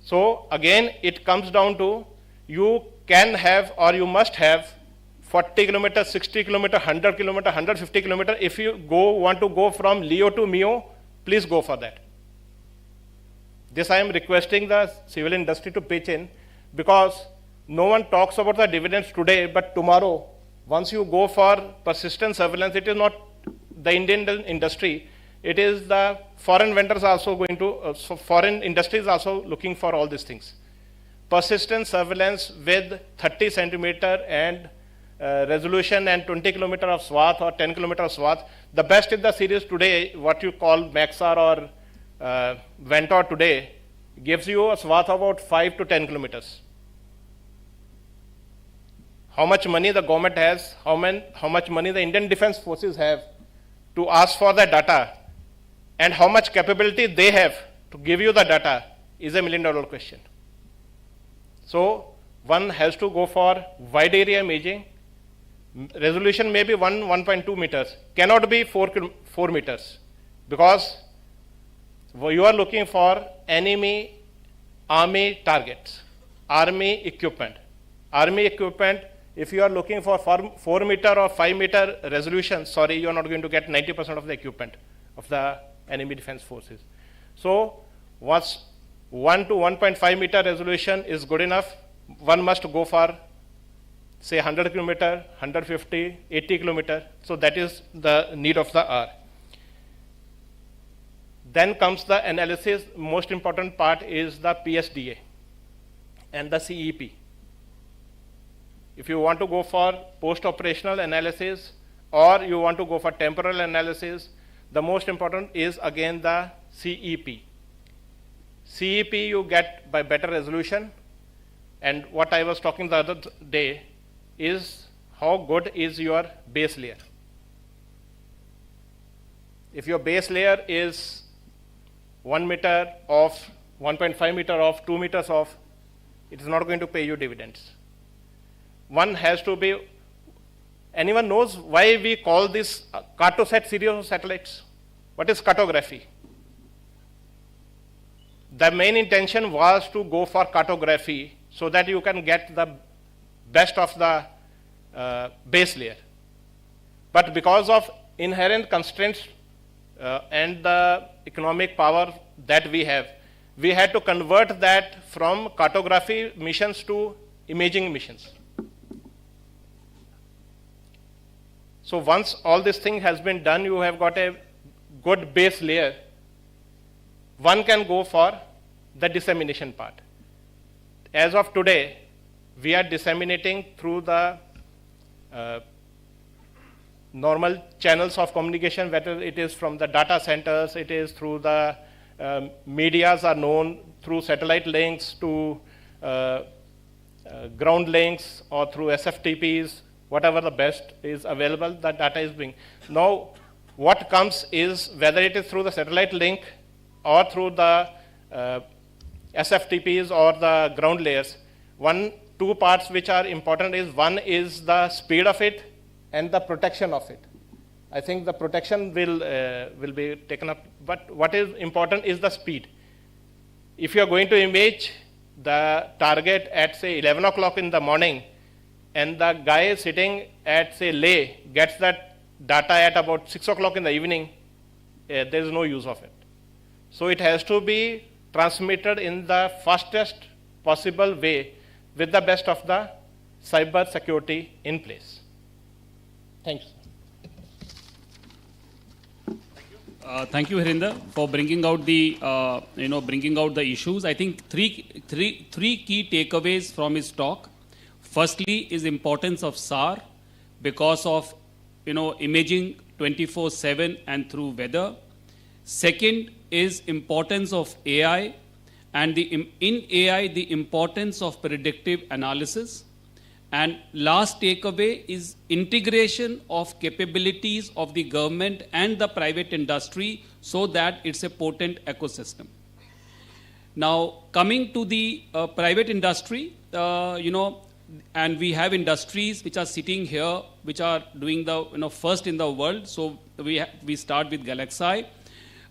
So again, it comes down to you can have or you must have 40 kilometer, 60 kilometer, 100 kilometer, 150 kilometer. If you want to go from LEO to MEO, please go for that. This I am requesting the civil industry to pitch in, because no one talks about the dividends today, but tomorrow, once you go for persistent surveillance, it is not the Indian industry. it is the foreign vendors also going to, so foreign industries also looking for all these things. Persistent surveillance with 30 centimeter and resolution and 20 kilometer of swath or 10 kilometer of swath. The best in the series today, what you call Maxar or Ventor today, gives you a swath of about 5 to 10 kilometers. How much money the government has, how much money the Indian Defence Forces have to ask for the data, and how much capability they have to give you the data is $1 million question. So one has to go for wide area imaging. Resolution may be 1.2 meters, cannot be 4 meters, because you are looking for enemy army targets, army equipment. Army equipment, if you are looking for 4 meter or 5 meter resolution, sorry, you are not going to get 90% of the equipment of the enemy defense forces. So once 1 to 1.5 meter resolution is good enough, one must go for say 100 kilometer, 150, 80 kilometer. So that is the need of the hour. Then comes the analysis. Most important part is the PSDA and the CEP. If you want to go for post-operational analysis or you want to go for temporal analysis, the most important is again the CEP. CEP you get by better resolution, and what I was talking the other day is how good is your base layer. If your base layer is 1 meter off, 1.5 meter off, 2 meters off, it is not going to pay you dividends. One has to be, anyone knows why we call this cartosat series of satellites? What is cartography? The main intention was to go for cartography so that you can get the best of the base layer. But because of inherent constraints and the economic power that we have, we had to convert that from cartography missions to imaging missions. So once all this thing has been done, you have got a good base layer, one can go for the dissemination part. As of today, we are disseminating through the normal channels of communication, whether it is from the data centers, it is through the medias are known, through satellite links to ground links or through SFTPs, whatever the best is available, the data is being. Now, what comes is whether it is through the satellite link or through the SFTPs or the ground layers, two parts which are important is, one is the speed of it and the protection of it. I think the protection will be taken up, but what is important is the speed. If you are going to image the target at say 11 o'clock in the morning, and the guy sitting at say Leh gets that data at about 6 o'clock in the evening, there is no use of it. So it has to be transmitted in the fastest possible way with the best of the cyber security in place. Thank you. Thank you, Harinder, for bringing out the issues. I think three key takeaways from his talk. Firstly, is importance of SAR because of imaging 24/7 and through weather. Second is importance of AI, and in AI the importance of predictive analysis. And last takeaway is integration of capabilities of the government and the private industry so that it's a potent ecosystem. Now, coming to the private industry, and we have industries which are sitting here, which are doing the first in the world. So we start with Galaxy.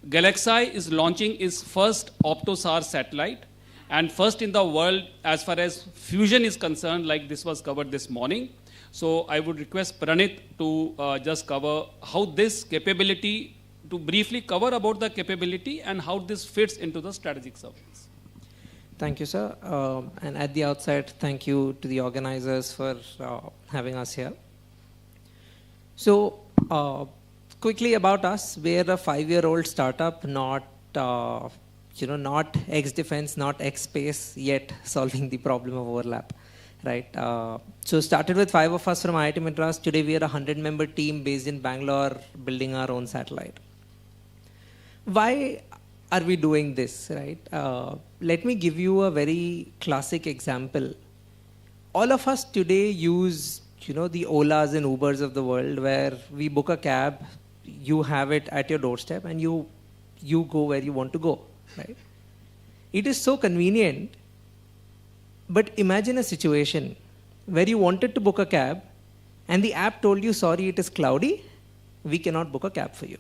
Galaxy is launching its first optosar satellite, and first in the world as far as fusion is concerned, like this was covered this morning. So I would request Pranit to just cover how this capability, to briefly cover about the capability and how this fits into the strategic surveillance. Thank you, sir. And at the outset, thank you to the organizers for having us here. So quickly about us. We're a 5-year-old startup, not not ex-defense, not ex-space, yet solving the problem of overlap, right? So started with 5 of us from IIT Madras. Today we are a 100-member team based in Bangalore, building our own satellite. Why are we doing this, right? Let me give you a very classic example. All of us today use, the Olas and Ubers of the world, where we book a cab, you have it at your doorstep, and you go where you want to go, right? It is so convenient, but imagine a situation where you wanted to book a cab, and the app told you, sorry, it is cloudy, we cannot book a cab for you.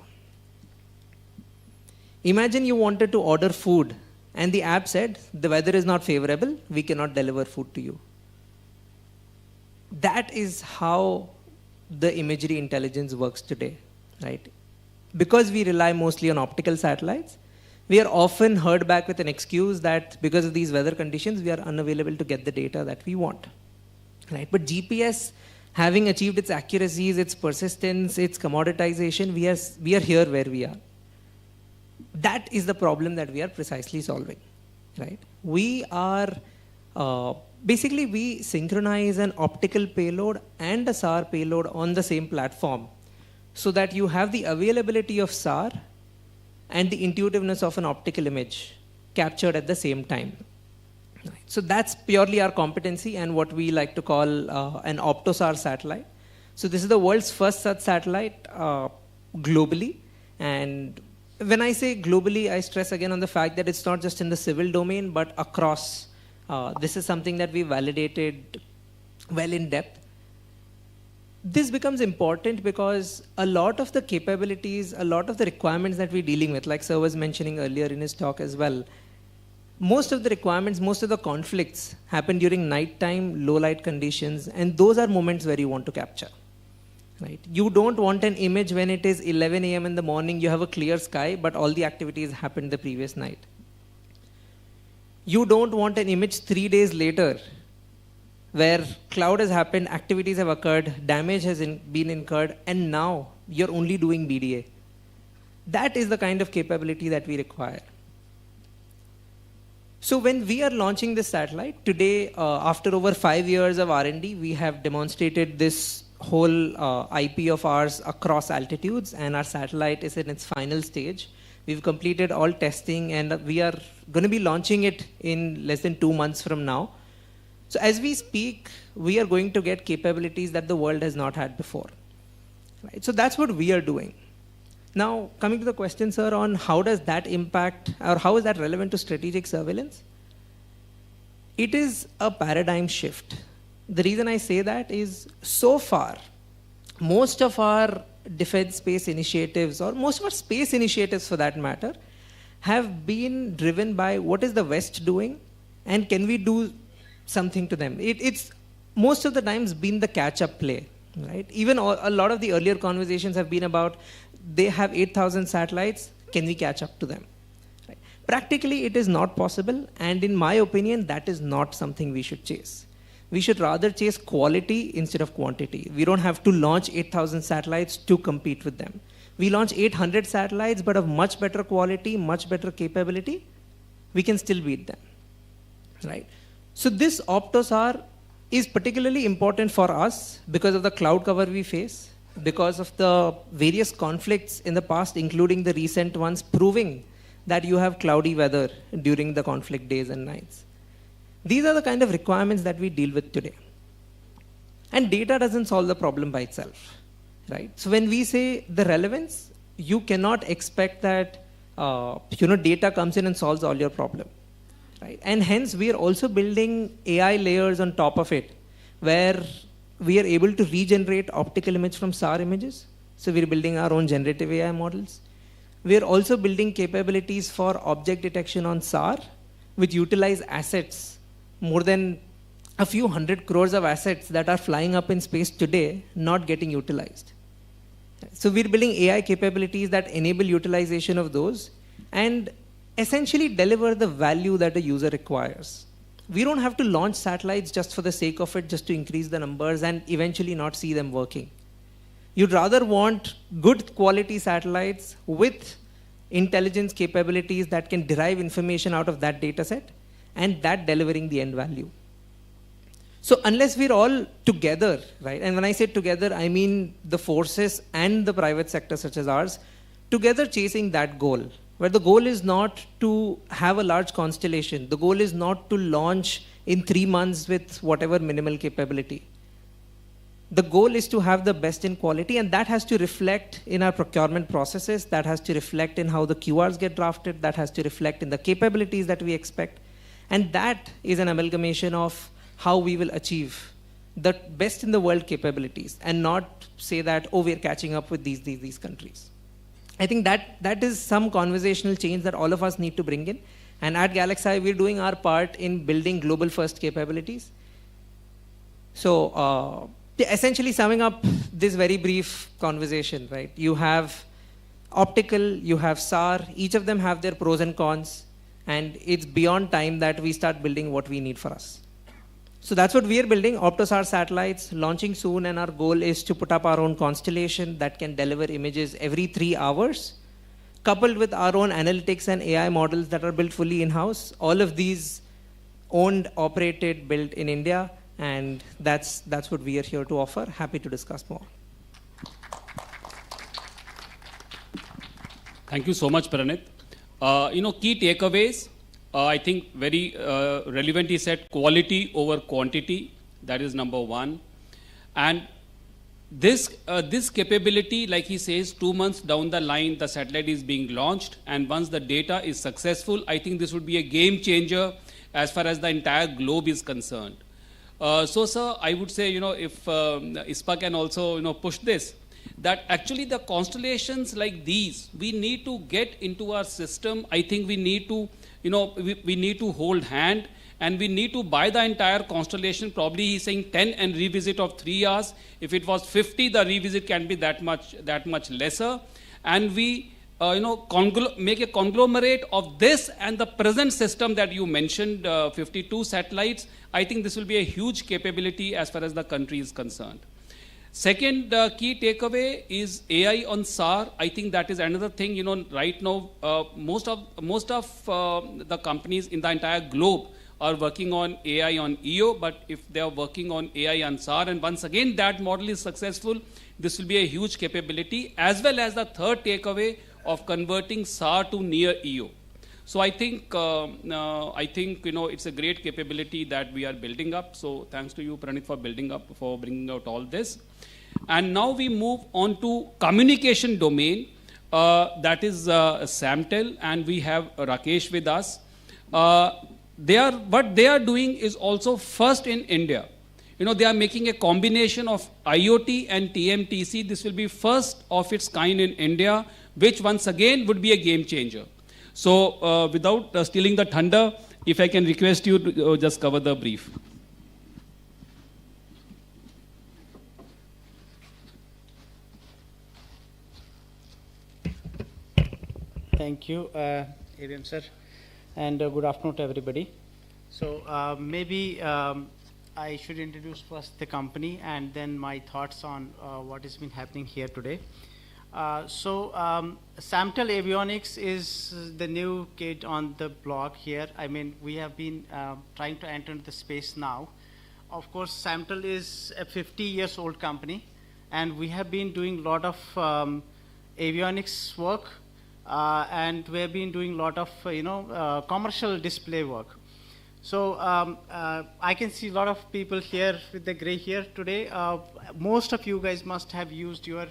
Imagine you wanted to order food, and the app said, the weather is not favorable, we cannot deliver food to you. That is how the imagery intelligence works today, right? Because we rely mostly on optical satellites, we are often heard back with an excuse that because of these weather conditions, we are unavailable to get the data that we want, right? But GPS, having achieved its accuracies, its persistence, its commoditization, we are here where we are. That is the problem that we are precisely solving, right? We are, basically we synchronize an optical payload and a SAR payload on the same platform so that you have the availability of SAR and the intuitiveness of an optical image captured at the same time. Right. So that's purely our competency and what we like to call an OptoSAR satellite. So this is the world's first such satellite globally. And when I say globally, I stress again on the fact that it's not just in the civil domain, but across. This is something that we validated well in depth. This becomes important because a lot of the capabilities, a lot of the requirements that we're dealing with, like Sir was mentioning earlier in his talk as well, most of the requirements, most of the conflicts happen during nighttime, low light conditions, and those are moments where you want to capture. Right? You don't want an image when it is 11 a.m. in the morning, you have a clear sky, but all the activities happened the previous night. You don't want an image 3 days later where cloud has happened, activities have occurred, damage has been incurred, and now you're only doing BDA. That is the kind of capability that we require. So when we are launching this satellite, today, after over 5 years of R&D, we have demonstrated this whole IP of ours across altitudes, and our satellite is in its final stage. We've completed all testing, and we are going to be launching it in less than 2 months from now. So as we speak, we are going to get capabilities that the world has not had before. Right? So that's what we are doing. Now, coming to the question, sir, on how does that impact, or how is that relevant to strategic surveillance? It is a paradigm shift. The reason I say that is, so far, most of our defense space initiatives, or most of our space initiatives for that matter, have been driven by what is the West doing, and can we do something to them. It's most of the times been the catch-up play, right? Even a lot of the earlier conversations have been about, they have 8,000 satellites, can we catch up to them? Right? Practically, it is not possible, and in my opinion, that is not something we should chase. We should rather chase quality instead of quantity. We don't have to launch 8,000 satellites to compete with them. We launch 800 satellites, but of much better quality, much better capability, we can still beat them, right? So this OptoSAR is particularly important for us because of the cloud cover we face, because of the various conflicts in the past, including the recent ones, proving that you have cloudy weather during the conflict days and nights. These are the kind of requirements that we deal with today. And data doesn't solve the problem by itself, right? So when we say the relevance, you cannot expect that data comes in and solves all your problem. Right? And hence, we are also building AI layers on top of it, where we are able to regenerate optical image from SAR images. So we're building our own generative AI models. We are also building capabilities for object detection on SAR, which utilize assets, more than a few 100 crores of assets that are flying up in space today, not getting utilized. So we're building AI capabilities that enable utilization of those, and essentially deliver the value that a user requires. We don't have to launch satellites just for the sake of it, just to increase the numbers and eventually not see them working. You'd rather want good quality satellites with intelligence capabilities that can derive information out of that data set and that delivering the end value. So unless we're all together, right, and when I say together, I mean the forces and the private sector such as ours, together chasing that goal, where the goal is not to have a large constellation. The goal is not to launch in 3 months with whatever minimal capability. The goal is to have the best in quality, and that has to reflect in our procurement processes, that has to reflect in how the QRs get drafted, that has to reflect in the capabilities that we expect. And that is an amalgamation of how we will achieve the best in the world capabilities and not say that, oh, we're catching up with these countries. I think that is some conversational change that all of us need to bring in. And at Galaxy, we're doing our part in building global first capabilities. So essentially summing up this very brief conversation, right? You have optical, you have SAR, each of them have their pros and cons, and it's beyond time that we start building what we need for us. So that's what we are building, OptoSAR satellites, launching soon, and our goal is to put up our own constellation that can deliver images every 3 hours, coupled with our own analytics and AI models that are built fully in-house. All of these owned, operated, built in India, and that's what we are here to offer. Happy to discuss more. Thank you so much, Pranit. Key takeaways. I think very relevant, he said quality over quantity. That is number one. And this capability, like he says, 2 months down the line, the satellite is being launched. And once the data is successful, I think this would be a game changer as far as the entire globe is concerned. So, sir, I would say, if ISPA can also, push this, that actually the constellations like these, we need to get into our system. I think we need to, we need to hold hand, and we need to buy the entire constellation. Probably he's saying 10 and revisit of 3 hours. If it was 50, the revisit can be that much lesser. And we, make a conglomerate of this and the present system that you mentioned, 52 satellites. I think this will be a huge capability as far as the country is concerned. Second key takeaway is AI on SAR. I think that is another thing. Right now, most of the companies in the entire globe are working on AI on EO, but if they are working on AI on SAR, and once again that model is successful, this will be a huge capability, as well as the third takeaway of converting SAR to near EO. So I think it's a great capability that we are building up. So thanks to you, Pranit, for bringing out all this. And now we move on to communication domain. That is SAMTEL, and we have Rakesh with us. What they are doing is also first in India. They are making a combination of IoT and TMTC. This will be first of its kind in India, which once again would be a game changer. So without stealing the thunder, if I can request you to just cover the brief. Thank you, Adrian sir, and good afternoon to everybody. So maybe I should introduce first the company and then my thoughts on what has been happening here today. SAMTEL Avionics is the new kid on the block here. I mean, we have been trying to enter into the space now. Of course, SAMTEL is a 50 years old company, and we have been doing a lot of avionics work, and we have been doing a lot of commercial display work. So I can see a lot of people here with the gray hair today. Most of you guys must have used your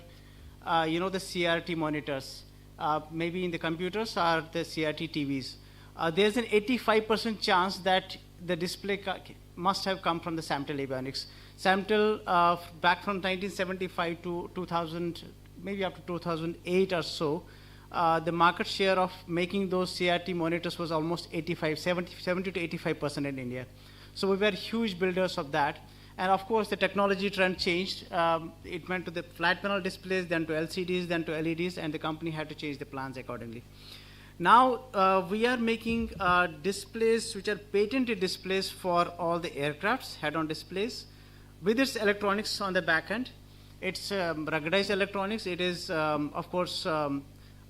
the CRT monitors, maybe in the computers or the CRT TVs. There's an 85% chance that the display must have come from the SAMTEL avionics. SAMTEL, back from 1975 to 2000, maybe up to 2008 or so, the market share of making those CRT monitors was almost 70 to 85% in India. So we were huge builders of that. And of course, the technology trend changed. It went to the flat panel displays, then to LCDs, then to LEDs, and the company had to change the plans accordingly. Now, we are making displays which are patented displays for all the aircrafts, head-on displays, with its electronics on the back end. It's ruggedized electronics. It is, of course,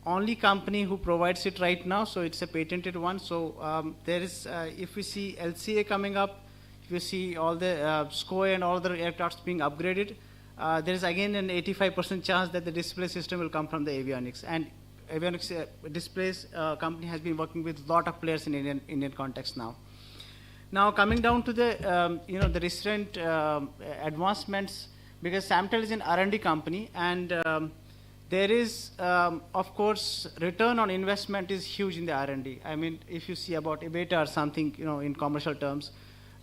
only company who provides it right now, so it's a patented one. So there is, if we see LCA coming up, if you see all the SCOI and all the aircrafts being upgraded, there is again an 85% chance that the display system will come from the avionics. And avionics displays company has been working with a lot of players in Indian context now. Now coming down to the the recent advancements, because Samtel is an R&D company, and there is of course return on investment is huge in the R&D. I mean, if you see about EBITDA or something, in commercial terms,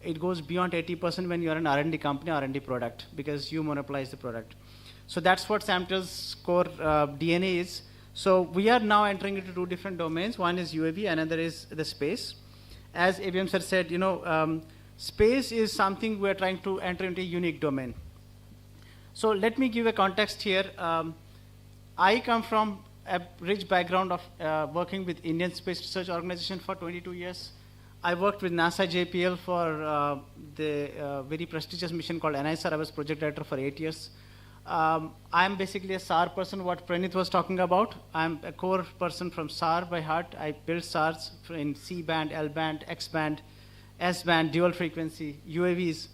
it goes beyond 80% when you are an R&D company, R&D product, because you monopolize the product. So that's what Samtel's core DNA is. So we are now entering into two different domains. One is UAV, another is the space. As ABM sir said, space is something we're trying to enter into a unique domain. So let me give a context here. I come from a rich background of working with Indian Space Research Organization for 22 years. I worked with NASA JPL for the very prestigious mission called NISR. I was project director for 8 years. I'm basically a SAR person, what Pranit was talking about. I'm a core person from SAR by heart. I built SARs in C-band, L-band, X-band, S-band, dual frequency, UAVs.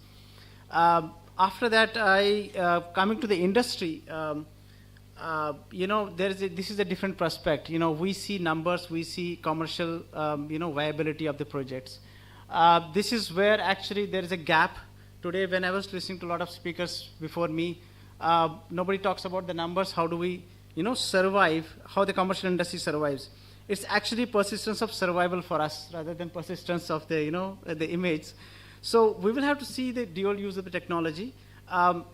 After that, coming to the industry, this is a different prospect. We see numbers, we see commercial, viability of the projects. This is where actually there is a gap. Today, when I was listening to a lot of speakers before me, nobody talks about the numbers. How do we, survive? How the commercial industry survives? It's actually persistence of survival for us rather than persistence of the, the image. So we will have to see the dual use of the technology.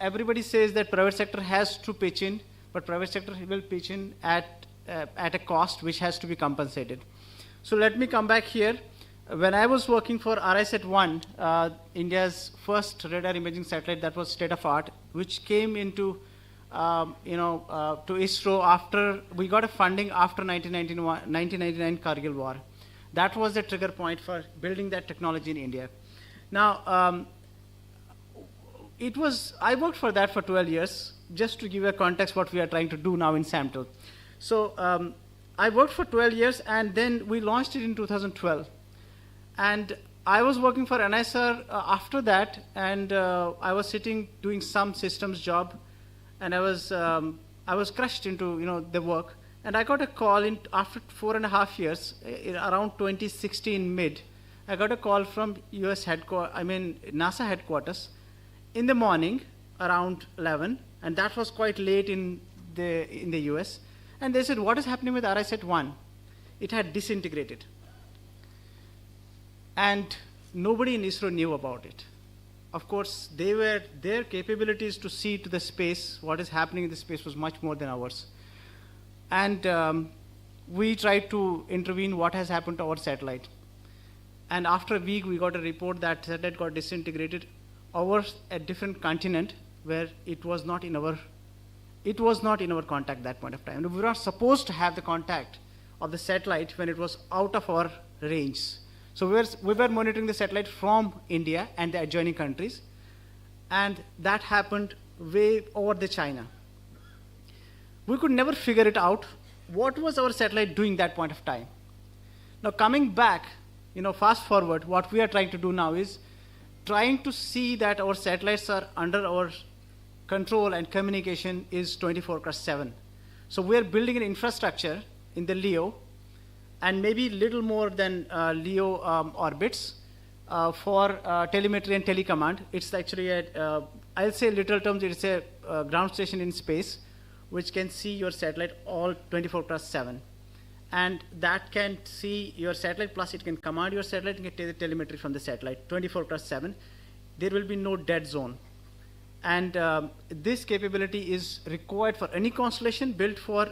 Everybody says that private sector has to pitch in, but private sector will pitch in at a cost which has to be compensated. So let me come back here. When I was working for RISAT-1, India's first radar imaging satellite, that was state of art, which came into, to ISRO after, we got a funding after 1999 Kargil War. That was the trigger point for building that technology in India. Now, I worked for that for 12 years, just to give a context what we are trying to do now in Samtel. So I worked for 12 years, and then we launched it in 2012. And I was working for NISR after that, and I was sitting doing some systems job, and I was crushed into the work. And I got a call after 4.5 years, around 2016 mid. I got a call from NASA headquarters in the morning around 11, and that was quite late in the US. And they said, what is happening with RISAT-1? It had disintegrated. And nobody in ISRO knew about it. Of course, their capabilities to see to the space, what is happening in the space, was much more than ours. And we tried to intervene what has happened to our satellite. And after a week, we got a report that satellite got disintegrated over a different continent where it was not in our contact at that point of time. And we were not supposed to have the contact of the satellite when it was out of our range. So we were monitoring the satellite from India and the adjoining countries, and that happened way over the China. We could never figure it out. What was our satellite doing that point of time? Now coming back, fast forward, what we are trying to do now is trying to see that our satellites are under our control and communication is 24/7. So we are building an infrastructure in the LEO, and maybe little more than LEO orbits for telemetry and telecommand. It's actually I'll say literal terms, it's a ground station in space which can see your satellite all 24/7. And that can see your satellite, plus it can command your satellite and can take the telemetry from the satellite 24/7. There will be no dead zone. And this capability is required for any constellation built for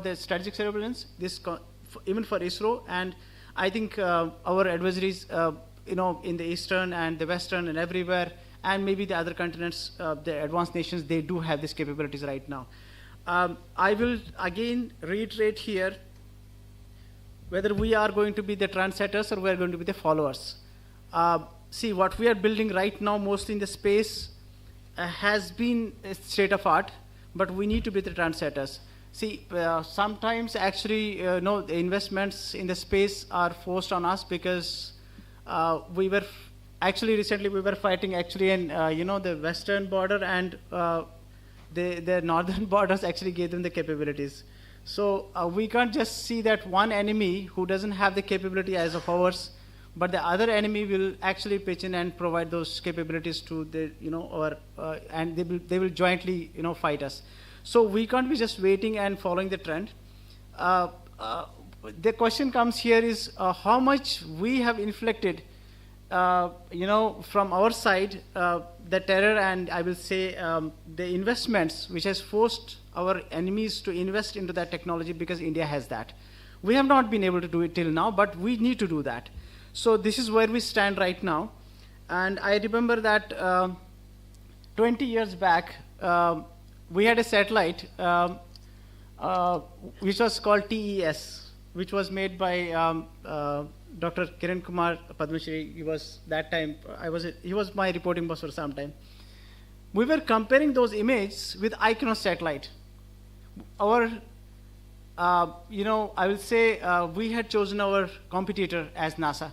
the strategic surveillance, even for ISRO. And I think our adversaries, in the Eastern and the Western and everywhere, and maybe the other continents, the advanced nations, they do have these capabilities right now. I will again reiterate here whether we are going to be the trendsetters or we are going to be the followers. See, what we are building right now, mostly in the space, has been a state of art, but we need to be the trendsetters. See, sometimes actually, no, the investments in the space are forced on us because we were actually recently we were fighting actually in the western border, and the northern borders actually gave them the capabilities. So we can't just see that one enemy who doesn't have the capability as of ours, but the other enemy will actually pitch in and provide those capabilities to the and they will jointly fight us. So we can't be just waiting and following the trend. The question comes here is how much we have inflicted, from our side, the terror and I will say the investments which has forced our enemies to invest into that technology, because India has that. We have not been able to do it till now, but we need to do that. So this is where we stand right now. And I remember that 20 years back, we had a satellite which was called TES, which was made by Dr. Kiran Kumar Padmashri. He was that time, he was my reporting boss for some time. We were comparing those images with Iconos satellite. Our, I will say we had chosen our competitor as NASA.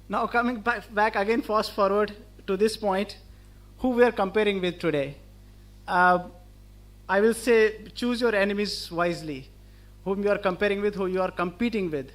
Now coming back again, fast forward to this point, who we are comparing with today. I will say choose your enemies wisely, whom you are comparing with, who you are competing with.